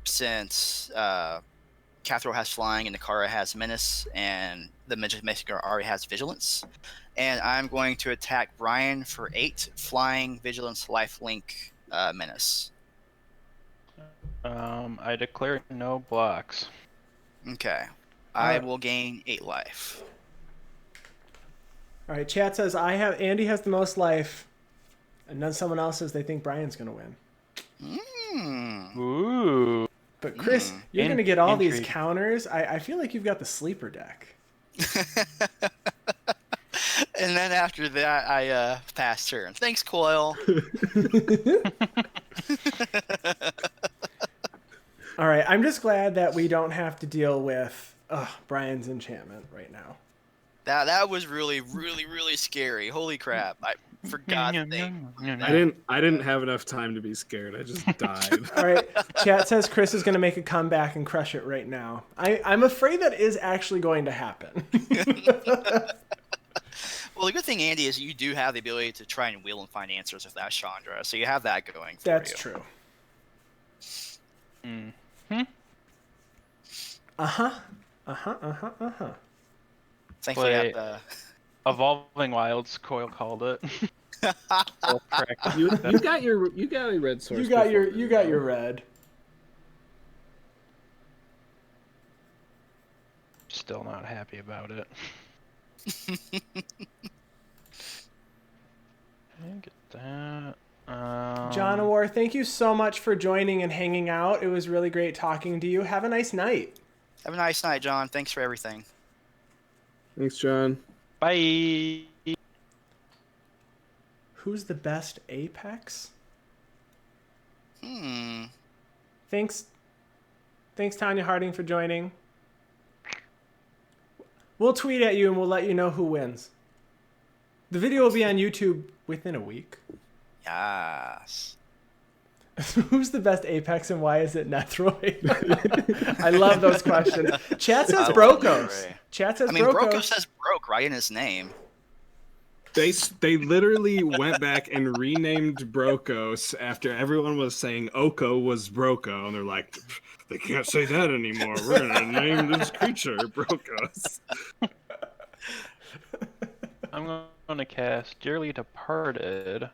Since Kathril has flying and Nakara has menace, and the Majestic Matriarch already has vigilance. And I'm going to attack Brian for 8 flying, vigilance, lifelink, menace. I declare no blocks. Okay. I will gain 8 life. All right, chat says Andy has the most life, and then someone else says they think Brian's going to win. Ooh. But Chris, you're going to get all these Intrigue. counters. I feel like you've got the sleeper deck. And then after that, I pass turn. Thanks, Coil. All right, I'm just glad that we don't have to deal with Brian's enchantment right now. That was really, really, really scary. Holy crap! I forgot to think. I didn't have enough time to be scared. I just died. All right, chat says Chris is going to make a comeback and crush it right now. I'm afraid that is actually going to happen. Well, the good thing, Andy, is you do have the ability to try and wheel and find answers with that Chandra, so you have that going for That's you. true. Thankfully, Wait. Evolving Wilds, Coil called it. You got your red source. You got your red. Still not happy about it. Get that. John War, thank you so much for joining and hanging out. It was really great talking to you. Have a nice night. Have a nice night, John. Thanks for everything. Thanks, John. Bye. Who's the best Apex? Thanks, Tanya Harding, for joining. We'll tweet at you and we'll let you know who wins. The video will be on YouTube within a week. Yes. Who's the best Apex and why is it Netroid? I love those questions. Chat says Brokos. Chat says Brokos. Brokos says broke right in his name. They literally went back and renamed Brokos after everyone was saying Oko was Broko, and they're like, they can't say that anymore. We're gonna name this creature Brokos. I'm going to cast Dearly Departed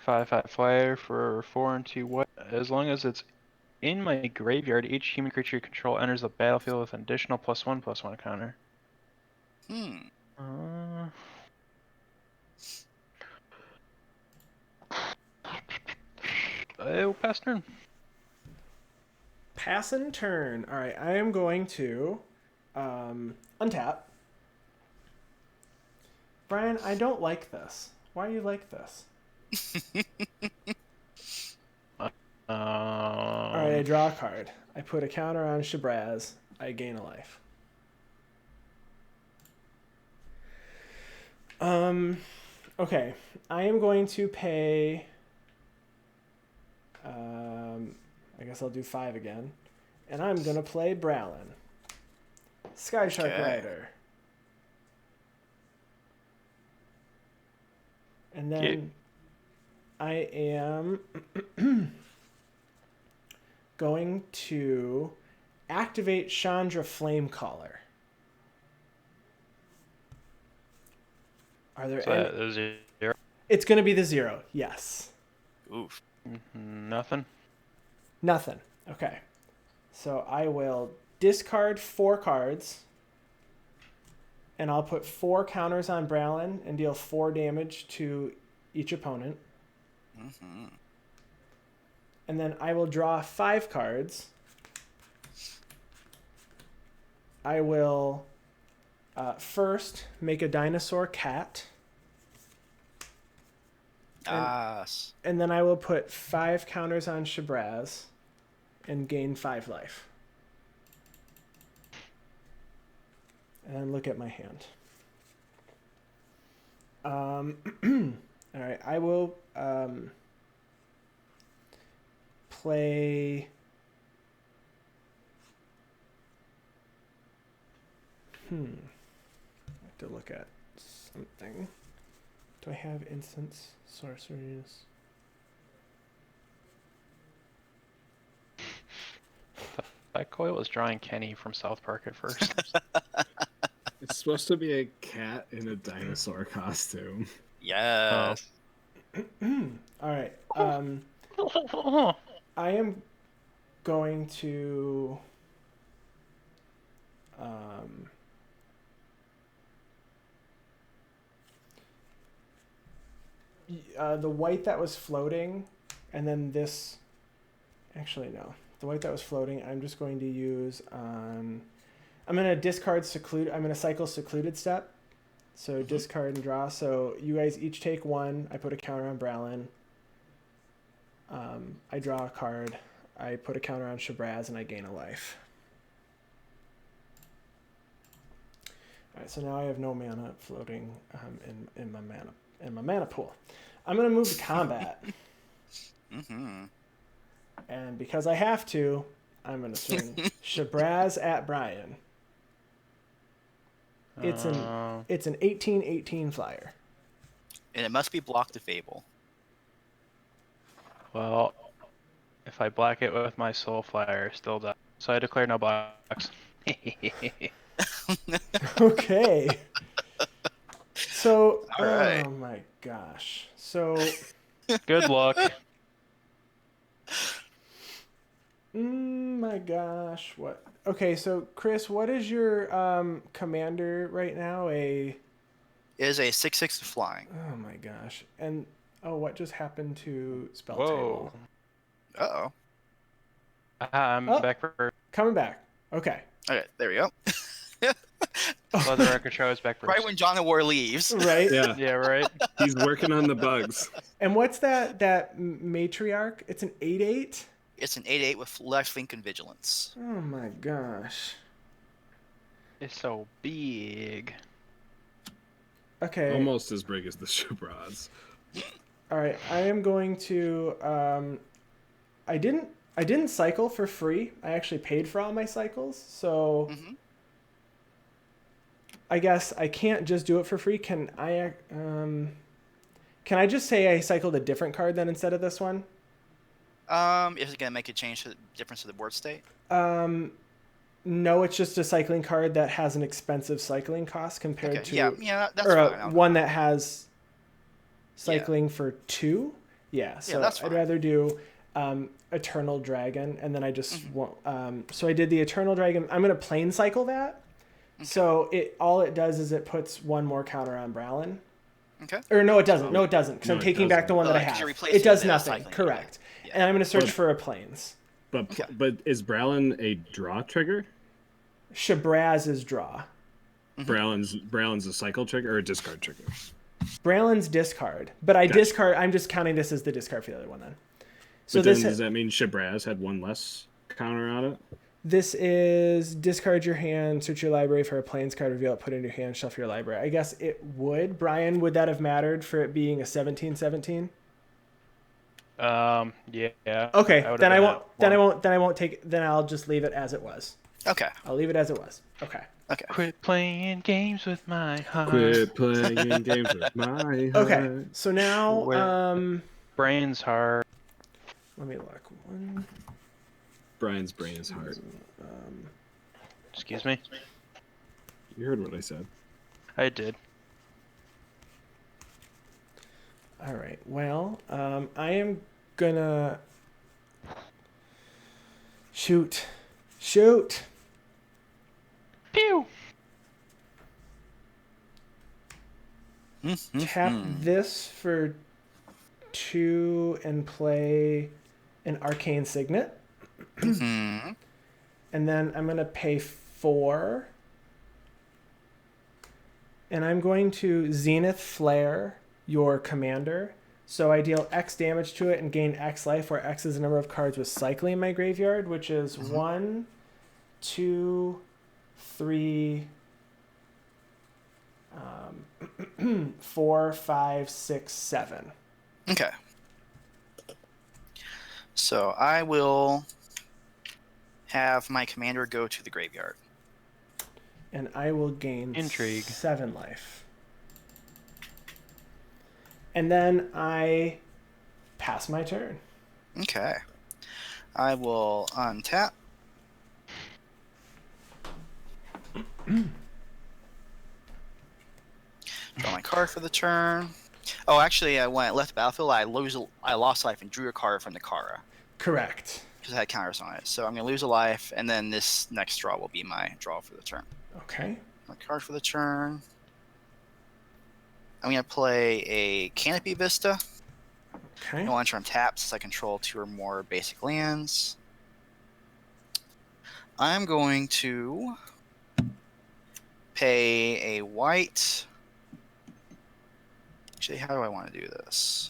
5/5 flyer for 4 and 2 white. As long as it's in my graveyard, each human creature you control enters the battlefield with an additional +1/+1 counter. Pass turn. Pass and turn. All right, I am going to untap. Brian, I don't like this. Why do you like this? All right, I draw a card. I put a counter on Shabraz. I gain a life. Okay, I am going to pay. I guess I'll do 5 again, and I'm gonna play Bralin, Sky Shark Rider, and then I am going to activate Chandra Flamecaller. Are there any... Zero? It's going to be the 0, yes. Oof. Nothing? Nothing. Okay. So I will discard 4 cards, and I'll put 4 counters on Bralin and deal 4 damage to each opponent. And then I will draw 5 cards. I will first make a dinosaur cat. And then I will put 5 counters on Shabraz and gain 5 life. And then look at my hand. All right, I will play... I have to look at something. Do I have instance sorceries? That Coil was drawing Kenny from South Park at first. It's supposed to be a cat in a dinosaur costume. Yes. All right. I am going to the white that was floating, and then this Actually, no. The white that was floating, I'm just going to use on... I'm going to discard Seclude. I'm going to cycle Secluded Step. So discard and draw. So you guys each take one. I put a counter on Bralin. I draw a card. I put a counter on Shabraz, and I gain a life. All right, so now I have no mana floating in my mana pool. I'm going to move to combat. And because I have to, I'm going to swing Shabraz at Brian. It's an 18/18 flyer. And it must be blocked to Fable. Well, if I black it with my Soul Flyer, still die. So I declare no blocks. Okay. So, All right. oh my gosh. So, Good luck. my gosh. What? Okay, so Chris, what is your commander right now? It is a 6/6 flying. Oh my gosh. And what just happened to spell Whoa. table? Uh-oh. I'm back for... Coming back. Okay. Okay, there we go. Well, the record show is back first. Right when John of War leaves. Right? Yeah, Yeah, right? he's working on the bugs. And what's that matriarch? It's an 8/8? It's an 8/8 with lifelink and vigilance. Oh my gosh. It's so big. Okay. Almost as big as the Shabraz. All right. I am going to I didn't cycle for free. I actually paid for all my cycles. So I guess I can't just do it for free. Can I just say I cycled a different card then instead of this one? Is it gonna make a change to the difference of the board state? No, it's just a cycling card that has an expensive cycling cost compared to yeah, that's or fine. one that has cycling for 2. Yeah, so that's I'd fine. rather do Eternal Dragon, and then I just won't. So I did the Eternal Dragon. I'm gonna plane cycle that. Okay. So all it does is it puts one more counter on Bralin. Okay. Or no, it doesn't. No, it doesn't. Because I'm taking back the one that I 'cause have. you're replacing It does it with nothing. cycling. Correct. Yeah. And I'm gonna search for a planes. But is Bralin a draw trigger? Shabraz is draw. Bralin's a cycle trigger or a discard trigger? Bralin's discard, but I Gotcha. discard. I'm just counting this as the discard for the other one then. So But this then does that mean Shabraz had one less counter on it? This is discard your hand, search your library for a plains card, reveal it, put it in your hand, shuffle your library. I guess it would. Brian, would that have mattered for it being a 17/17? Yeah. Okay, then I won't. Then Then I won't take. Then I'll just leave it as it was. Okay. I'll leave it as it was. Okay. Okay. Quit playing games with my heart. Quit playing games with my heart. Okay. So now, Where- Brain's heart. let me look. One. Brian's brain is hard. Excuse me. You heard what I said. I did. All right. Well, I am gonna shoot. Pew. Tap this for 2 and play an Arcane Signet. Mm-hmm. And then I'm going to pay 4. And I'm going to Zenith Flare your commander. So I deal X damage to it and gain X life, where X is the number of cards with cycling in my graveyard, which is 1, 2, 3, 4, 5, 6, 7. Okay. So I will have my commander go to the graveyard. And I will gain Intrigue. 7 life. And then I pass my turn. Okay. I will untap. Draw my card for the turn. Oh, actually, when I left the battlefield, I lost life and drew a card from the Kara Correct. because I had counters on it. So I'm going to lose a life, and then this next draw will be my draw for the turn. Okay. My card for the turn. I'm going to play a Canopy Vista. Okay. No enter tapped since I control 2 or more basic lands. I'm going to pay a white. Actually, how do I want to do this?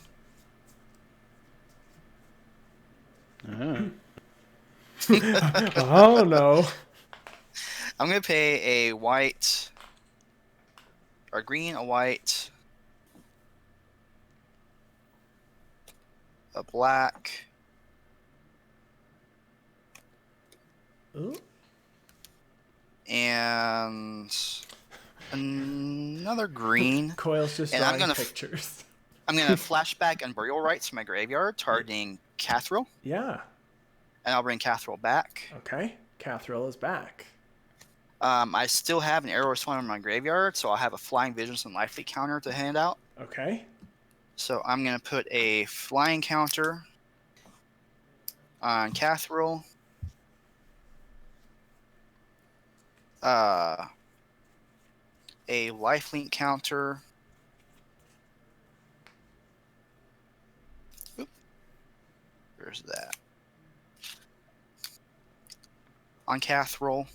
Oh no. I'm going to pay a white, or green, a white, a black, Ooh. and another green. Coil's just And I'm drawing gonna pictures. I'm gonna flashback and burial rites to my graveyard, targeting Kathril, Yeah. and I'll bring Kathril back. Okay. Kathril is back. I still have an arrow respawn in my graveyard, so I'll have a flying vigilance and life leak counter to hand out. Okay. So I'm gonna put a flying counter on Kathril. A lifelink counter. Oop. Where's that? On Kathril.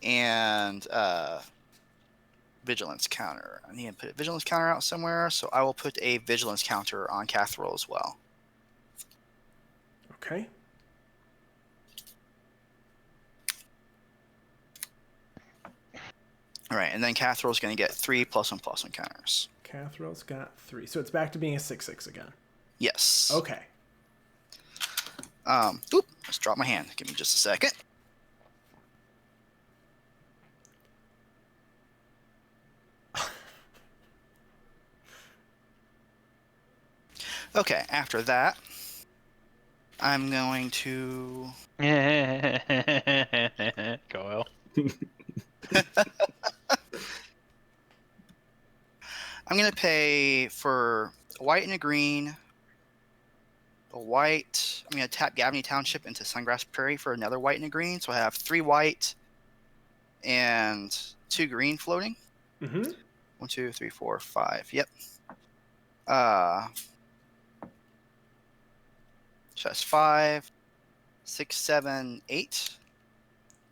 And vigilance counter. I need to put a vigilance counter out somewhere, so I will put a vigilance counter on Kathril as well. Okay. All right, and then Kathril is going to get 3 +1/+1 counters. Kathril's got 3. So it's back to being a 6/6 again. Yes. Okay. Oop, just dropped my hand. Give me just a second. Okay, after that, I'm going to... Coil. I'm going to pay for a white and a green. A white. I'm going to tap Gavi Township into Sungrass Prairie for another white and a green. So I have 3 white and 2 green floating. Mm-hmm. 1, 2, 3, 4, 5. Yep. So that's 5, 6, 7, 8.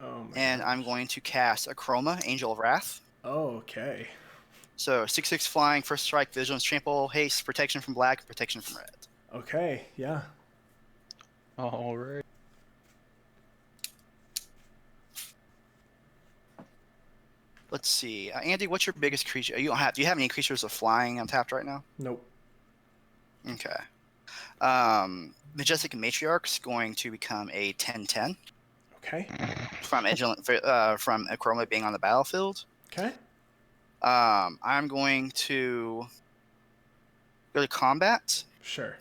Oh my And gosh. I'm going to cast Akroma, Angel of Wrath. Okay. So 6/6 flying, first strike, vigilance, trample, haste, protection from black, protection from red. Okay. Yeah. All right. Let's see, Andy, what's your biggest creature? You don't have. Do you have any creatures of flying untapped right now? Nope. Okay. Majestic Matriarch's going to become a 10/10 Okay. from Akroma being on the battlefield. Okay. I'm going to go to combat. Sure.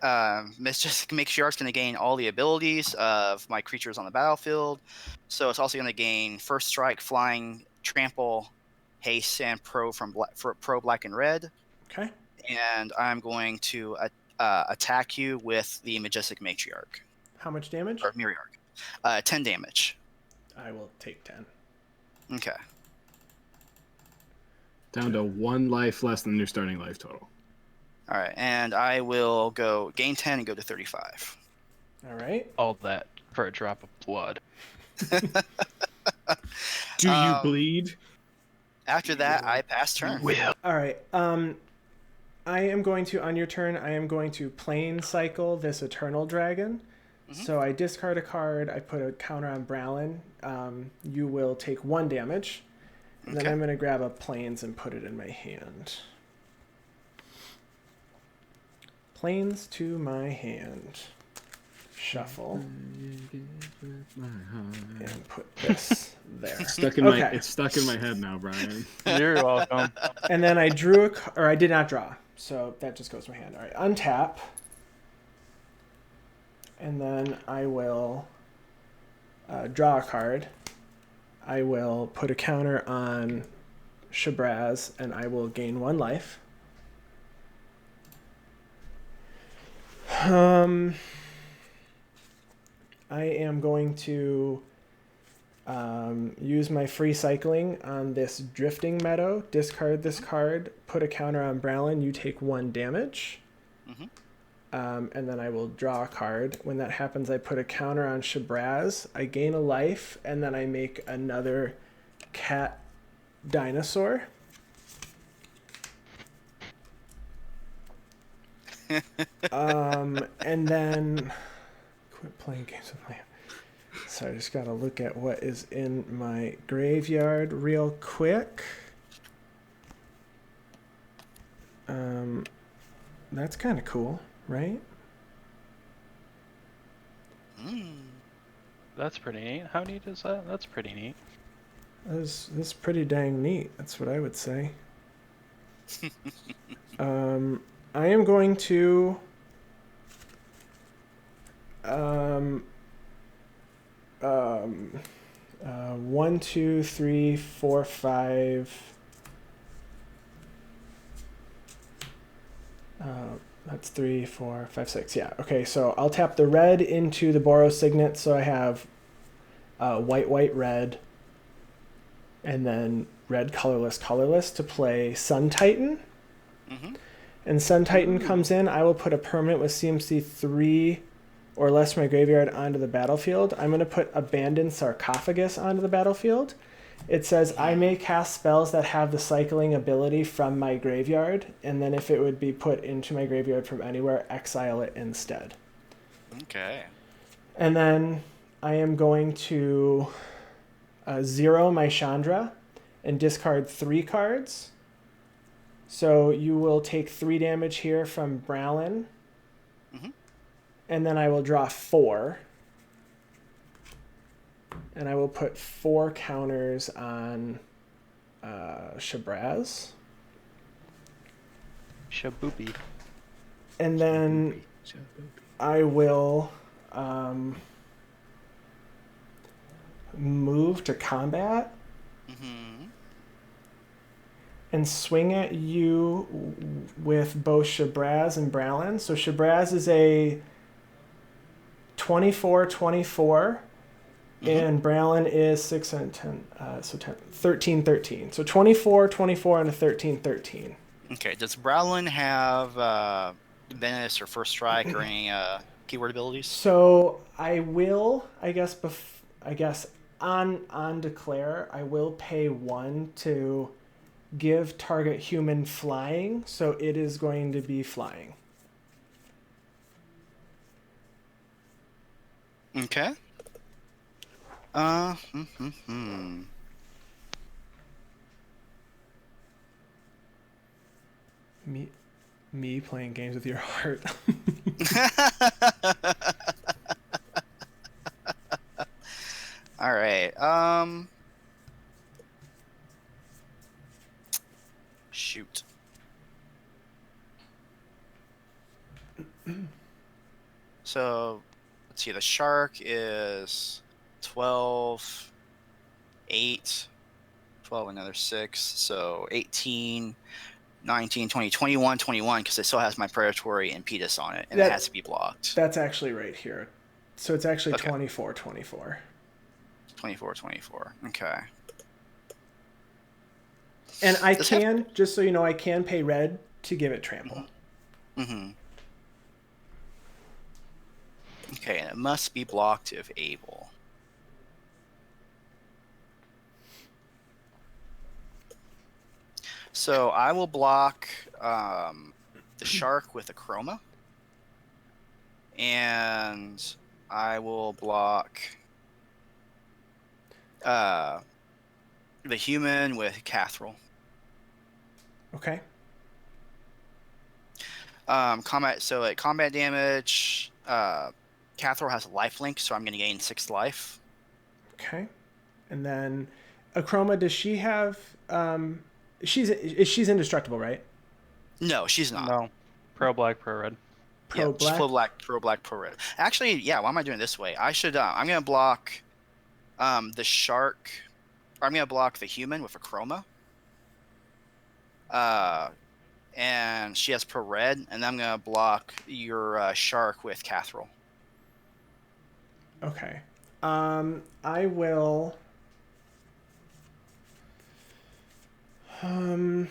Majestic Matriarch's going to gain all the abilities of my creatures on the battlefield. So it's also going to gain first strike, flying, trample, haste, and pro black and red. Okay. And I'm going to attack you with the Majestic Matriarch. How much damage? Or Miriarch. 10 damage. I will take 10. Okay. Down to 1 life less than your starting life total. All right, and I will go gain 10 and go to 35. All right. All that for a drop of blood. Do you bleed? After that, I pass turn. Will. All right. I am going to, on your turn, I am going to plane cycle this Eternal Dragon. So I discard a card. I put a counter on Bralin. You will take 1 damage. And then Okay. I'm going to grab a planes and put it in my hand. Planes to my hand. Shuffle. And put this there. It's stuck in my head now, Brian. You're welcome. And then I drew or I did not draw. So that just goes to my hand. All right, untap. And then I will draw a card. I will put a counter on Shabraz, and I will gain 1 life. I am going to use my free cycling on this drifting meadow, discard this card, put a counter on Bralin, you take 1 damage. Mm-hmm. And then I will draw a card. When that happens, I put a counter on Shabraz, I gain a life, and then I make another cat dinosaur. And then quit playing games with my... So I just gotta look at what is in my graveyard real quick. That's kind of cool, right? That's pretty neat. How neat is that? That's pretty neat. That's pretty dang neat. That's what I would say. I am going to 1, 2, 3, 4, 5. That's 3, 4, 5, 6. Yeah. Okay. So I'll tap the red into the Boros Signet. So I have white, white, red, and then red, colorless, colorless to play Sun Titan. Mm-hmm. And Sun Titan comes in. I will put a permanent with CMC 3 or less from my graveyard onto the battlefield. I'm going to put Abandoned Sarcophagus onto the battlefield. It says I may cast spells that have the cycling ability from my graveyard, and then if it would be put into my graveyard from anywhere, exile it instead. Okay. And then I am going to 0 my Chandra and discard 3 cards. So you will take 3 damage here from Bralin. Mm-hmm. And then I will draw 4. And I will put 4 counters on Shabraz. Shaboopy. And then I will move to combat. Mm-hmm. And swing at you with both Shabraz and Bralin. So Shabraz is a 24-24. And Bralin is 6 and 10, so 10, 13-13. So 24-24 and a 13-13. Okay. Does Browlin have Menace or First Strike or any keyword abilities? So I will, I guess on declare, I will pay 1 to give target human flying. So it is going to be flying. Okay. Me playing games with your heart. All right. Shoot. So, let's see. The shark is 12, 8, 12, another 6. So 18, 19, 20, 21, 21, because it still has my predatory impetus on it, and it has to be blocked. That's actually right here. So it's actually Okay. 24-24. 24. Okay. And I can, just so you know, I can pay red to give it trample. Mm-hmm. Okay, and it must be blocked if able. So I will block the shark with a chroma. And I will block the human with Kathril. Okay. Combat. So at combat damage, Kathril has a lifelink, so I'm going to gain 6 life. Okay. And then Achroma, does she have she's indestructible, right? No, she's not. No. Pro black, pro red. Pro black. Pro black, pro red. Actually, yeah. Why am I doing it this way? I should. I'm gonna block the shark. Or I'm gonna block the human with a chroma. And she has pro red, and I'm gonna block your shark with Kathril. Okay. I will Um.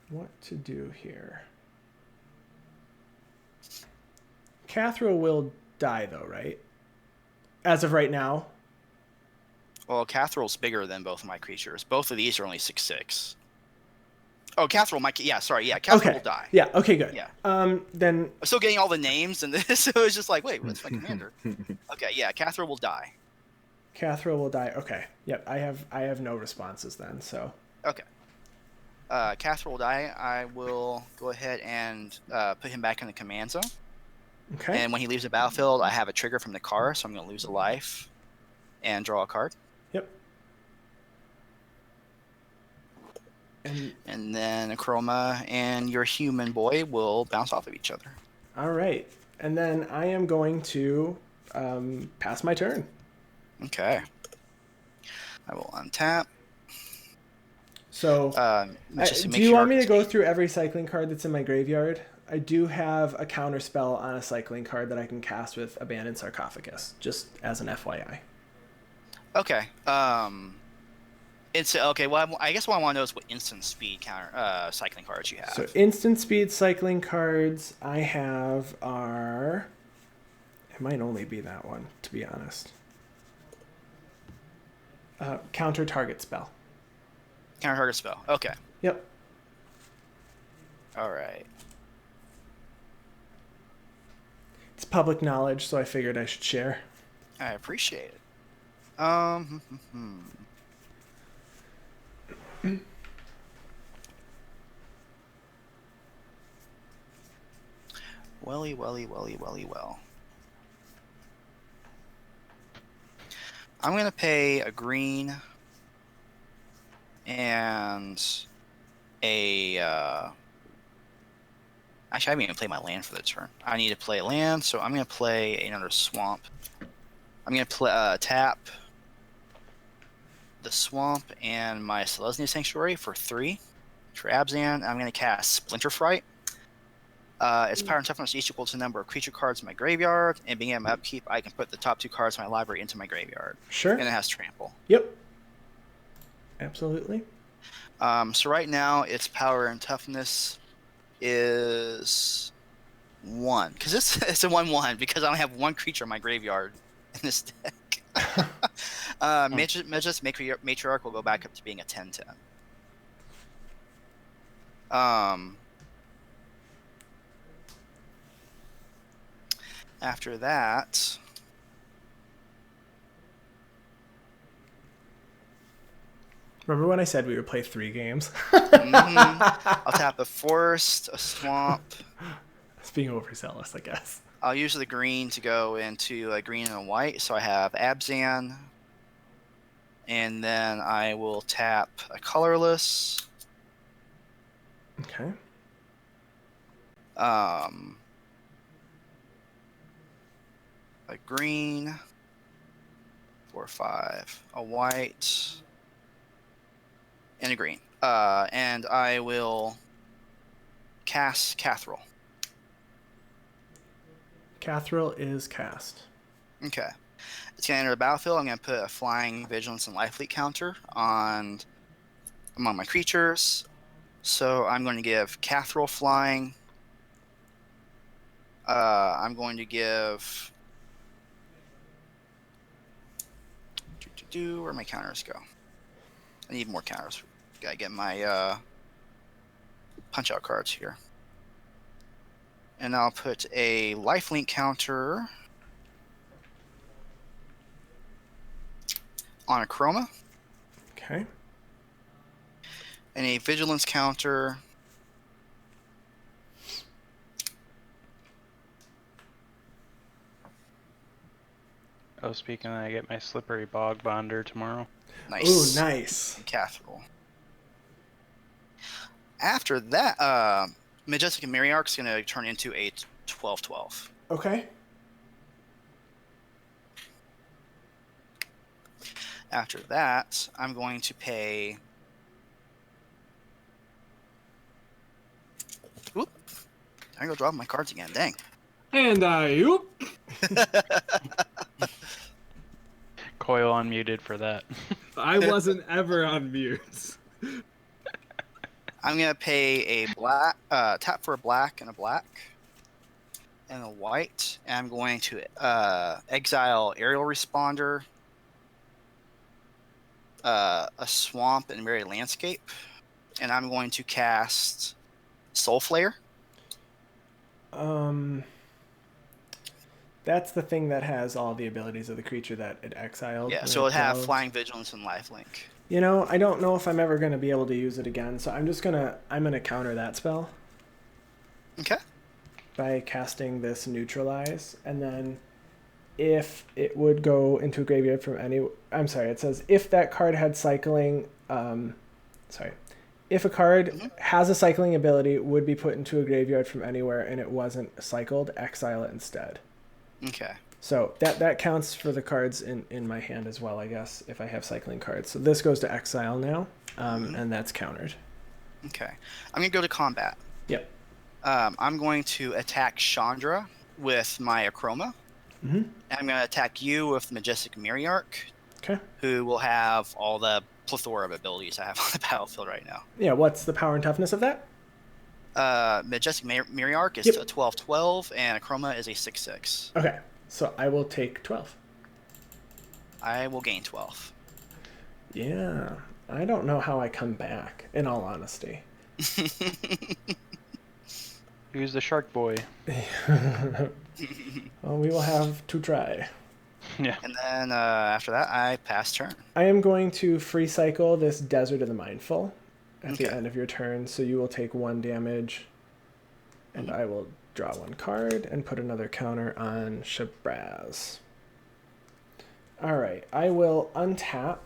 What to do here? Kathril will die, though, right? As of right now. Well, Cathril's bigger than both of my creatures. Both of these are only 6/6. Oh, Kathril might. Yeah, sorry. Yeah, Kathril will die. Yeah. Okay. Good. Yeah. Then I'm still getting all the names, and so it was just like, wait, what's my commander? Okay. Yeah, Kathril will die. Kathril will die. Okay. Yep. I have no responses then. So. Okay. Kathril will die. I will go ahead and put him back in the command zone. Okay. And when he leaves the battlefield, I have a trigger from the car, so I'm going to lose a life and draw a card. Yep. And then Chroma and your human boy will bounce off of each other. All right. And then I am going to pass my turn. Okay. I will untap. So, do you want me to go through every cycling card that's in my graveyard? I do have a counter spell on a cycling card that I can cast with Abandoned Sarcophagus, just as an FYI. Okay. It's okay. Well, I guess what I want to know is what instant speed counter cycling cards you have. So instant speed cycling cards I have are. It might only be that one, to be honest. Counter target spell. Counter target spell. Okay. Yep. All right. It's public knowledge, so I figured I should share. I appreciate it. Well. I'm going to pay a green and a... Actually, I haven't even played my land for the turn. I need to play a land, so I'm going to play another swamp. I'm going to play tap the swamp and my Selesnya Sanctuary for 3. For Abzan, I'm going to cast Splinter Fright. Its power and toughness is equal to the number of creature cards in my graveyard, and being at my upkeep, I can put the top 2 cards in my library into my graveyard. Sure. And it has Trample. Yep. Absolutely. So right now, its power and toughness is 1. Because it's a 1/1, because I only have 1 creature in my graveyard in this deck. Magus Matriarch will go back up to being a 10/10. After that, remember when I said we would play 3 games? I'll tap a forest, a swamp. It's being overzealous, I guess. I'll use the green to go into a green and a white, so I have Abzan. And then I will tap a colorless. Okay. A green, 4/5, a white, and a green. And I will cast Kathril. Kathril is cast. Okay. It's going to enter the battlefield. I'm going to put a flying, vigilance, and life leak counter on among my creatures. So I'm going to give Kathril flying. I'm going to give... Where my counters go? I need more counters. Gotta get my punch-out cards here. And I'll put a lifelink counter on a Chroma. Okay. And a vigilance counter Oh, speaking of, I get my Slippery Bog Bonder tomorrow. Nice. Ooh, nice. Kathril. After that, Majestic Matriarch is going to turn into a 12/12. Okay. After that, I'm going to pay... Oop. I go drop my cards again. Dang. And I oop. Coil unmuted for that. I wasn't ever on mute. I'm gonna pay a black tap for a black and a black and a white, and I'm going to exile Aerial Responder, a Swamp and Merry Landscape, and I'm going to cast Soul Flare. That's the thing that has all the abilities of the creature that it exiled. Yeah, when so it have delved. Flying Vigilance and Lifelink. You know, I don't know if I'm ever going to be able to use it again, so I'm gonna counter that spell Okay. by casting this Neutralize, and then if it would go into a graveyard from any... I'm sorry, it says if that card had cycling... If a card has a cycling ability, would be put into a graveyard from anywhere and it wasn't cycled, exile it instead. Okay. So that counts for the cards in my hand as well, I guess, if I have cycling cards. So this goes to exile now, and that's countered. Okay. I'm going to go to combat. Yep. I'm going to attack Chandra with my Acroma. Mm-hmm. And I'm going to attack you with Majestic Myriarch, Okay. who will have all the plethora of abilities I have on the battlefield right now. Yeah, what's the power and toughness of that? Majestic Myriarch is Yep. a 12/12, and Acroma is a 6/6. Okay, so I will take 12. I will gain 12. Yeah, I don't know how I come back, in all honesty. Who's the shark boy? Well, we will have to try. Yeah. And then after that, I pass turn. I am going to free cycle this Desert of the Mindful at the Okay. end of your turn, so you will take 1 damage, and I will draw 1 card and put another counter on Shabraz. Alright, I will untap,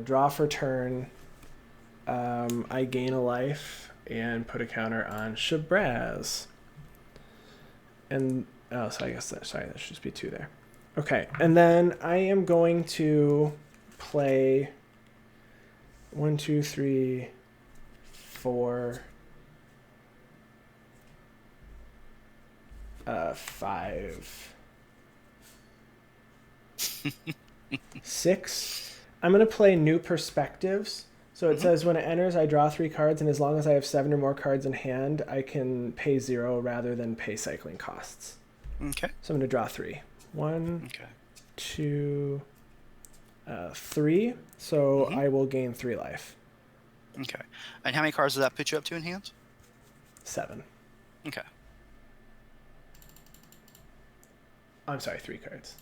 draw for turn, I gain a life, and put a counter on Shabraz. And, oh, so I guess that should just be 2 there. Okay, and then I am going to play 1, 2, 3, 4, 5, 6. I'm going to play New Perspectives. So it says when it enters, I draw 3 cards, and as long as I have 7 or more cards in hand, I can pay 0 rather than pay cycling costs. Okay. So I'm going to draw 3. 1, Okay. 2, 3. So I will gain 3 life. Okay. And how many cards does that put you up to in hand? 7. Okay. I'm sorry, 3 cards.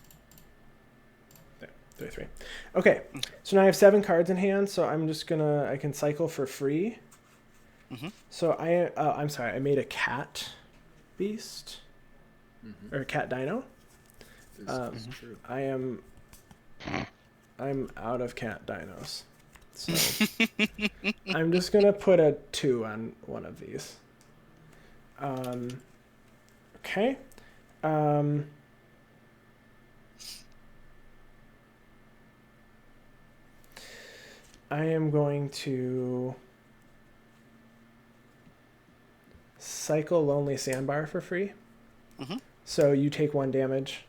There are 3. Okay, so now I have 7 cards in hand, so I'm just gonna... I can cycle for free. So I'm sorry, I made a cat beast. Or a cat dino. This is true. I'm out of cat dinos. So I'm just gonna put a 2 on one of these. Okay. I am going to cycle Lonely Sandbar for free. So you take 1 damage,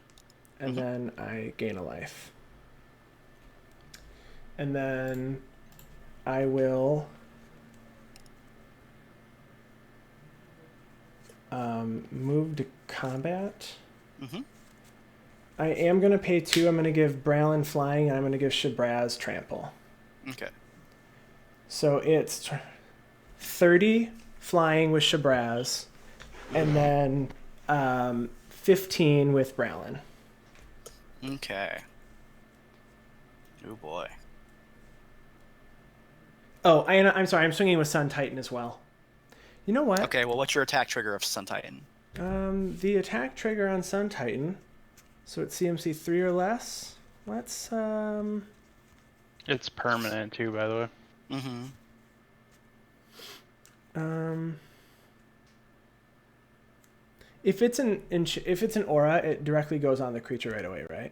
and then I gain a life. And then I will move to combat. I am going to pay 2. I'm going to give Bralin Flying, and I'm going to give Shabraz Trample. Okay. So it's 30 flying with Shabraz, and then 15 with Bralin. Okay. Oh boy. Oh, I'm sorry. I'm swinging with Sun Titan as well. You know what? Okay, well, what's your attack trigger of Sun Titan? The attack trigger on Sun Titan, so it's CMC 3 or less. Let's It's permanent too, by the way. if it's an aura, it directly goes on the creature right away, right?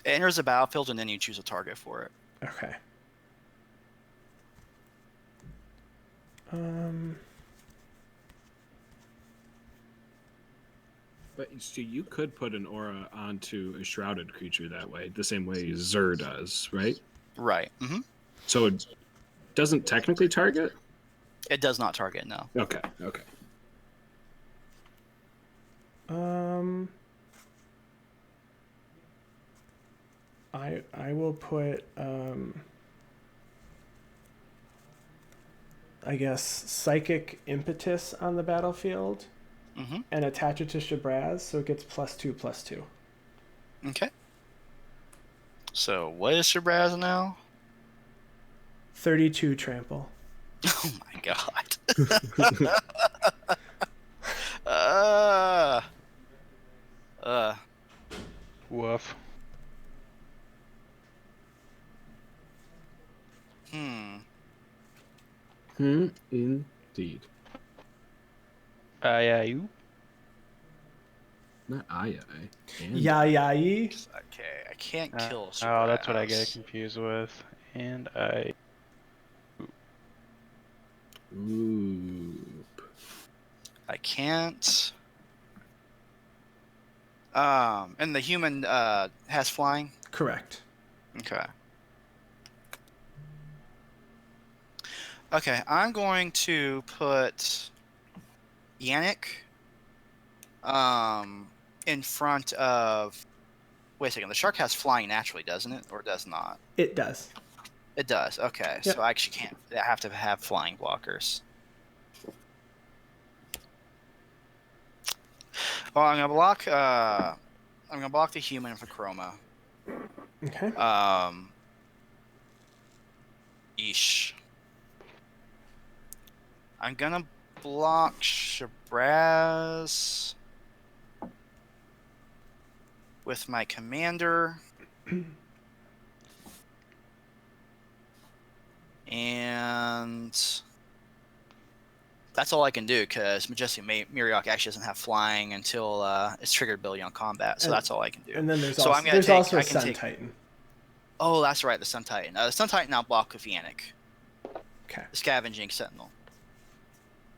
It enters the battlefield, and then you choose a target for it. Okay. But so you could put an aura onto a shrouded creature that way, the same way Zur does, right? Right. Mm-hmm. So it doesn't technically target? It does not target, no. Okay. I will put I guess psychic impetus on the battlefield Mm-hmm. and attach it to Shabraz so it gets +2/+2. Okay. So what is Shabraz now? 32 trample. Oh my god. Woof. Indeed. Yeah, you. Not I. Yai. Okay, I can't kill Shabraz. Oh, that's what I get confused with. And I. Ooh. I can't. And the human has flying? Correct. Okay. Okay, I'm going to put Yannick in front of... Wait a second, the shark has flying naturally, doesn't it? Or does not? It does. It does, okay. Yep. So I actually can't... I have to have flying blockers. Well, I'm gonna block the human for Chroma. Okay. Yeesh. I'm gonna block Shabraz with my commander. And that's all I can do because Majestic Miriok actually doesn't have flying until it's triggered ability on combat. So that's all I can do. And then there's So also a Sun Titan. Oh, that's right, the Sun Titan. The Sun Titan I'll block with Yannick. Okay. The Scavenging Sentinel.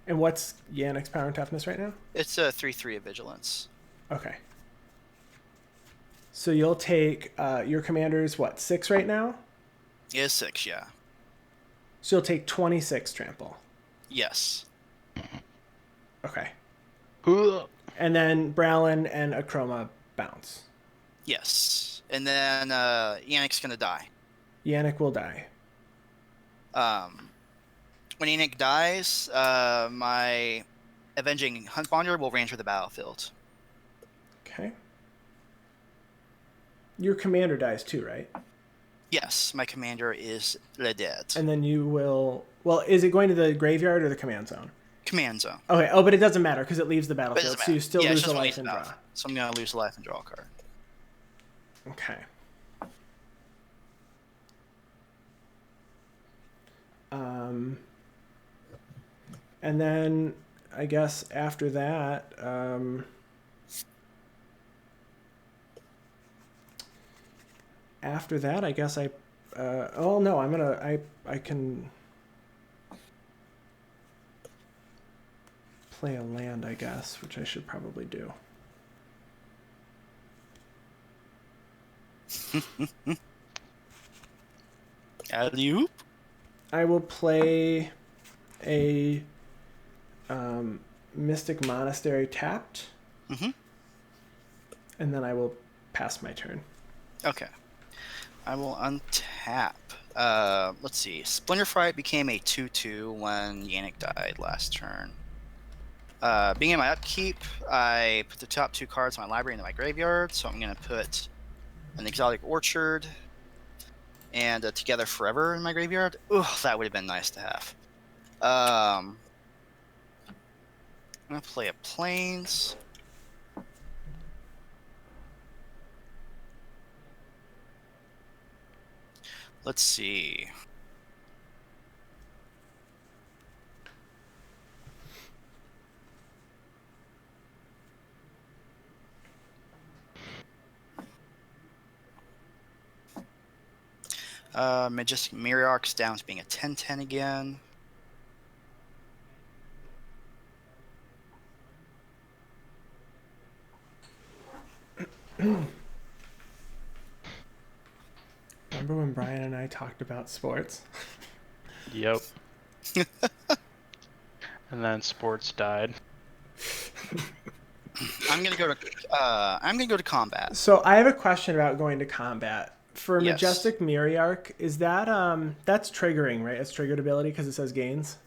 And what's Yannick's power and toughness right now? It's a 3/3 of vigilance. Okay. So you'll take your commander's 6 right now? It is 6, yeah. So you'll take 26 trample. Yes. Okay. And then Bralin and Akroma bounce. Yes. And then Yannick's gonna die. Yannick will die. When Yannick dies, my Avenging Hunt Bonder will re-enter the battlefield. Okay. Your commander dies too, right? Yes, my commander is dead. And then you will... Well, is it going to the graveyard or the command zone? Command zone. Okay. Oh, but it doesn't matter because it leaves the battlefield, so you still lose a life and draw. So I'm going to lose a life and draw a card. Okay. And then I guess after that, I guess I can play a land, I guess, which I should probably do. Alley-oop? I will play a Mystic Monastery tapped. Mm-hmm. And then I will pass my turn. Okay. I will untap. Let's see. Splinter Fright became a 2/2 when Yannick died last turn. Being in my upkeep, I put the top 2 cards of my library into my graveyard, so I'm going to put an Exotic Orchard and Together Forever in my graveyard. Ugh, that would have been nice to have. I'm going to play a Plains. Let's see. Majestic Miriarch's down to being a 10/10 again. Remember when Brian and I talked about sports? Yep. And then sports died. I'm gonna go to combat. So I have a question about going to combat. For Yes. Majestic Miriarch, is that that's triggering, right? It's triggered ability because it says gains.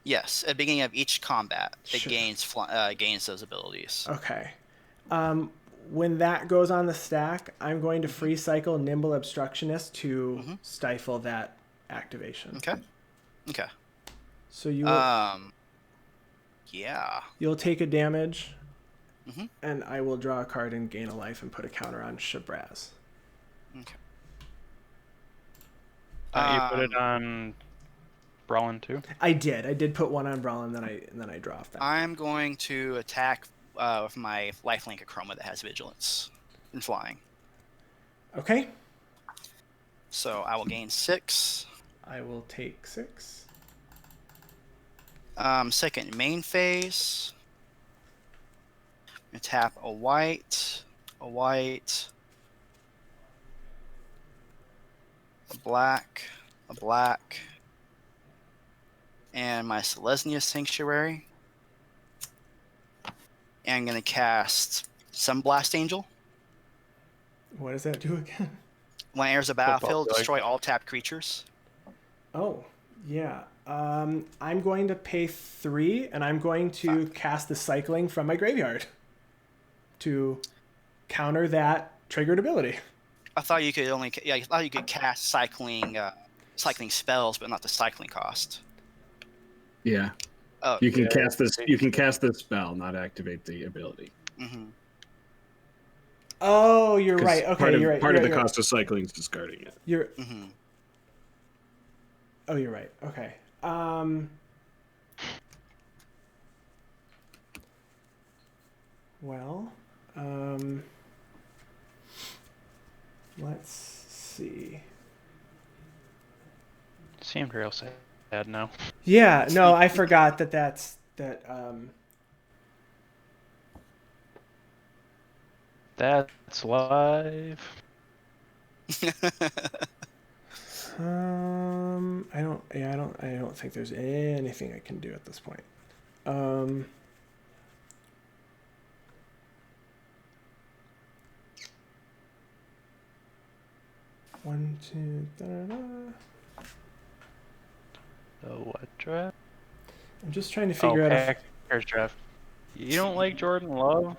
Yes, at the beginning of each combat, it Sure. gains those abilities. Okay. When that goes on the stack, I'm going to free cycle Nimble Obstructionist to stifle that activation. Okay. Okay. So you yeah. you'll take a damage, Mhm. and I will draw a card and gain a life and put a counter on Shabraz. Okay. You put it on Brawlin too? I did put one on Brawl, and then I draw off that. I'm going to attack with my lifelink Acroma that has vigilance and flying. Okay. So I will gain 6. I will take 6. Second main phase. I'm gonna tap a white, a black, and my Selesnya Sanctuary. And I'm gonna cast Sunblast Angel. What does that do again? When it enters the battlefield, Football, destroy all tapped creatures. Oh, yeah. I'm going to pay 3, and I'm going to cast the cycling from my graveyard to counter that triggered ability. I thought you could I thought you could cast cycling spells, but not the cycling cost. Yeah. Oh, You can cast this. You can cast this spell, not activate the ability. mm-hmm. Oh, you're 'Cause right. Okay, part of, you're right. Part you're of the right, cost of cycling is discarding it. You're. Mm-hmm. Oh, you're right. Okay. Well, let's see. Seemed real sad now. Yeah, no, I forgot that's. That's live. I don't think there's anything I can do at this point. One, two, da-da-da. The what draft? I'm just trying to figure out if Packers draft. You don't like Jordan Love?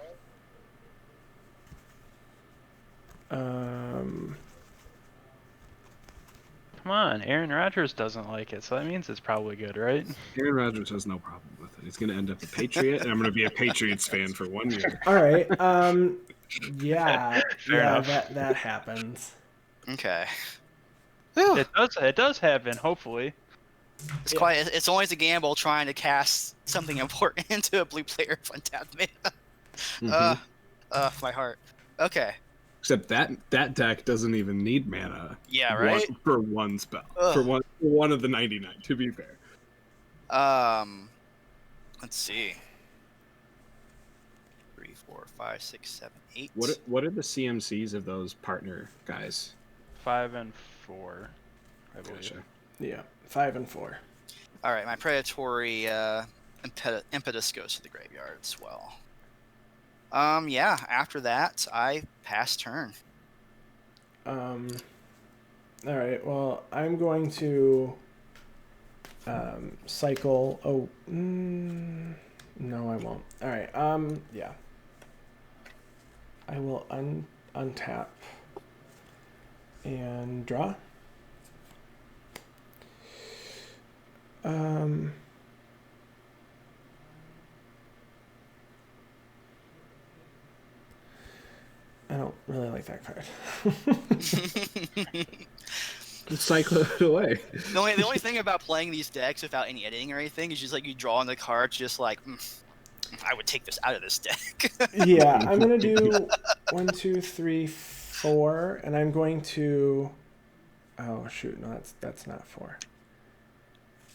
Come on, Aaron Rodgers doesn't like it, so that means it's probably good, right? Aaron Rodgers has no problem with it. He's going to end up a Patriot, and I'm going to be a Patriots fan for 1 year. All right. Yeah, Fair enough. that happens. Okay. It does happen, hopefully. It's it's always a gamble trying to cast something important into a blue player with untapped mana. My heart. Okay. Except that deck doesn't even need mana. Yeah, right? For one spell. Ugh. For one of the 99, to be fair. Let's see. 3, 4, 5, 6, 7, 8. What are the CMCs of those partner guys? 5 and 4, I believe. Gotcha. Yeah, 5 and 4. All right, my predatory impetus goes to the graveyard as well. Yeah, after that, I pass turn. All right. Well, I'm going to cycle. Oh, no, I won't. All right. Yeah. I will untap and draw. I don't really like that card. Cycle it away. The only thing about playing these decks without any editing or anything is just like you draw on the cards, just like I would take this out of this deck. Yeah, I'm gonna do 1, 2, 3, 4, and I'm going to. Oh shoot! No, that's not 4.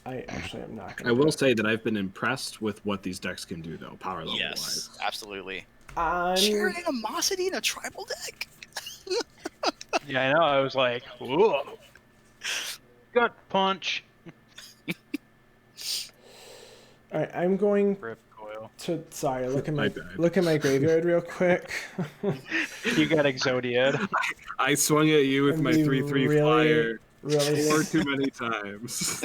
I actually am not I going to will say that I've been impressed with what these decks can do, though, power level Yes, wise. absolutely. I'm... Shared animosity in a tribal deck. Yeah, I know. I was like, whoa. Gut punch. All right, I'm going Rip coil. to... Sorry, look at My my bad. look at my graveyard real quick. You got Exodiad. I swung at you with And my be 3/3 really, flyer really... far too many times.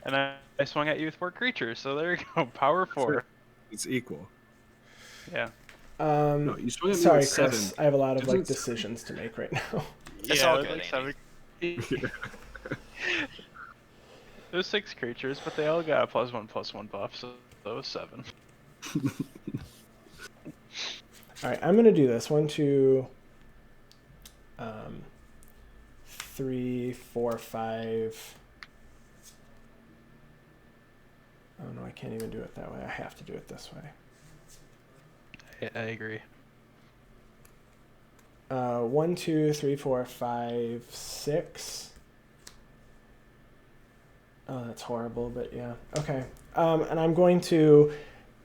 And I swung at you with 4 creatures, so there you go. Power 4. It's equal. Yeah. No, you swung at me Sorry, with 7. Chris. I have a lot of like Doesn't- decisions to make right now. It's yeah, all it was good, like Andy. 7. It was 6 creatures, but they all got a +1/+1 buff, so it was 7. All right, I'm gonna do this. 1, 2, 3, 4, 5. Oh no, I can't even do it that way. I have to do it this way. I agree. 1, 2, 3, 4, 5, 6. Oh, that's horrible, but yeah. Okay. And I'm going to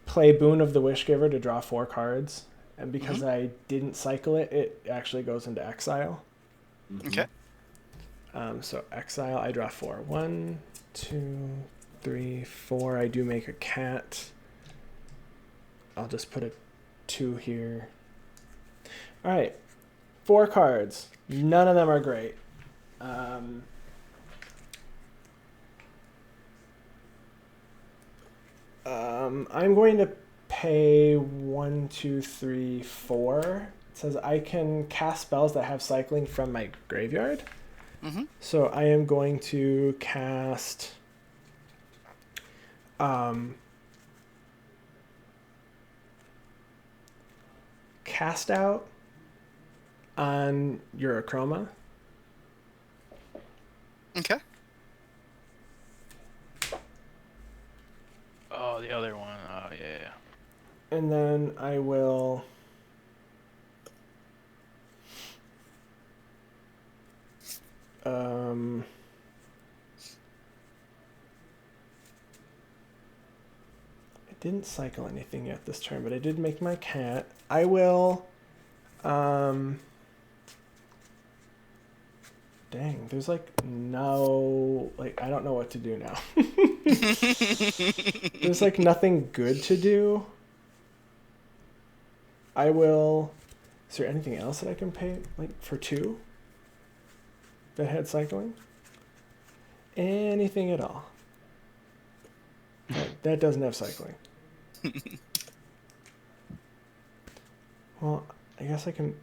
play Boon of the Wishgiver to draw 4 cards. And because I didn't cycle it, it actually goes into exile. Okay. So exile, I draw 4. 1, 2, 3, 4. I do make a cat. I'll just put a 2 here. All right. 4 cards. None of them are great. I'm going to pay 1, 2, 3, 4. It says I can cast spells that have cycling from my graveyard. So I am going to cast Cast Out on Eurochroma. Okay. Oh, the other one. Oh, yeah. And then I will I didn't cycle anything yet this turn, but I did make my cat. I will dang, there's like no, like I don't know what to do now. There's like nothing good to do. I will. Is there anything else that I can pay like for 2 that had cycling? Anything at all? That doesn't have cycling. Well, I guess I can.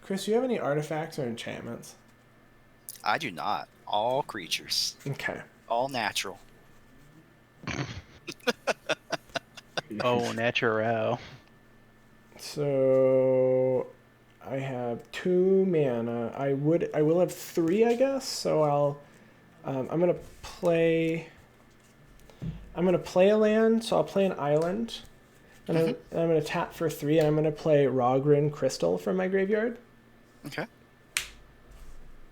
Chris, do you have any artifacts or enchantments? I do not. All creatures. Okay. All natural. Oh, natural. So I have 2 mana. I will have 3, I guess. So I'm gonna play a land. So I'll play an island, and I'm gonna tap for 3, and I'm gonna play Rogrin Crystal from my graveyard. Okay.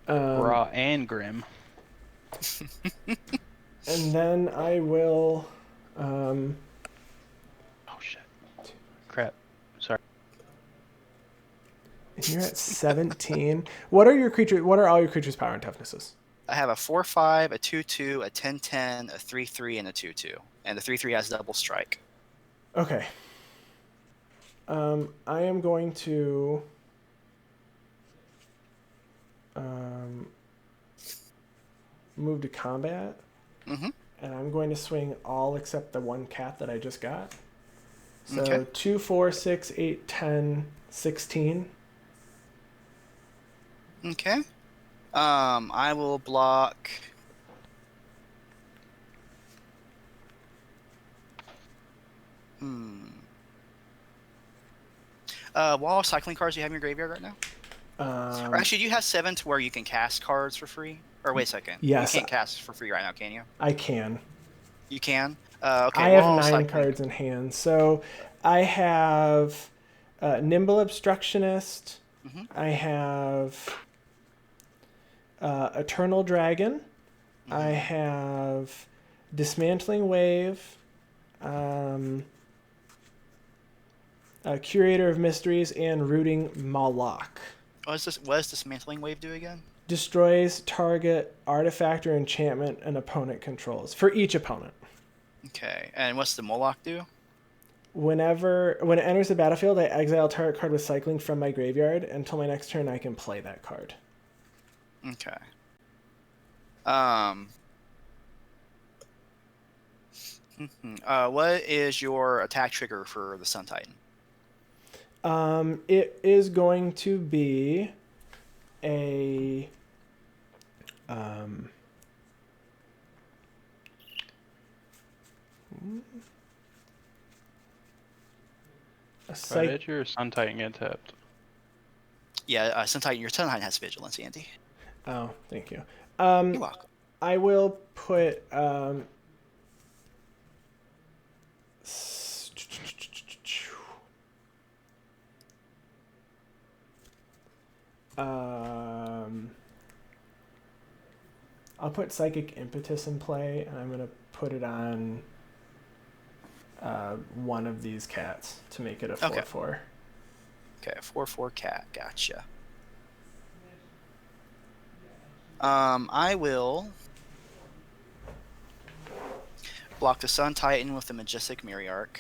Raw and grim. And then I will. Oh, shit. Crap. Sorry. And you're at 17. What are all your creatures' power and toughnesses? I have a 4/5, a 2/2, a 10/10, a 3/3, and a 2/2. And the 3/3 has double strike. Okay. I am going to move to combat. And I'm going to swing all except the 1 cat that I just got. So Okay. 2, 4, 6, 8, 10, 16. Okay. I will block. What all cycling cards do you have in your graveyard right now? Or actually, do you have 7 to where you can cast cards for free? Or wait a second. Yes. You can't cast for free right now, can you? I can. You can? Okay. I have well, 9 cycling- cards in hand. So I have Nimble Obstructionist, I have Eternal Dragon. I have Dismantling Wave, Curator of Mysteries, and Rooting Malak. What does Dismantling Wave do again? Destroys target artifact or enchantment an opponent controls for each opponent. Okay, and what's the Moloch do? When it enters the battlefield, I exile target card with cycling from my graveyard. Until my next turn, I can play that card. Okay. What is your attack trigger for the Sun Titan? It is going to be a Why did your Sun Titan get tapped? Yeah, Sun Titan. Your Sun Titan has vigilance, Andy. Oh, thank you. You're welcome. I will put I'll put Psychic Impetus in play, and I'm gonna put it on one of these cats to make it a 4/4. Okay, 4/4 cat. Gotcha. I will block the Sun Titan with the Majestic Myriarch.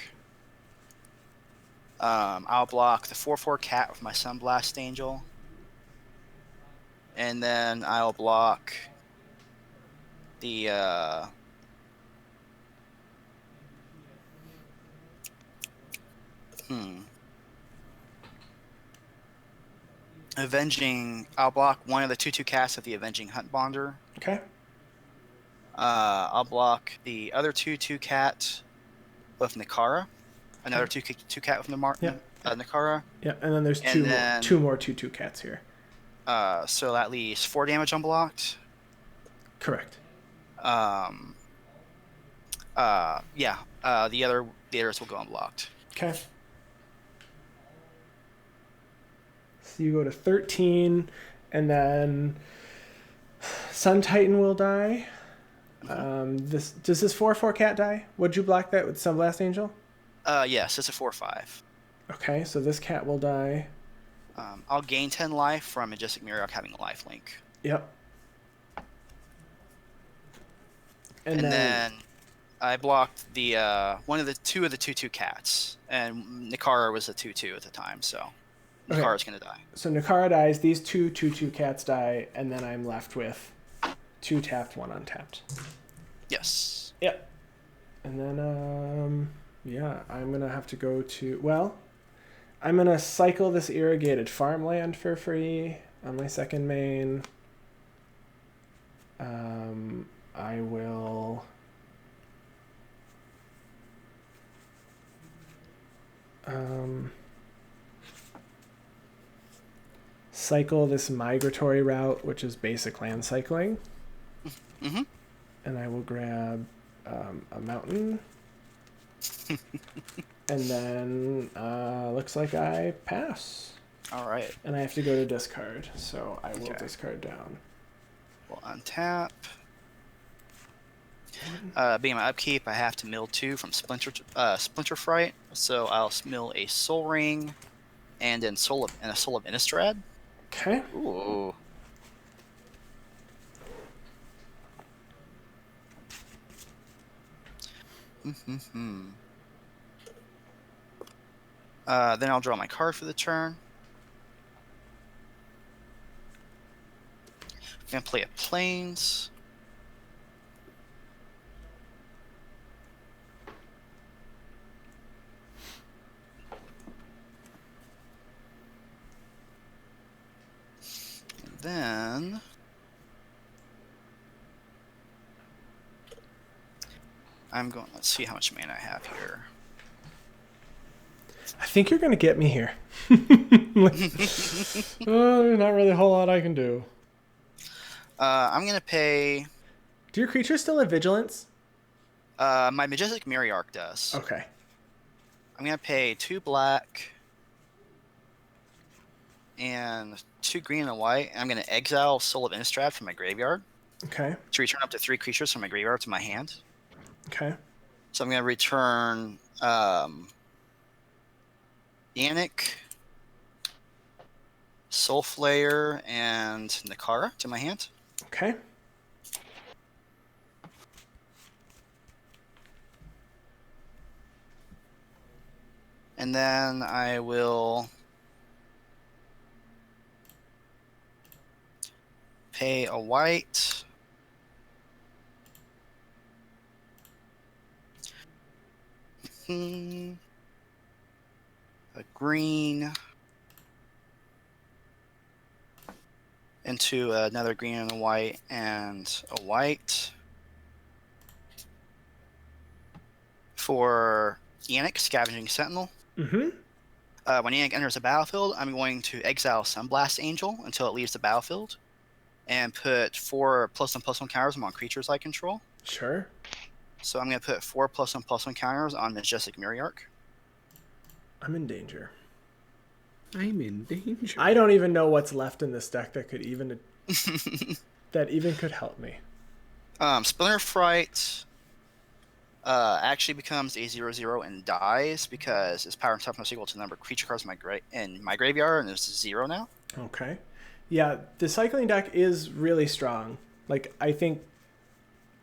I'll block the 4/4 cat with my Sunblast Angel. And then I'll block the I'll block one of the 2/2 cats of the Avenging Hunt Bonder. Okay. I'll block the other 2/2 cat with Nikara. Another 2/2 cat with Nikara. Yeah, and then there's two more 2/2 cats here. So that leaves 4 damage unblocked. Correct. The others will go unblocked. Okay. So you go to 13, and then Sun Titan will die. Does this 4/4 cat die? Would you block that with Sunblast Angel? Yes, it's a 4/5. Okay, so this cat will die. I'll gain 10 life from Majestic Myriarch having a life link. Yep. And then I blocked the one of the 2/2 cats, and Nikara was a 2/2 at the time, so Nikara's gonna die. So Nikara dies. These 2/2 cats die, and then I'm left with 2 tapped, 1 untapped. Yes. Yep. And then I'm gonna have to go to I'm gonna cycle this irrigated farmland for free on my second main. I will cycle this migratory route, which is basic land cycling. Mm-hmm. And I will grab a mountain. And then looks like I pass. All right. And I have to go to discard, so I will discard down. We'll untap. Being my upkeep, I have to mill 2 from Splinter Fright, so I'll mill a Soul Ring, and then a Soul of Innistrad. Okay. Ooh. Then I'll draw my card for the turn. I'm gonna play a Plains. And then let's see how much mana I have here. I think you're gonna get me here. There's not really a whole lot I can do. I'm gonna pay. Do your creatures still have vigilance? My Majestic Myriarch does. Okay. I'm gonna pay 2 black. and 2 green and a white. And I'm going to exile Soul of Innistrad from my graveyard Okay. to return up to 3 creatures from my graveyard to my hand. Okay. So I'm going to return Yannick, Soulflayer, and Nakara to my hand. Okay. And then I will pay a white. A green. Into another green and a white and a white. For Yannick, Scavenging Sentinel. Mm-hmm. When Yannick enters the battlefield, I'm going to exile Sunblast Angel until it leaves the battlefield, and put 4 +1/+1 counters on creatures I control. Sure. So I'm going to put 4 +1/+1 counters on Majestic Mirrorark. I'm in danger. I'm in danger. I don't even know what's left in this deck that could even could help me. Splinter Fright actually becomes a 0/0 and dies because its power and toughness equal to the number of creature cards in my graveyard, and it's 0 now. Okay. Yeah, the cycling deck is really strong. Like, I think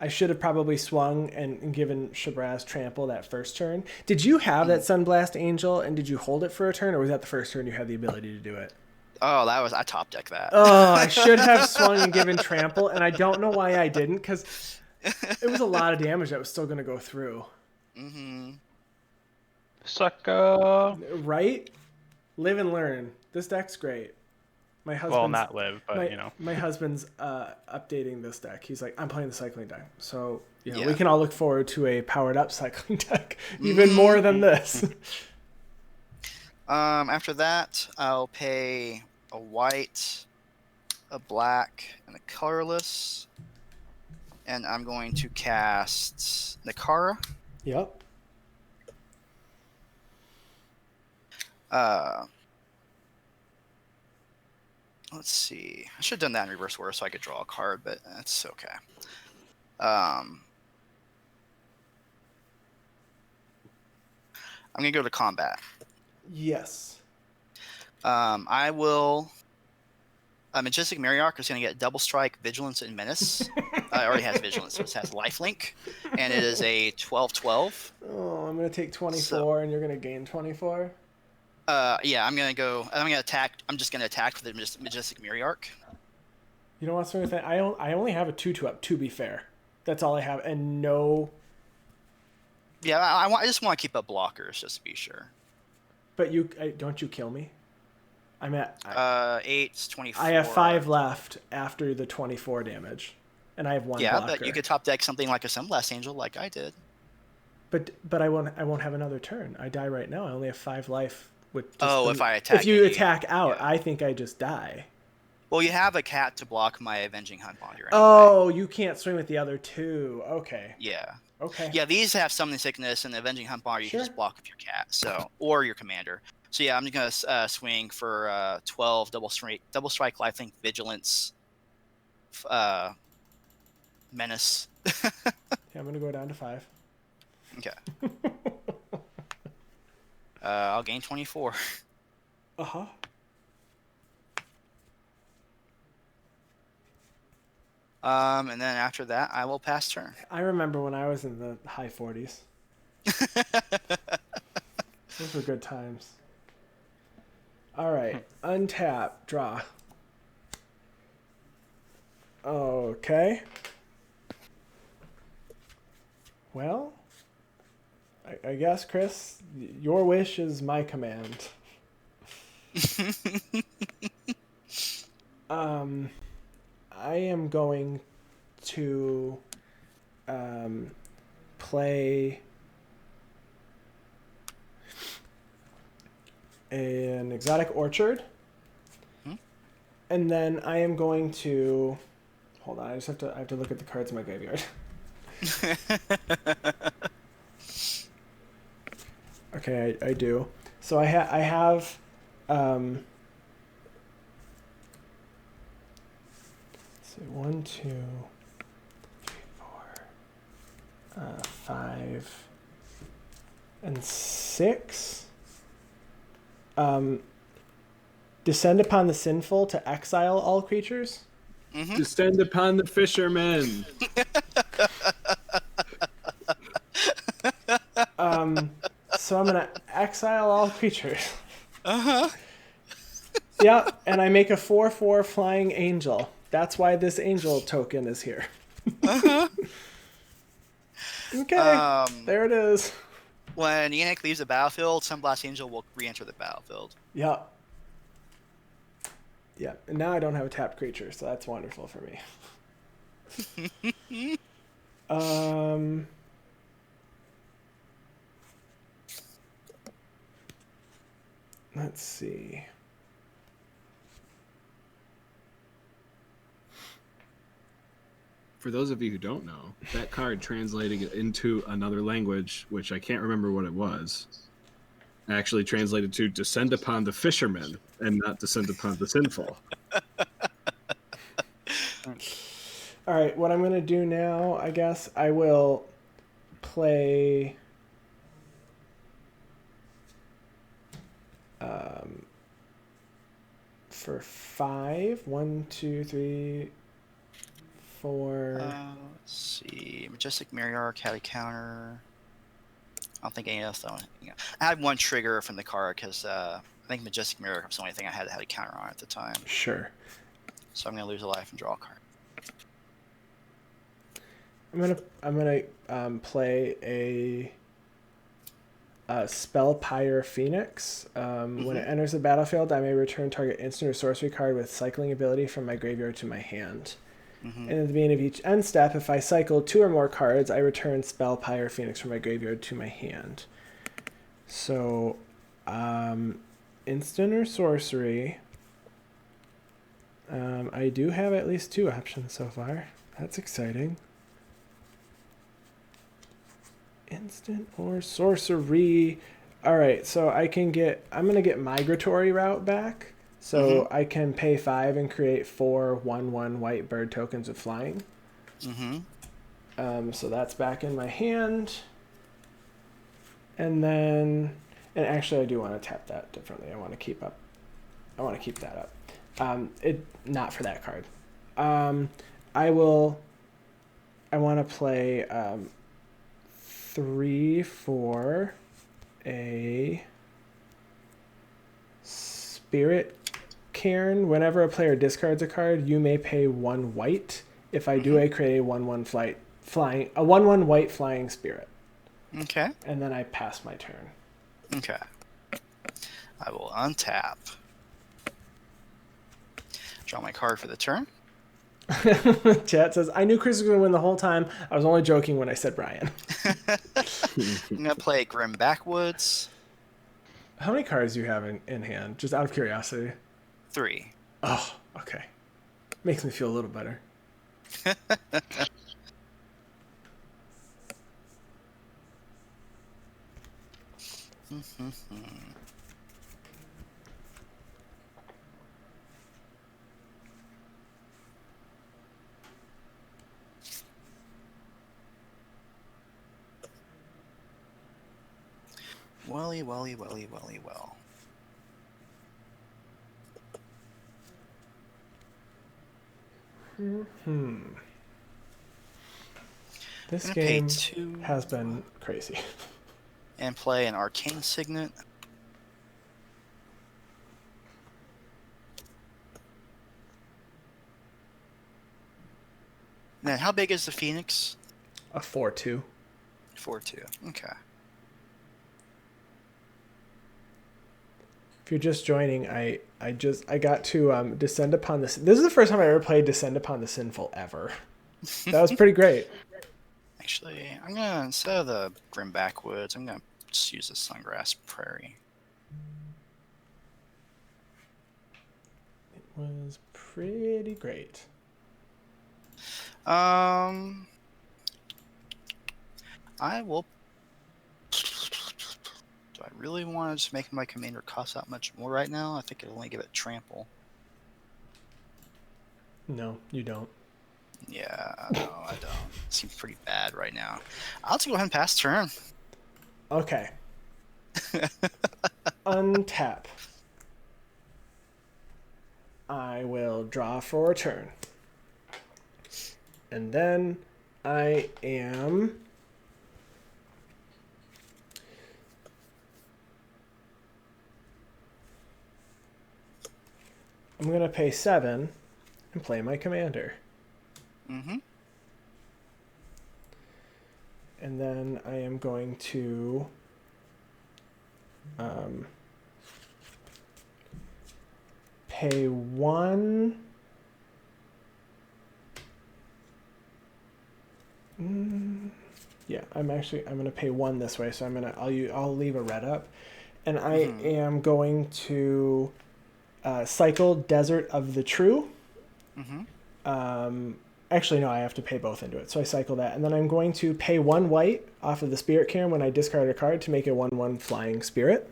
I should have probably swung and given Shabazz Trample that first turn. Did you have that Sunblast Angel, and did you hold it for a turn, or was that the first turn you had the ability to do it? Oh, I top deck that. Oh, I should have swung and given Trample, and I don't know why I didn't, because it was a lot of damage that was still going to go through. Mm-hmm. Sucker. Right? Live and learn. This deck's great. My husband's, Well, not live, but my husband's updating this deck. He's like, I'm playing the cycling deck, so Yeah. we can all look forward to a powered up cycling deck, even more than this. After that, I'll pay a white, a black, and a colorless, and I'm going to cast Nakara. Yep. Let's see. I should have done that in reverse order so I could draw a card, but that's okay. I'm going to go to combat. Yes. I will... Majestic Mirrorark is going to get Double Strike, Vigilance, and Menace. It already has Vigilance, so it has Lifelink. And it is a 12/12. Oh, I'm going to take 24, and you're going to gain 24? Yeah, I'm going to attack. I'm just going to attack for the Majestic Mirrorark. You know what's wrong with that? I only have a 2/2 up, to be fair. That's all I have, and no... Yeah, I just want to keep up blockers, just to be sure. But don't you kill me? I'm at... 8's 24. I have 5 left after the 24 damage, and I have 1 blocker. Yeah, but you could top deck something like a Sunblast Angel, like I did. But I won't have another turn. I die right now. I only have 5 life. With if I attack, if you attack out, yeah. I think I just die. Well, you have a cat to block my Avenging Hunt Bonder. Anyway. Oh, you can't swing with the other 2. Okay. Yeah. Okay. Yeah, these have Summoning Sickness, and the Avenging Hunt Bonder you can just block with your cat, or your commander. So yeah, I'm gonna swing for 12 double strike, lifelink, vigilance, menace. Yeah, I'm gonna go down to 5. Okay. I'll gain 24. Uh-huh. And then after that, I will pass turn. I remember when I was in the high 40s. Those were good times. All right, untap, draw. Okay. Well, I guess, Chris, your wish is my command. I am going to play an Exotic Orchard. And then I am going to... Hold on, I have to look at the cards in my graveyard. Okay, I do. So I have So 1, 2, 3, 4, 5, and 6. Descend upon the sinful to exile all creatures. Mm-hmm. Descend upon the fishermen. So I'm gonna exile all creatures. Uh-huh. Yep, and I make a 4/4 flying angel. That's why this angel token is here. Uh-huh. Okay, there it is. When Yannick leaves the battlefield, Sunblast Angel will re-enter the battlefield. Yep. Yeah, and now I don't have a tapped creature, so that's wonderful for me. Let's see. For those of you who don't know, that card translating it into another language, which I can't remember what it was, actually translated to descend upon the fishermen and not descend upon the sinful. All right, what I'm going to do now, I guess, I will play... for 5. 1, 2, 3, 4. Let's see. Majestic Mirror, Caddy Counter. I don't think any else though. I had one trigger from the card because I think Majestic Mirror was the only thing I had a counter on at the time. Sure. So I'm gonna lose a life and draw a card. I'm gonna play a Spellpire Phoenix. When it enters the battlefield, I may return target instant or sorcery card with cycling ability from my graveyard to my hand. And at the beginning of each end step, if I cycle 2 or more cards, I return Spellpire Phoenix from my graveyard to my hand. So, instant or sorcery. I do have at least 2 options so far. That's exciting. Instant or sorcery. All right, so I'm going to get Migratory Route back. So I can pay 5 and create 4 1/1 white bird tokens with flying. So that's back in my hand. And then, and actually I do want to tap that differently. I want to keep that up. Not for that card. I want to play 3 for a Spirit Cairn. Whenever a player discards a card, you may pay 1 white. If I do, I create a 1/1 1/1 white flying spirit. Okay. And then I pass my turn. Okay. I will untap. Draw my card for the turn. Chat says, I knew Chris was going to win the whole time. I was only joking when I said Brian. I'm going to play Grim Backwoods. How many cards do you have in hand? Just out of curiosity. 3. Oh, okay. Makes me feel a little better. Welly, well. This game has been crazy. And play an Arcane Signet. Then how big is the Phoenix? A 4/2. 4/2. Okay. If you're just joining, I got to Descend Upon the... This is the first time I ever played Descend Upon the Sinful ever. That was pretty great. Actually, I'm gonna, instead of the Grim Backwoods, I'm gonna just use the Sungrass Prairie. It was pretty great. I will... Do I really want to just make my commander cost that much more right now? I think it'll only give it trample. No, you don't. Yeah, no, I don't. Seems pretty bad right now. I'll just go ahead and pass turn. Okay. Untap. I will draw for a turn. And then I am... I'm going to pay 7 and play my commander. Mm-hmm. And then I am going to pay 1. Yeah, I'm going to pay 1 this way, so I'll leave a red up, and I am going to cycle Desert of the True. Actually, no, I have to pay both into it, so I cycle that, and then I'm going to pay 1 white off of the Spirit Cairn when I discard a card to make a 1/1 flying spirit.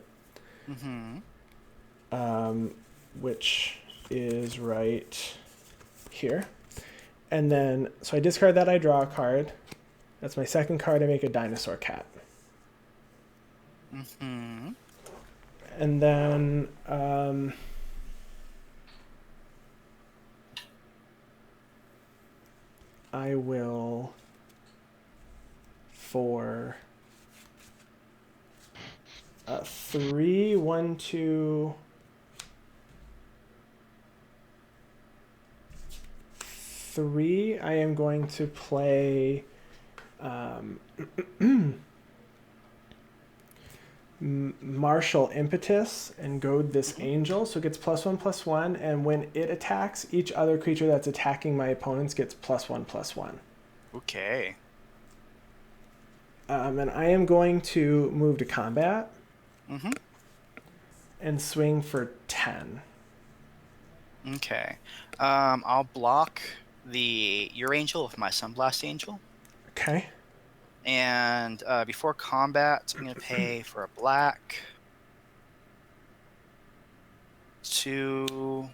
Which is right here. And then, so I discard that, I draw a card. That's my second card, I make a dinosaur cat. And then, I will, for 3, 1, 2, 3, I am going to play Martial Impetus and goad this angel, so it gets +1/+1, and when it attacks, each other creature that's attacking my opponents gets +1/+1. Okay. And I am going to move to combat and swing for 10. Okay. I'll block your angel with my Sunblast Angel. Okay. And before combat, I'm going to pay for a black, 2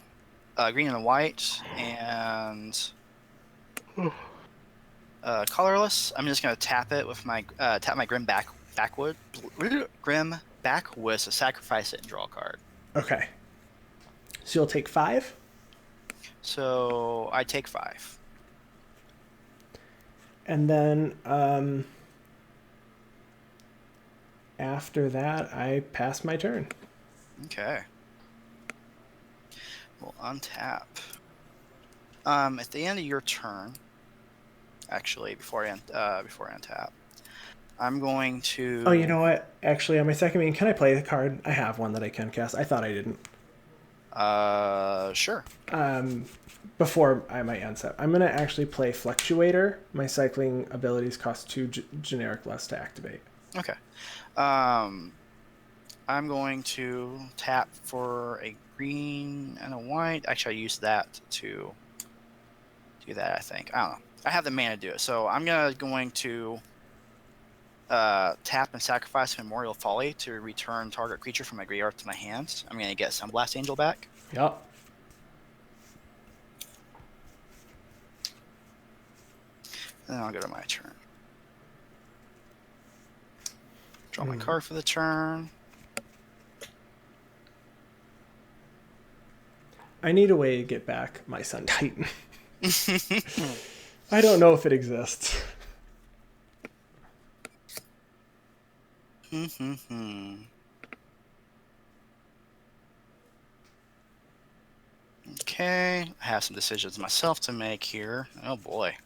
green and a white, and colorless. I'm just going to tap it with my Grim Backwoods to sacrifice it and draw a card. Okay. So you'll take 5? So I take 5. And then after that, I pass my turn. Okay. We'll untap. At the end of your turn, actually, before I untap, I'm going to... Oh, you know what? Actually, on my second meeting, can I play the card? I have one that I can cast. I thought I didn't. Sure. Before I might untap, I'm going to actually play Fluctuator. My cycling abilities cost 2 generic less to activate. Okay. I'm going to tap for a green and a white. Actually, I used that to do that, I think. I don't know. I have the mana to do it. So I'm going to tap and sacrifice Memorial Folly to return target creature from my graveyard to my hands. I'm going to get Sunblast Angel back. Yup. Then I'll go to my turn. Draw my card for the turn. I need a way to get back my Sun Titan. I don't know if it exists. Okay, I have some decisions myself to make here. Oh boy.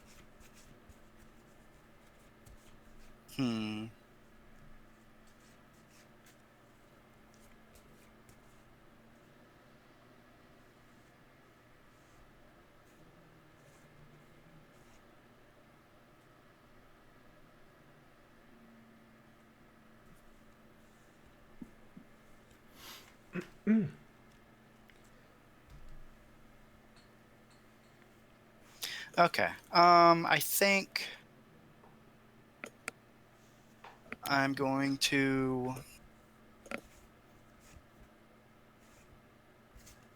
Okay. I think I'm going to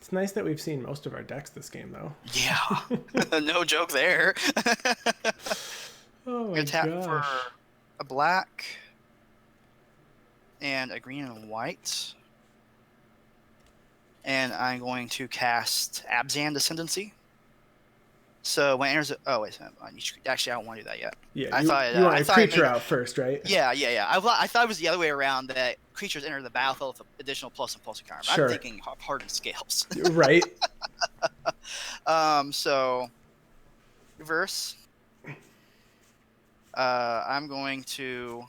It's nice that we've seen most of our decks this game, though. Yeah. No joke there. Oh my Gonna tap gosh. for a black and a green and a white. And I'm going to cast Abzan Descendancy. So when it enters, actually I don't want to do that yet. Yeah, you want a creature out first, right? Yeah. I thought it was the other way around, that creatures enter the battlefield with additional plus and plus counter. Sure. I'm thinking hardened scales. Right. So reverse. I'm going to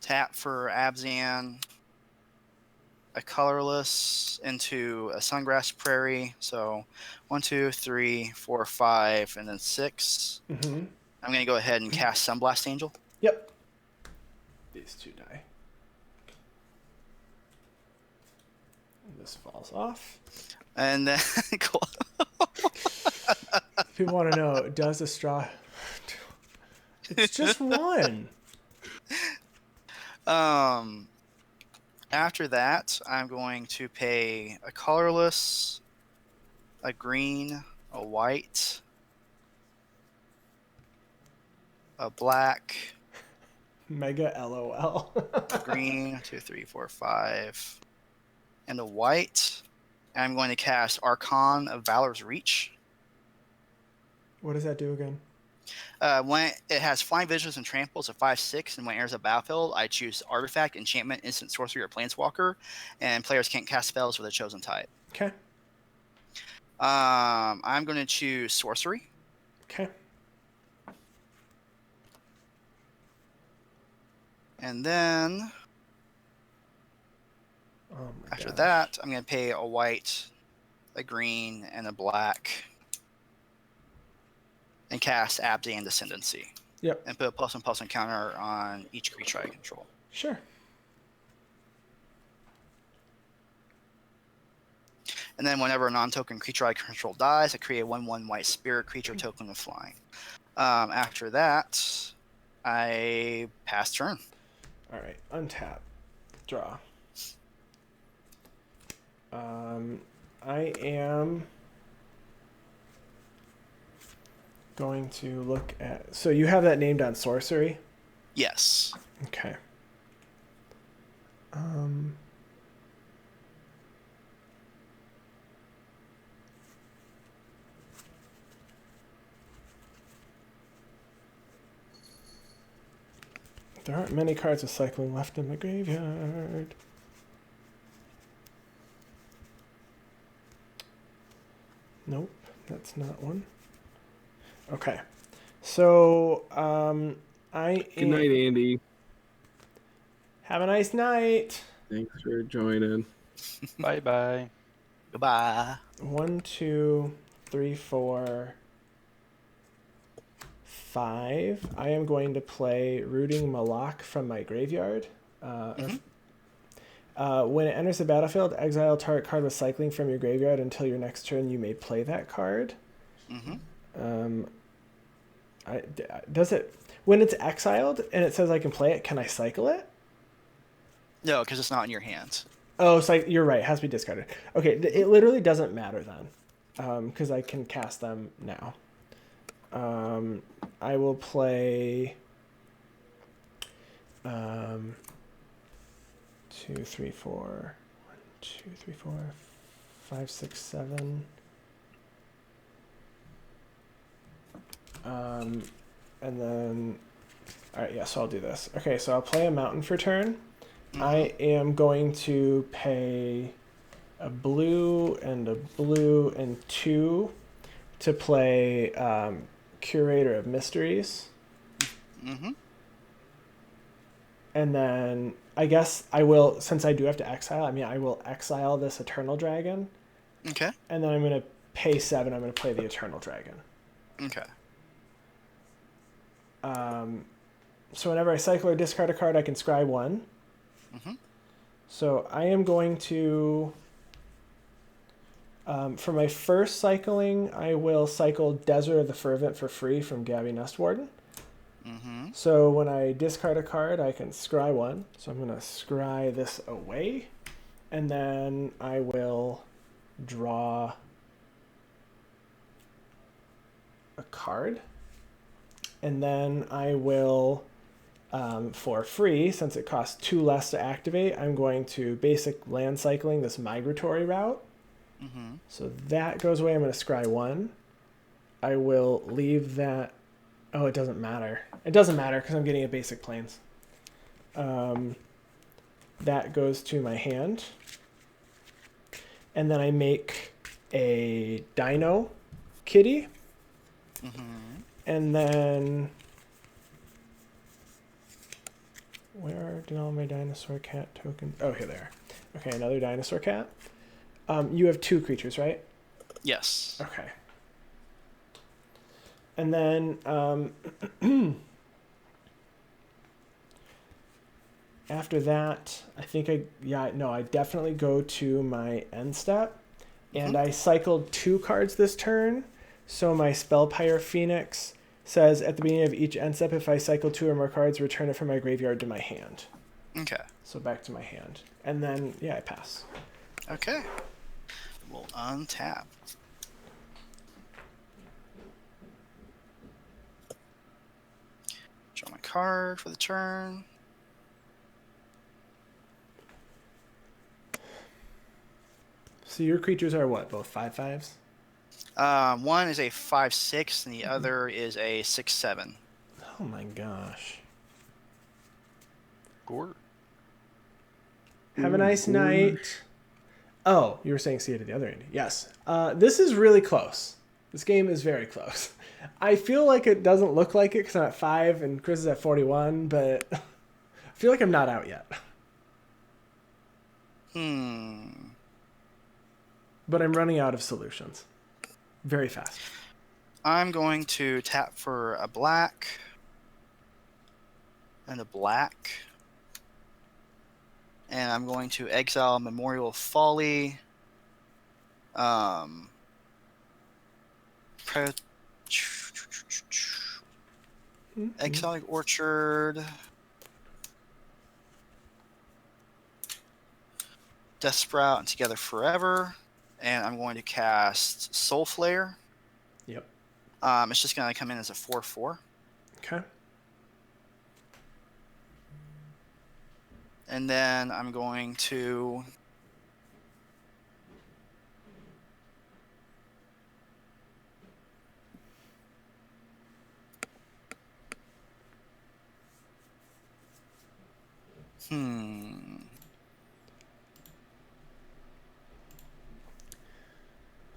tap for Abzan, a colorless into a Sungrass Prairie. So 1, 2, 3, 4, 5, and then 6. Mm-hmm. I'm going to go ahead and cast Sunblast Angel. Yep. These 2 die. And this falls off. And then cool. People want to know, does a straw... It's just 1. After that, I'm going to pay a colorless, a green, a white, a black, Mega LOL. green, 2, 3, 4, 5, and a white. And I'm going to cast Archon of Valor's Reach. What does that do again? When it has Flying Visions and Tramples of 5/6, and when it enters the battlefield, I choose Artifact, Enchantment, Instant Sorcery, or Planeswalker, and players can't cast spells with a chosen type. Okay. I'm going to choose Sorcery. Okay. And then after that, I'm going to pay a white, a green, and a black, and cast Abzan Descendancy. Yep. And put a plus and counter on each creature I control. Sure. And then whenever a non-token creature I control dies, I create a 1/1 white spirit creature token with flying. After that, I pass turn. All right. Untap. Draw. I am going to look at... So you have that named on sorcery? Yes. Okay. There aren't many cards of cycling left in the graveyard. Nope, that's not one. Okay. So, Good night, Andy. Have a nice night. Thanks for joining. Bye-bye. Goodbye. 1, 2, 3, 4, 5. I am going to play Rooting Malak from my graveyard. When it enters the battlefield, exile target card with cycling from your graveyard until your next turn. You may play that card. Does it, when it's exiled and it says I can play it, can I cycle it? No, because it's not in your hands. Oh, so you're right. It has to be discarded. Okay, it literally doesn't matter then, because I can cast them now. I will play 2, 3, 4, 1, 2, 3, 4, 5, 6, 7. And then, all right, yeah, so I'll do this. Okay, so I'll play a mountain for turn. I am going to pay a blue and 2 to play Curator of Mysteries. And then I guess I will, since I do have to exile, I will exile this Eternal Dragon. Okay. And then I'm going to pay 7. I'm going to play the Eternal Dragon. Okay. So whenever I cycle or discard a card, I can scry 1. So I am going to For my first cycling, I will cycle Desert of the Fervent for free from Gavi Nestwarden. Mm-hmm. So when I discard a card, I can scry one. So I'm going to scry this away. And then I will draw a card. And then I will, for free, since it costs 2 less to activate, I'm going to basic land cycling this migratory route. Mm-hmm. So that goes away. I'm going to scry 1. I will leave that. Oh, it doesn't matter. It doesn't matter because I'm getting a basic plains. That goes to my hand. And then I make a Dino Kitty. Mm-hmm. And then... Where did all my dinosaur cat tokens... Oh, here they are. Okay, another dinosaur cat. You have 2 creatures, right? Yes. Okay. And then after that, I think I definitely go to my end step. And I cycled 2 cards this turn. So my Spellpire Phoenix says at the beginning of each end step, if I cycle 2 or more cards, return it from my graveyard to my hand. Okay. So back to my hand. And then, I pass. Okay. We'll untap. Draw my card for the turn. So your creatures are what? Both 5/5s? One is a 5/6 and the other is a 6/7. Oh my gosh. Gore. Have a nice night. Oh, you were saying see it at the other end. Yes. This is really close. This game is very close. I feel like it doesn't look like it because I'm at 5 and Chris is at 41, but I feel like I'm not out yet. But I'm running out of solutions. Very fast. I'm going to tap for a black and a black. And I'm going to exile Memorial Folly. Exotic Orchard. Death Sprout and Together Forever. And I'm going to cast Soul Flare. Yep. It's just going to come in as a 4/4. Okay. And then I'm going to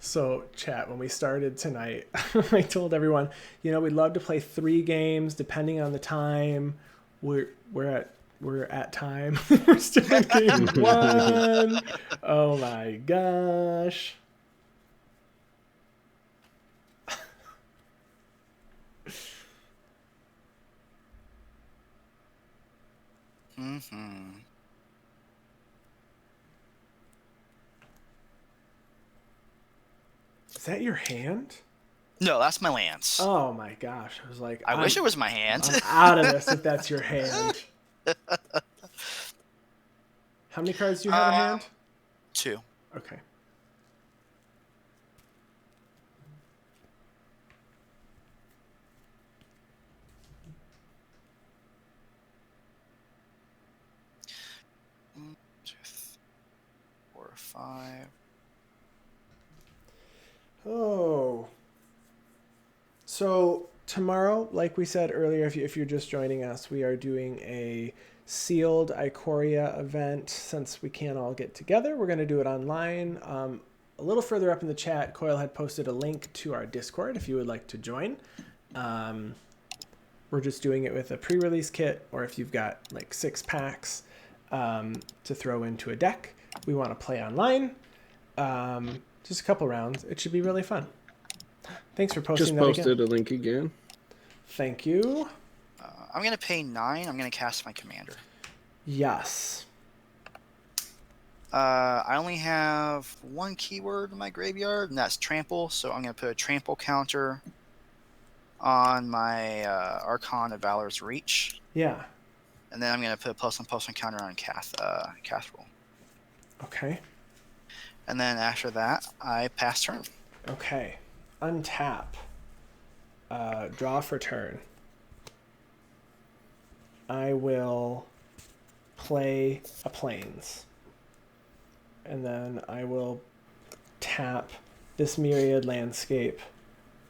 So, chat, when we started tonight, I told everyone, we'd love to play 3 games depending on the time. We're at time. We're still in game 1. Oh my gosh. Is that your hand? No, that's my lands. Oh my gosh. I was like, I wish it was my hand. I'm out of this if that's your hand. How many cards do you have in hand? 2. Okay. One, 2, 4, 5. Oh. So tomorrow, like we said earlier, if you're just joining us, we are doing a sealed Ikoria event. Since we can't all get together, we're going to do it online. A little further up in the chat, Coil had posted a link to our Discord if you would like to join. We're just doing it with a pre-release kit, or if you've got like 6 packs to throw into a deck. We want to play online. Just a couple rounds. It should be really fun. Thanks for posting Just that posted again. a link again. Thank you. I'm going to pay 9. I'm going to cast my commander. Yes. I only have one keyword in my graveyard, and that's trample. So I'm going to put a trample counter on my Archon of Valor's Reach. Yeah. And then I'm going to put a +1/+1 counter on Kathril. Okay. And then after that, I pass turn. Okay. Untap. Draw for turn. I will play a Plains. And then I will tap this Myriad Landscape.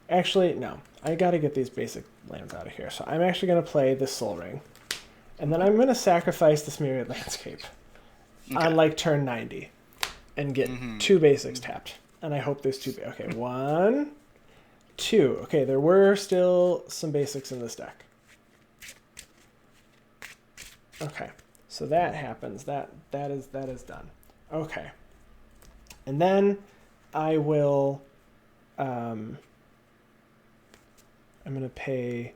Actually, no. I gotta get these basic lands out of here. So I'm actually gonna play this Soul Ring. And then I'm gonna sacrifice this Myriad Landscape on like turn 90 and get 2 basics tapped. And I hope there's 2. Okay, 1, 2. Okay, there were still some basics in this deck. Okay, so that happens. That is done. Okay, and then I will. I'm gonna pay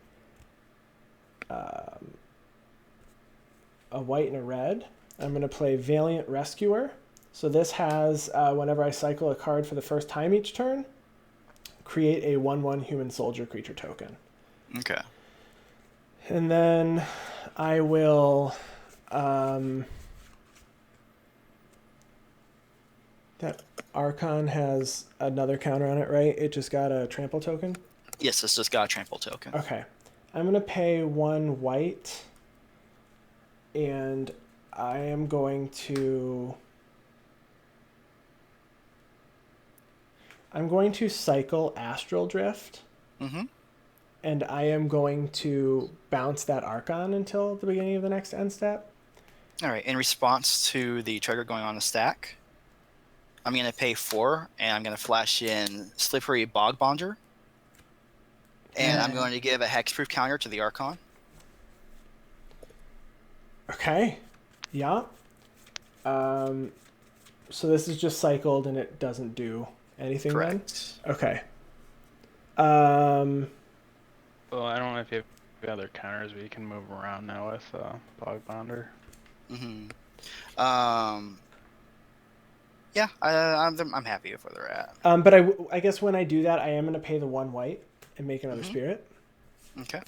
a white and a red. I'm gonna play Valiant Rescuer. So this has whenever I cycle a card for the first time each turn, create a 1/1 human soldier creature token. Okay. And then I will that Archon has another counter on it, right? It just got a trample token? Yes, it's just got a trample token. Okay. I'm going to pay 1 white, and I am going to... cycle Astral Drift. Mm-hmm. And I am going to bounce that Archon until the beginning of the next end step. All right. In response to the trigger going on the stack, I'm going to pay 4, and I'm going to flash in Slippery Bog Bonder. And I'm going to give a hexproof counter to the Archon. Okay. Yeah. So this is just cycled and it doesn't do anything. Correct. Then? Okay. Well, I don't know if you have other counters, but you can move around now with Bog Bonder. Mm-hmm. Yeah, I'm happy with where they're at. But I guess when I do that, I am going to pay the 1 white and make another spirit. Okay.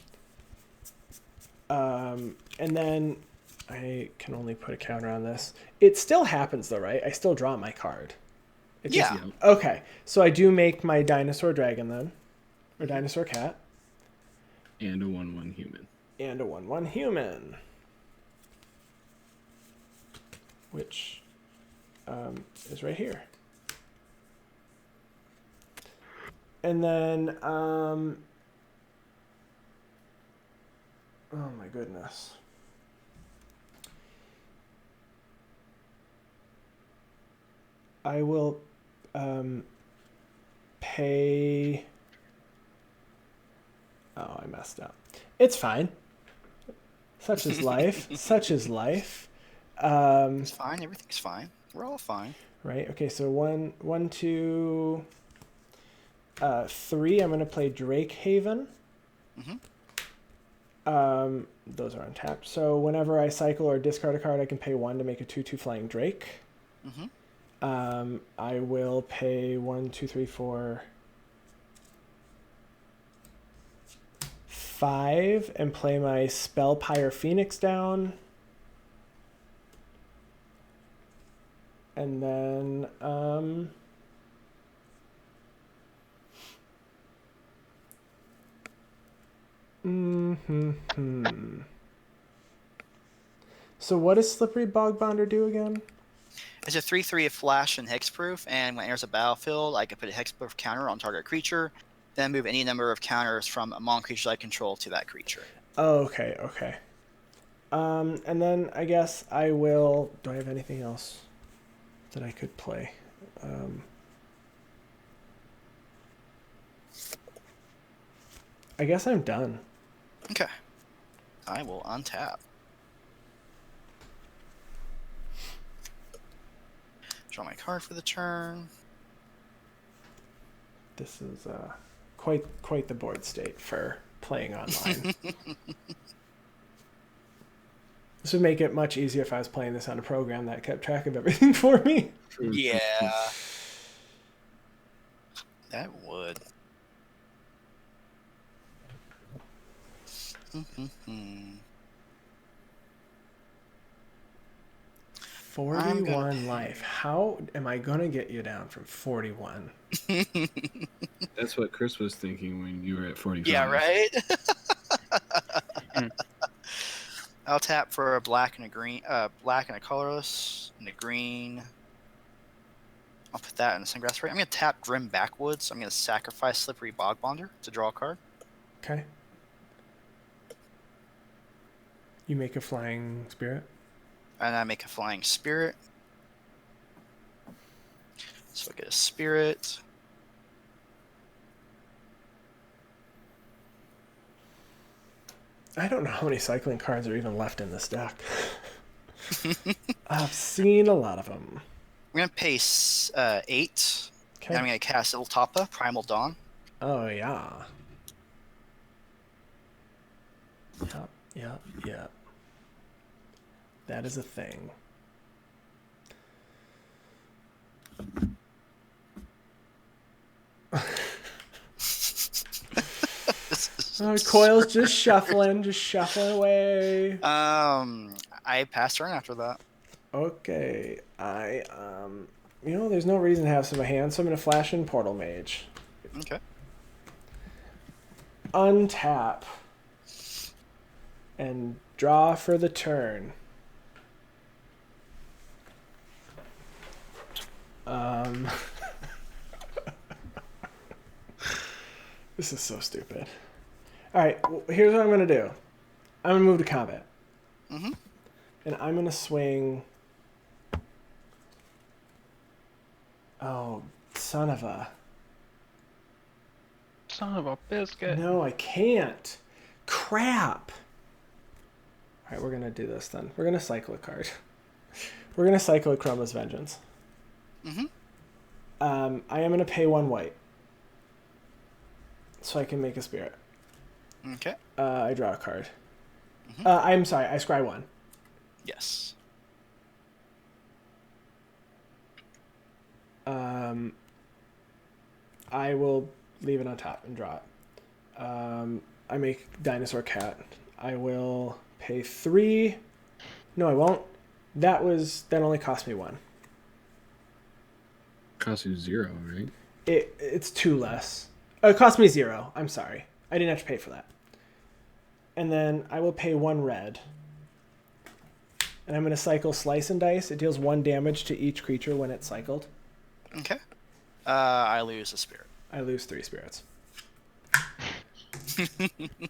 And then I can only put a counter on this. It still happens though, right? I still draw my card. It's Yeah. Just, okay. So I do make my dinosaur dragon then, or dinosaur cat. And a 1/1 human. And a 1/1 human. Which is right here. And then, oh my goodness. I will pay... Oh, I messed up. It's fine. Such is life. Such is life. It's fine. Everything's fine. We're all fine. Right. Okay. So 1, 2, 3. I'm going to play Drake Haven. Mm-hmm. Those are untapped. So whenever I cycle or discard a card, I can pay 1 to make a 2/2 flying Drake. Mm-hmm. I will pay 1, 2, 3, 4, 5 and play my Spellpire Phoenix down. And then So what does Slippery Bog Bonder do again? It's a 3/3 of flash and hexproof, and when it enters a battlefield, I can put a hexproof counter on target creature, then move any number of counters from among creatures I control to that creature. Oh, okay, okay. And then I guess I will... Do I have anything else that I could play? I guess I'm done. Okay. I will untap. Draw my card for the turn. This is quite the board state for playing online. This would make it much easier if I was playing this on a program that kept track of everything for me. Yeah. That would. 41 life. How am I going to get you down from 41? That's what Chris was thinking when you were at 45. Yeah, right? I'll tap for a black and a green, black and a colorless, and a green. I'll put that in the Sungrass Ray. I'm going to tap Grim Backwoods. So I'm going to sacrifice Slippery Bogbonder to draw a card. Okay. You make a flying spirit. And I make a Flying Spirit. So I get a Spirit. I don't know how many cycling cards are even left in this deck. I've seen a lot of them. I'm going to pay 8. Okay. And I'm going to cast Iltapa, Primal Dawn. Oh, yeah. Yep. That is a thing. Coil's just shuffling away. I pass turn after that. Okay, there's no reason to have some of my hand, so I'm gonna flash in Portal Mage. Okay. Untap. And draw for the turn. This is so stupid. Alright, here's what I'm gonna do. I'm gonna move to combat. Mm-hmm. And I'm gonna swing. Oh, son of a biscuit. No, I can't. Crap. Alright, we're gonna do this then. We're gonna cycle a card. We're gonna cycle a Chroma's Vengeance. Mm-hmm. I am gonna pay 1 white. So I can make a spirit. Okay. I draw a card. Mm-hmm. I'm sorry, I scry 1. Yes. I will leave it on top and draw it. I make Dinosaur Cat. I will pay 3. No, I won't. That only cost me 1. Cost you 0, right? It's 2 less. It cost me 0. I'm sorry. I didn't have to pay for that. And then I will pay 1 red. And I'm going to cycle Slice and Dice. It deals 1 damage to each creature when it's cycled. Okay. I lose a spirit. I lose 3 spirits.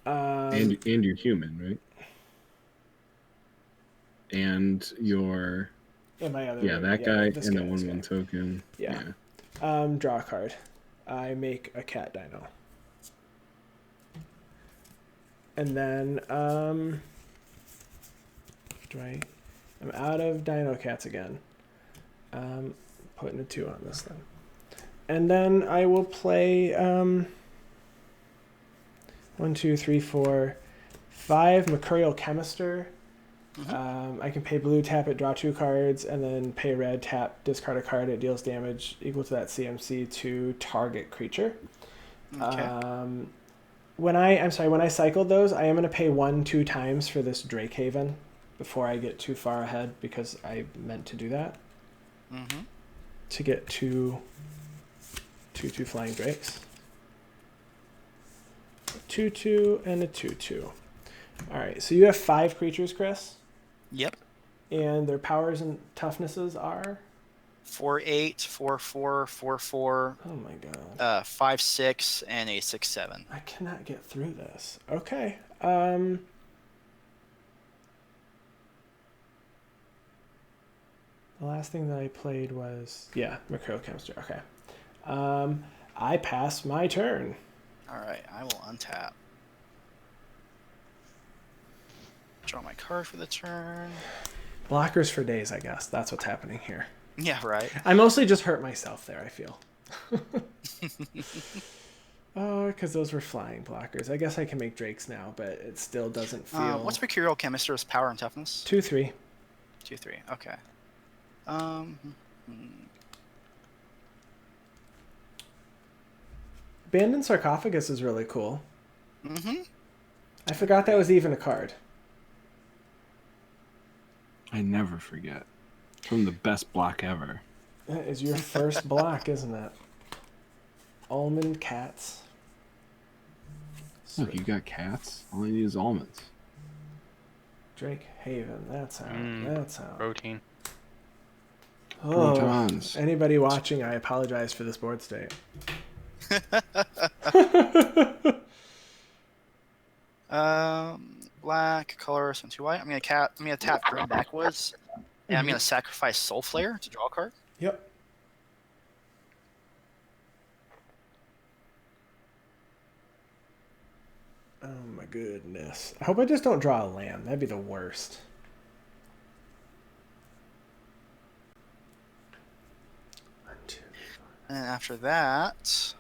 And you're human, right? And your... And my other... that guy and the guy, 1/1 token. Yeah. Draw a card. I make a cat dino. And then, I'm out of dino cats again. Putting a 2 on this thing. And then I will play, 1, 2, 3, 4, 5 Mercurial Chemister. Mm-hmm. I can pay blue, tap it, draw 2 cards, and then pay red, tap, discard a card. It deals damage equal to that CMC to target creature. Okay. When I cycled those, I am going to pay 1 2 times for this Drake Haven before I get too far ahead because I meant to do that. Mm-hmm. To get 2 flying drakes. 2/2 and a 2/2. All right, so you have 5 creatures, Chris. Yep. And their powers and toughnesses are 4/8, 4/4, 4/4. Oh my god. 5/6, and a 6/7. I cannot get through this. Okay. The last thing that I played was Mercurial Chemistry. Okay. I pass my turn. All right, I will untap. Draw my card for the turn. Blockers for days, I guess. That's what's happening here. Yeah, right. I mostly just hurt myself there, I feel. Oh, because those were flying blockers. I guess I can make drakes now, but it still doesn't feel. What's Mercurial Chemister's power and toughness? 2/3. 2/3. Okay. Abandoned Sarcophagus is really cool. Mm-hmm. I forgot that was even a card. I never forget. From the best block ever. That is your first block, isn't it? Almond cats. Look, you got cats. All I need is almonds. Drake Haven. That's out. That's out. Protein. Oh, Protons. anybody watching, I apologize for this board state. Black, colorless, and 2 white. I'm gonna tap Green Backwoods, and I'm gonna sacrifice Soul Flare to draw a card. Yep. Oh my goodness. I hope I just don't draw a land. That'd be the worst. And then after that,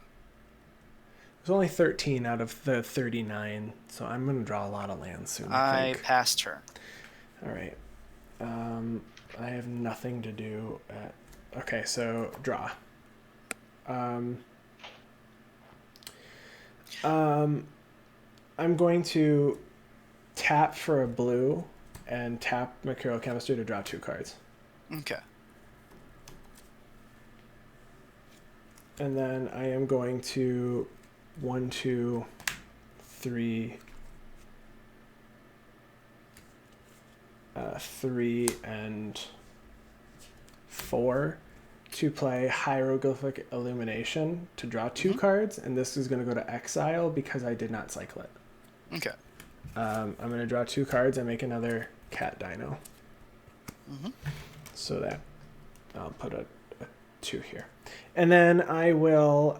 There's only 13 out of the 39, so I'm going to draw a lot of lands soon, I think. pass turn. All right. I have nothing to do at... Okay, so draw. I'm going to tap for a blue and tap Mercurial Chemistry to draw 2 cards. Okay. And then I am going to 1, 2, 3, 3 and 4 to play Hieroglyphic Illumination to draw 2 cards, and this is going to go to exile because I did not cycle it. Okay. I'm going to draw 2 cards and make another cat dino. So that I'll put a 2 here. And then I will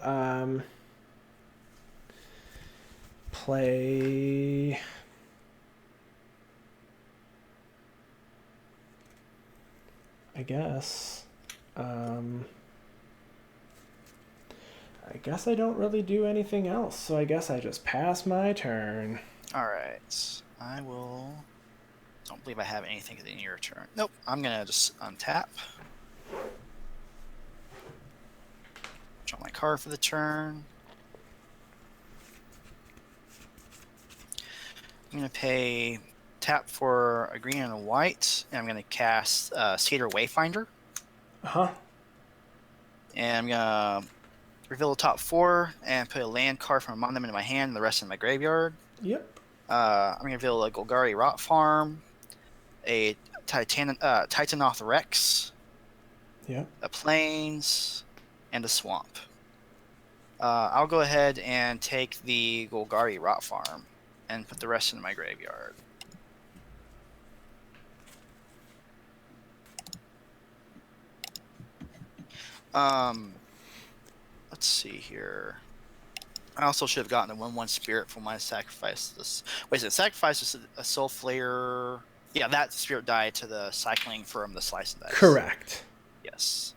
play... I guess I don't really do anything else, so I guess I just pass my turn. All right. I will. Don't believe I have anything at the end of your turn. Nope. I'm gonna just untap. Draw my card for the turn. I'm gonna tap for a green and a white, and I'm gonna cast Cedar Wayfinder. And I'm gonna reveal the top 4 and put a land card from among them into my hand and the rest in my graveyard. Yep. I'm gonna reveal a Golgari Rot Farm, a Titanoth Rex, Yep. a Plains, and a Swamp. I'll go ahead and take the Golgari Rot Farm and put the rest in my graveyard. Let's see here. I also should have gotten a 1/1 spirit for my sacrifice. Wait, is it sacrifice a soul flare? Yeah, that spirit died to the cycling from the slice and dice. Correct. Yes.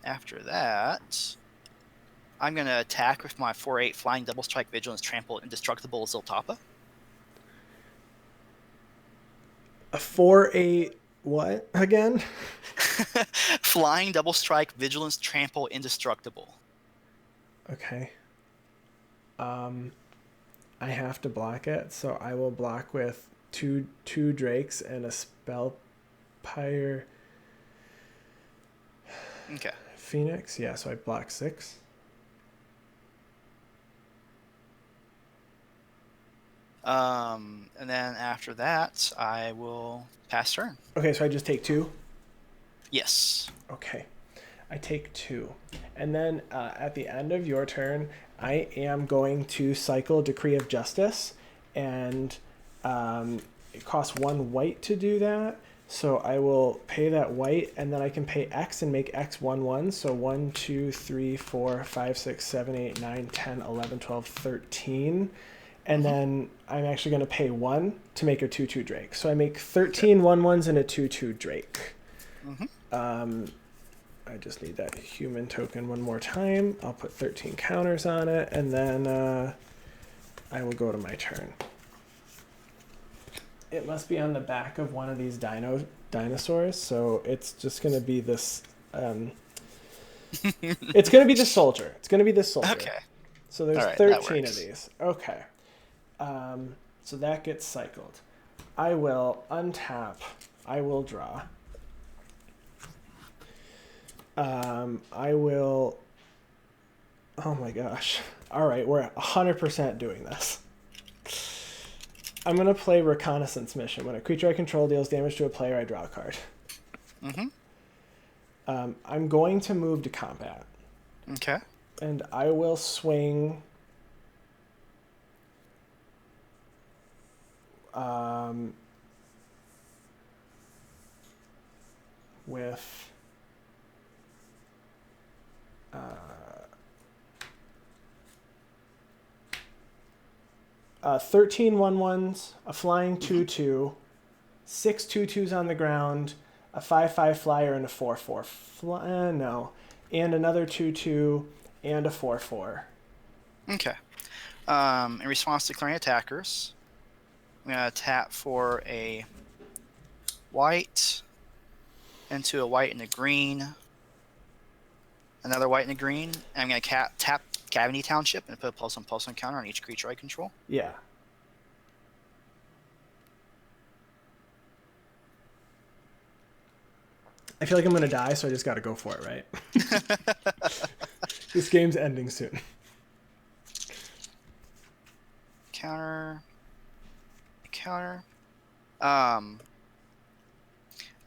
After that, I'm gonna attack with my 4/8 flying double strike vigilance trample indestructible Ziltapa. A 4/8 what again? Flying double strike vigilance trample indestructible. Okay. I have to block it, so I will block with two drakes and a Spellpire Okay. Phoenix. Yeah, so I block 6. And then after that, I will pass turn. Okay, so I just take 2. Yes. Okay, I take 2, and then at the end of your turn, I am going to cycle Decree of Justice, and it costs 1 white to do that. So I will pay that white, and then I can pay X and make X 1/1. So 1, 2, 3, 4, 5, 6, 7, 8, 9, 10, 11, 12, 13. And then I'm actually going to pay 1 to make a 2/2 Drake. So I make 13 1/1s and a 2/2 Drake. I just need that human token one more time. I'll put 13 counters on it, and then I will go to my turn. It must be on the back of one of these dinosaurs, so it's just going to be this... it's going to be the soldier. It's going to be this soldier. Okay. So there's All right, 13 of these. Okay. So that gets cycled. I will untap. I will draw. I will... Oh my gosh. All right, we're 100% doing this. I'm going to play Reconnaissance Mission. When a creature I control deals damage to a player, I draw a card. Mm-hmm. I'm going to move to combat. Okay. And I will swing... with... 13 1/1s, a flying 2/2, 6 2/2s on the ground, a 5/5 flyer, and a 4/4. No. And another 2/2 and a 4/4. Okay. In response to clearing attackers, I'm going to tap for a white into a white and a green, another white and a green, and I'm going to tap Gavi Township and put a +1/+1 counter on each creature I control. Yeah. I feel like I'm going to die, so I just got to go for it, right? This game's ending soon. Counter.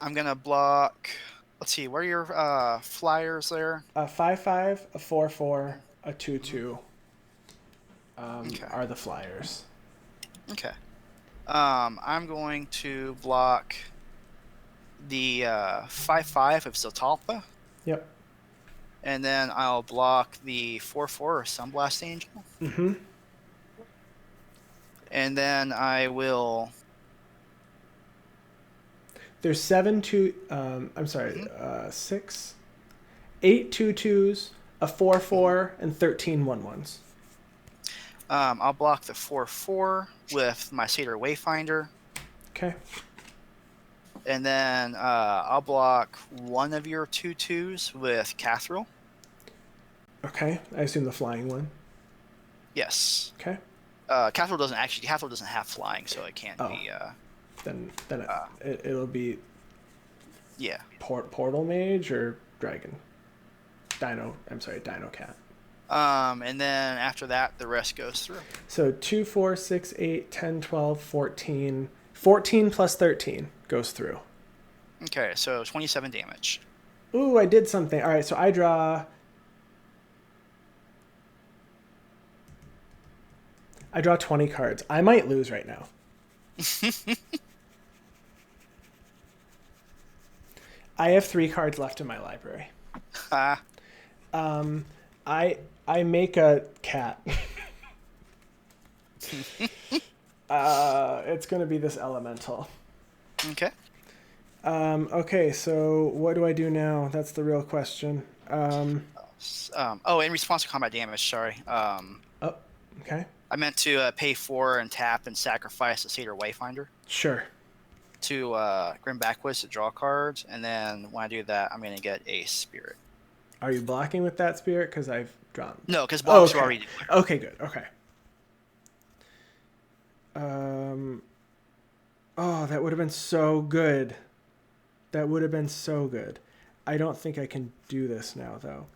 I'm going to block... Let's see, what are your flyers there? A 5/5, a 4/4, a 2/2 Okay. are the flyers. Okay. I'm going to block the 5/5 of Zotalpa, Yep. and then I'll block the 4/4 of Sunblast Angel. Mm-hmm. And then I will... There's 7 6, 8 2/2s, a 4/4, and 13 1/1s. I'll block the 4/4 with my Satyr Wayfinder. Okay. And then I'll block one of your 2/2s with Kathril. Okay. I assume the flying one. Yes. Okay. Kathril doesn't have flying, so it can't be... Then it'll be yeah. Portal Mage or Dragon? Dino Cat. And then after that, the rest goes through. So 2, 4, 6, 8, 10, 12, 14. 14 plus 13 goes through. Okay, so 27 damage. Ooh, I did something. All right, so I draw 20 cards. I might lose right now. I have 3 cards left in my library. I make a cat. It's going to be this elemental. Okay. Okay, so what do I do now? That's the real question. In response to combat damage, sorry. Okay. I meant to pay 4 and tap and sacrifice the Satyr Wayfinder Sure. to Grim Backwoods to draw cards, and then when I do that, I'm going to get a Spirit. Are you blocking with that spirit? Because I've drawn. No, because blocks are already declared. Okay, good. Okay. Oh, that would have been so good. That would have been so good. I don't think I can do this now, though.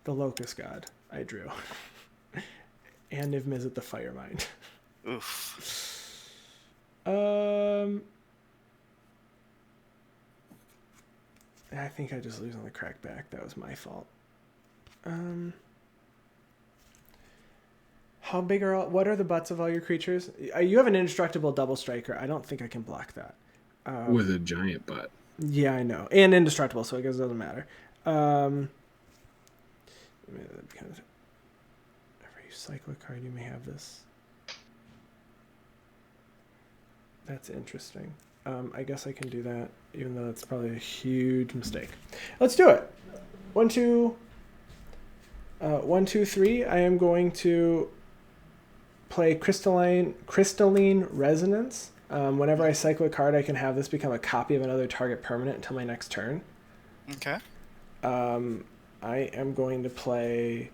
The Locust God I drew. And Niv Mizzet the Firemind. Oof. I think I just lose on the crackback. That was my fault. How big what are the butts of all your creatures? You have an indestructible double striker. I don't think I can block that. With a giant butt. Yeah, I know. And indestructible, so I guess it doesn't matter. Whenever you cycle a card, you may have this. That's interesting. I guess I can do that, even though it's probably a huge mistake. Let's do it. 1, 2, 1, 2, 3. I am going to play Crystalline Resonance. Whenever I cycle a card, I can have this become a copy of another target permanent until my next turn. Okay. I am going to play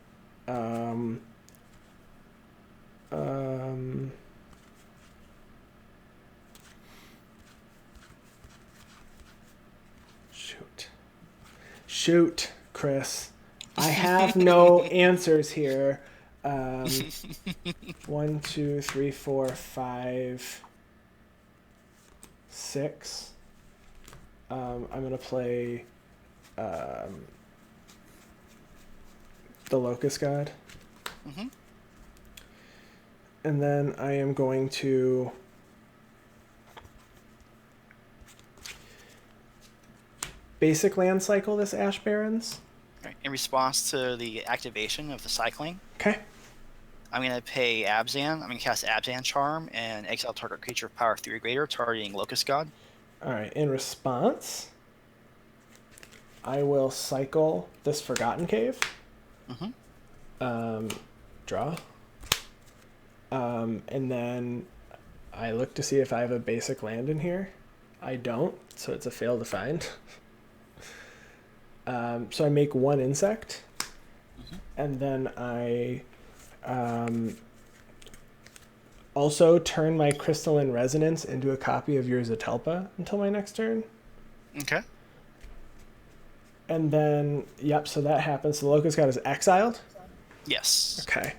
shoot, Chris. I have no answers here. 1, 2, 3, 4, 5, 6. I'm gonna play the Locust God. Mm-hmm. And then I am going to basic land cycle this Ash Barrens. Right. In response to the activation of the cycling, Okay. I'm going to pay Abzan. I'm going to cast Abzan Charm and exile target creature of power 3 or greater, targeting Locust God. All right. In response, I will cycle this Forgotten Cave. Mm-hmm. Draw. And then I look to see if I have a basic land in here. I don't, so it's a fail to find. So I make 1 insect, and then I also turn my Crystalline Resonance into a copy of your Zatelpa until my next turn. Okay. And then, yep, so that happens. So the Locust God is exiled. Yes. Okay.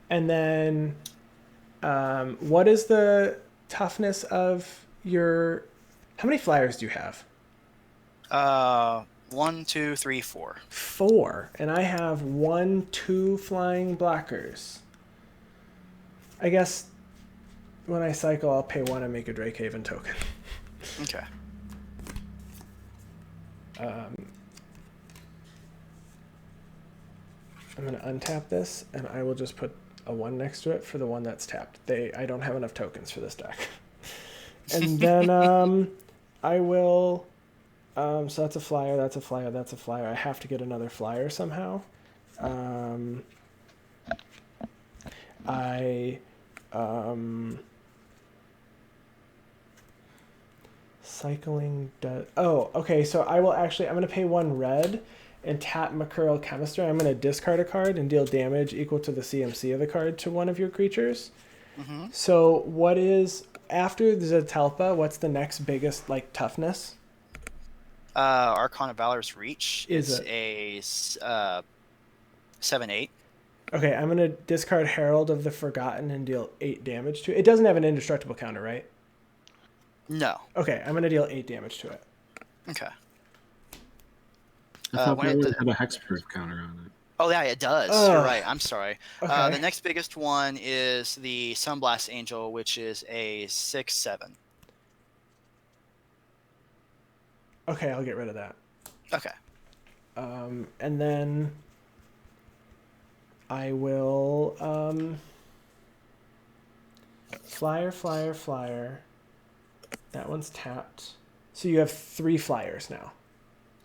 And then what is the toughness of your... How many flyers do you have? 1, 2, 3, 4. 4. And I have 1, 2 flying blockers. I guess when I cycle, I'll pay 1 and make a Drakehaven token. Okay. I'm going to untap this, and I will just put a 1 next to it for the one that's tapped. I don't have enough tokens for this deck. And then I will... so that's a flyer, that's a flyer, that's a flyer. I have to get another flyer somehow. Cycling does... Oh, okay, so I will actually... I'm going to pay 1 red and tap Mercurial Chemistry. I'm going to discard a card and deal damage equal to the CMC of the card to one of your creatures. Mm-hmm. So what is... After the Zatelpa, what's the next biggest, like, toughness? Arcana Valor's Reach Is is a 7/8. Okay, I'm going to discard Herald of the Forgotten and deal 8 damage to it. It doesn't have an indestructible counter, right? No. Okay, I'm going to deal 8 damage to it. Okay. I thought when that it would d- have a hexproof counter on it. Oh, yeah, it does. Ugh. You're right. I'm sorry. Okay. The next biggest one is the Sunblast Angel, which is a 6/7. Okay, I'll get rid of that. Okay. And then I will flyer, flyer, flyer. That one's tapped. So you have 3 flyers now.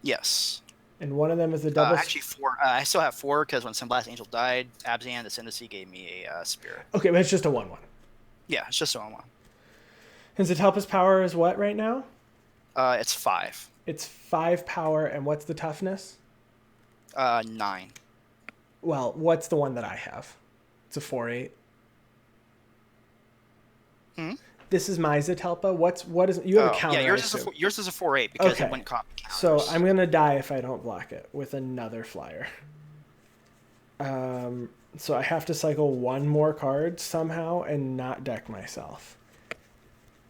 Yes. And one of them is the double... Actually, 4. I still have 4 because when Sunblast Angel died, Abzan Ascendancy gave me a spirit. Okay, but it's just a 1/1. Yeah, it's just a 1/1. And Zatelpa's power is what right now? It's 5. It's 5 power, and what's the toughness? 9. Well, what's the one that I have? It's a 4/8. This is my Zatelpa. What is... You have a counter, Yeah, yours is a 4/8 because Okay. it wouldn't copy counters. So I'm going to die if I don't block it with another flyer. So I have to cycle 1 more card somehow and not deck myself.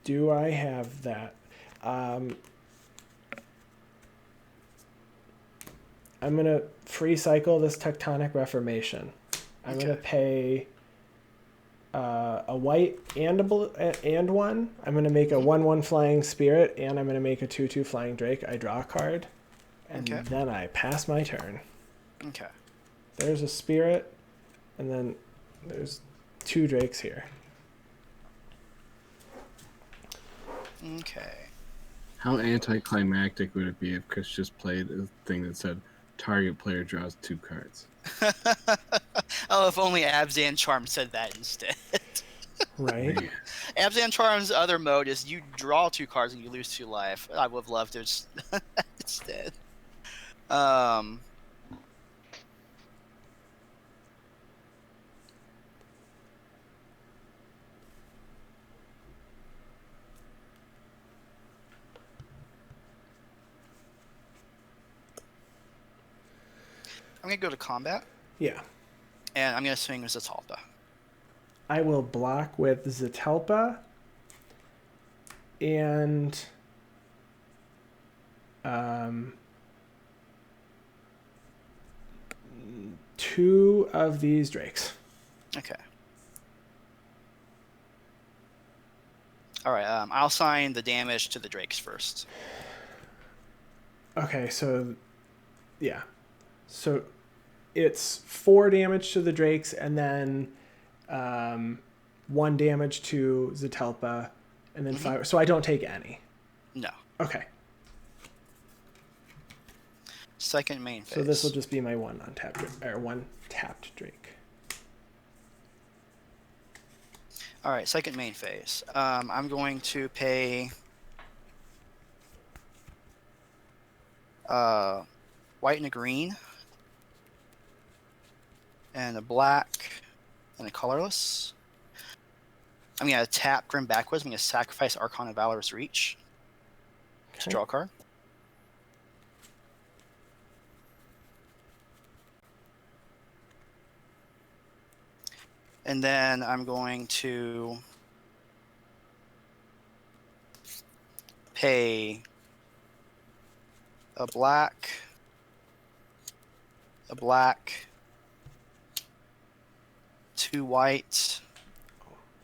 Do I have that? I'm going to free cycle this Tectonic Reformation. I'm going to pay a white and a blue, and 1. I'm going to make a 1/1 flying spirit, and I'm going to make a 2/2 flying drake. I draw a card, and then I pass my turn. Okay. There's a spirit, and then there's 2 drakes here. Okay. How anticlimactic would it be if Chris just played a thing that said target player draws 2 cards? Oh, if only Abzan Charm said that instead. Right? Man. Abzan Charm's other mode is you draw 2 cards and you lose 2 life. I would have loved to instead. I'm gonna go to combat, Yeah. and I'm gonna swing with Zatalpa. I will block with Zatelpa and 2 of these drakes. Okay. All right. I'll assign the damage to the drakes first. Okay, so yeah. So it's 4 damage to the drakes and then 1 damage to Zatelpa and then 5. So I don't take any. No. Okay. Second main phase. So this will just be my 1 tapped drake. All right. Second main phase. I'm going to pay white and a green and a black and a colorless. I'm going to tap Grim backwards. I'm going to sacrifice Archon of Valor's Reach to draw a card. And then I'm going to pay a black, 2 white,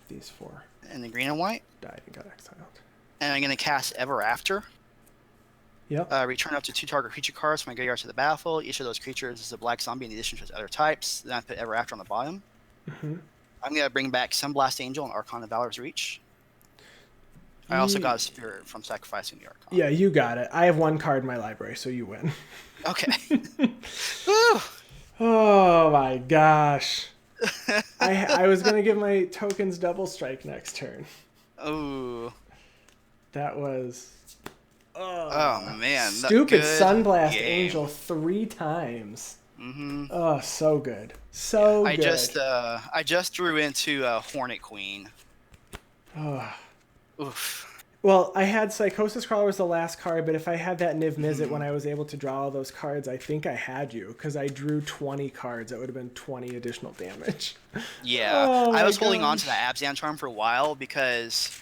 These 4 and the green and white. died and got exiled. And I'm going to cast Ever After. Yep. Return up to 2 target creature cards from my graveyard to the battlefield. Each of those creatures is a black zombie in addition to its other types. Then I put Ever After on the bottom. Mm-hmm. I'm going to bring back Sunblast Angel and Archon of Valor's Reach. I also got a Spirit from sacrificing the Archon. Yeah, you got it. I have 1 card in my library, so you win. Okay. Woo! Oh my gosh. I was going to give my tokens double strike next turn. Ooh. That was... Oh, man. Stupid Good Sunblast game. Angel 3 times. Mm-hmm. Oh, so good. So I good. I just drew into Hornet Queen. Oh. Oof. Well, I had Psychosis Crawler was the last card, but if I had that Niv Mizzet when I was able to draw all those cards, I think I had you, because I drew 20 cards. That would have been 20 additional damage. Yeah. Oh I my was holding on to gosh. that Abzan Charm for a while because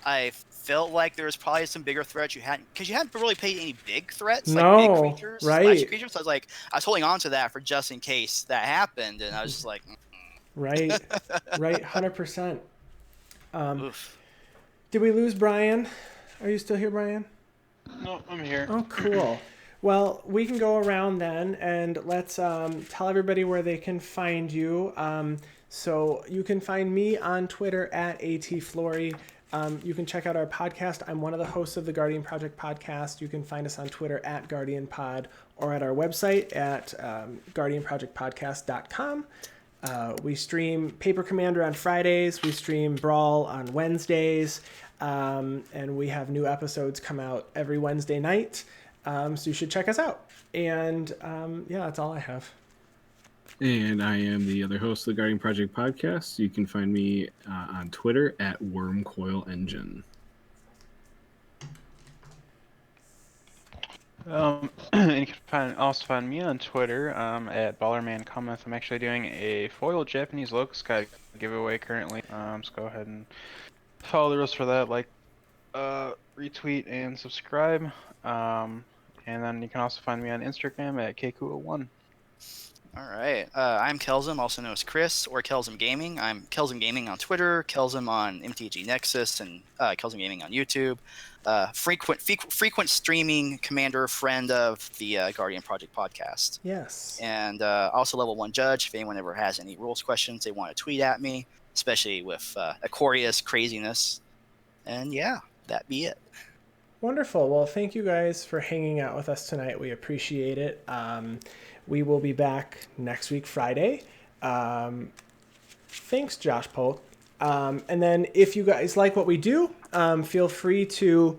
I felt like there was probably some bigger threats you hadn't, because you hadn't really played any big threats, like big No, creatures, right. flashy creatures. So I was holding on to that for just in case that happened, and I was just like, Right. Right. 100%. oof. Did we lose Brian? Are you still here, Brian? No, I'm here. Oh, cool. Well, we can go around then, and let's tell everybody where they can find you. So you can find me on Twitter at ATFlory. You can check out our podcast. I'm one of the hosts of the Guardian Project podcast. You can find us on Twitter at GuardianPod or at our website at guardianprojectpodcast.com. We stream Paper Commander on Fridays. We stream Brawl on Wednesdays. And we have new episodes come out every Wednesday night. So you should check us out. And yeah, that's all I have. And I am the other host of the Guardian Project podcast. You can find me on Twitter at WormCoilEngine. And you can also find me on Twitter at BallermanCometh. I'm actually doing a foil Japanese Locust Guide giveaway currently. So go ahead and follow the rules for that, like, retweet, and subscribe. And then you can also find me on Instagram at Keku01. All right. I'm Kelzum, also known as Chris, or Kelzum Gaming. I'm Kelzum Gaming on Twitter, Kelzum on MTG Nexus, and Kelzum Gaming on YouTube. Frequent streaming commander, friend of the Guardian Project podcast. Yes. And also level 1 judge. If anyone ever has any rules questions they want to tweet at me, especially with Aquarius craziness. And yeah, that be it. Wonderful. Well, thank you guys for hanging out with us tonight. We appreciate it. We will be back next week, Friday. Thanks, Josh Polk. And then if you guys like what we do, feel free to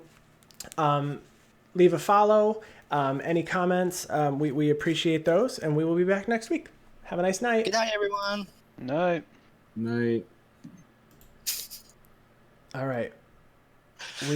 leave a follow. Any comments, we appreciate those, and we will be back next week. Have a nice night. Good night, everyone. Night. Night. All right.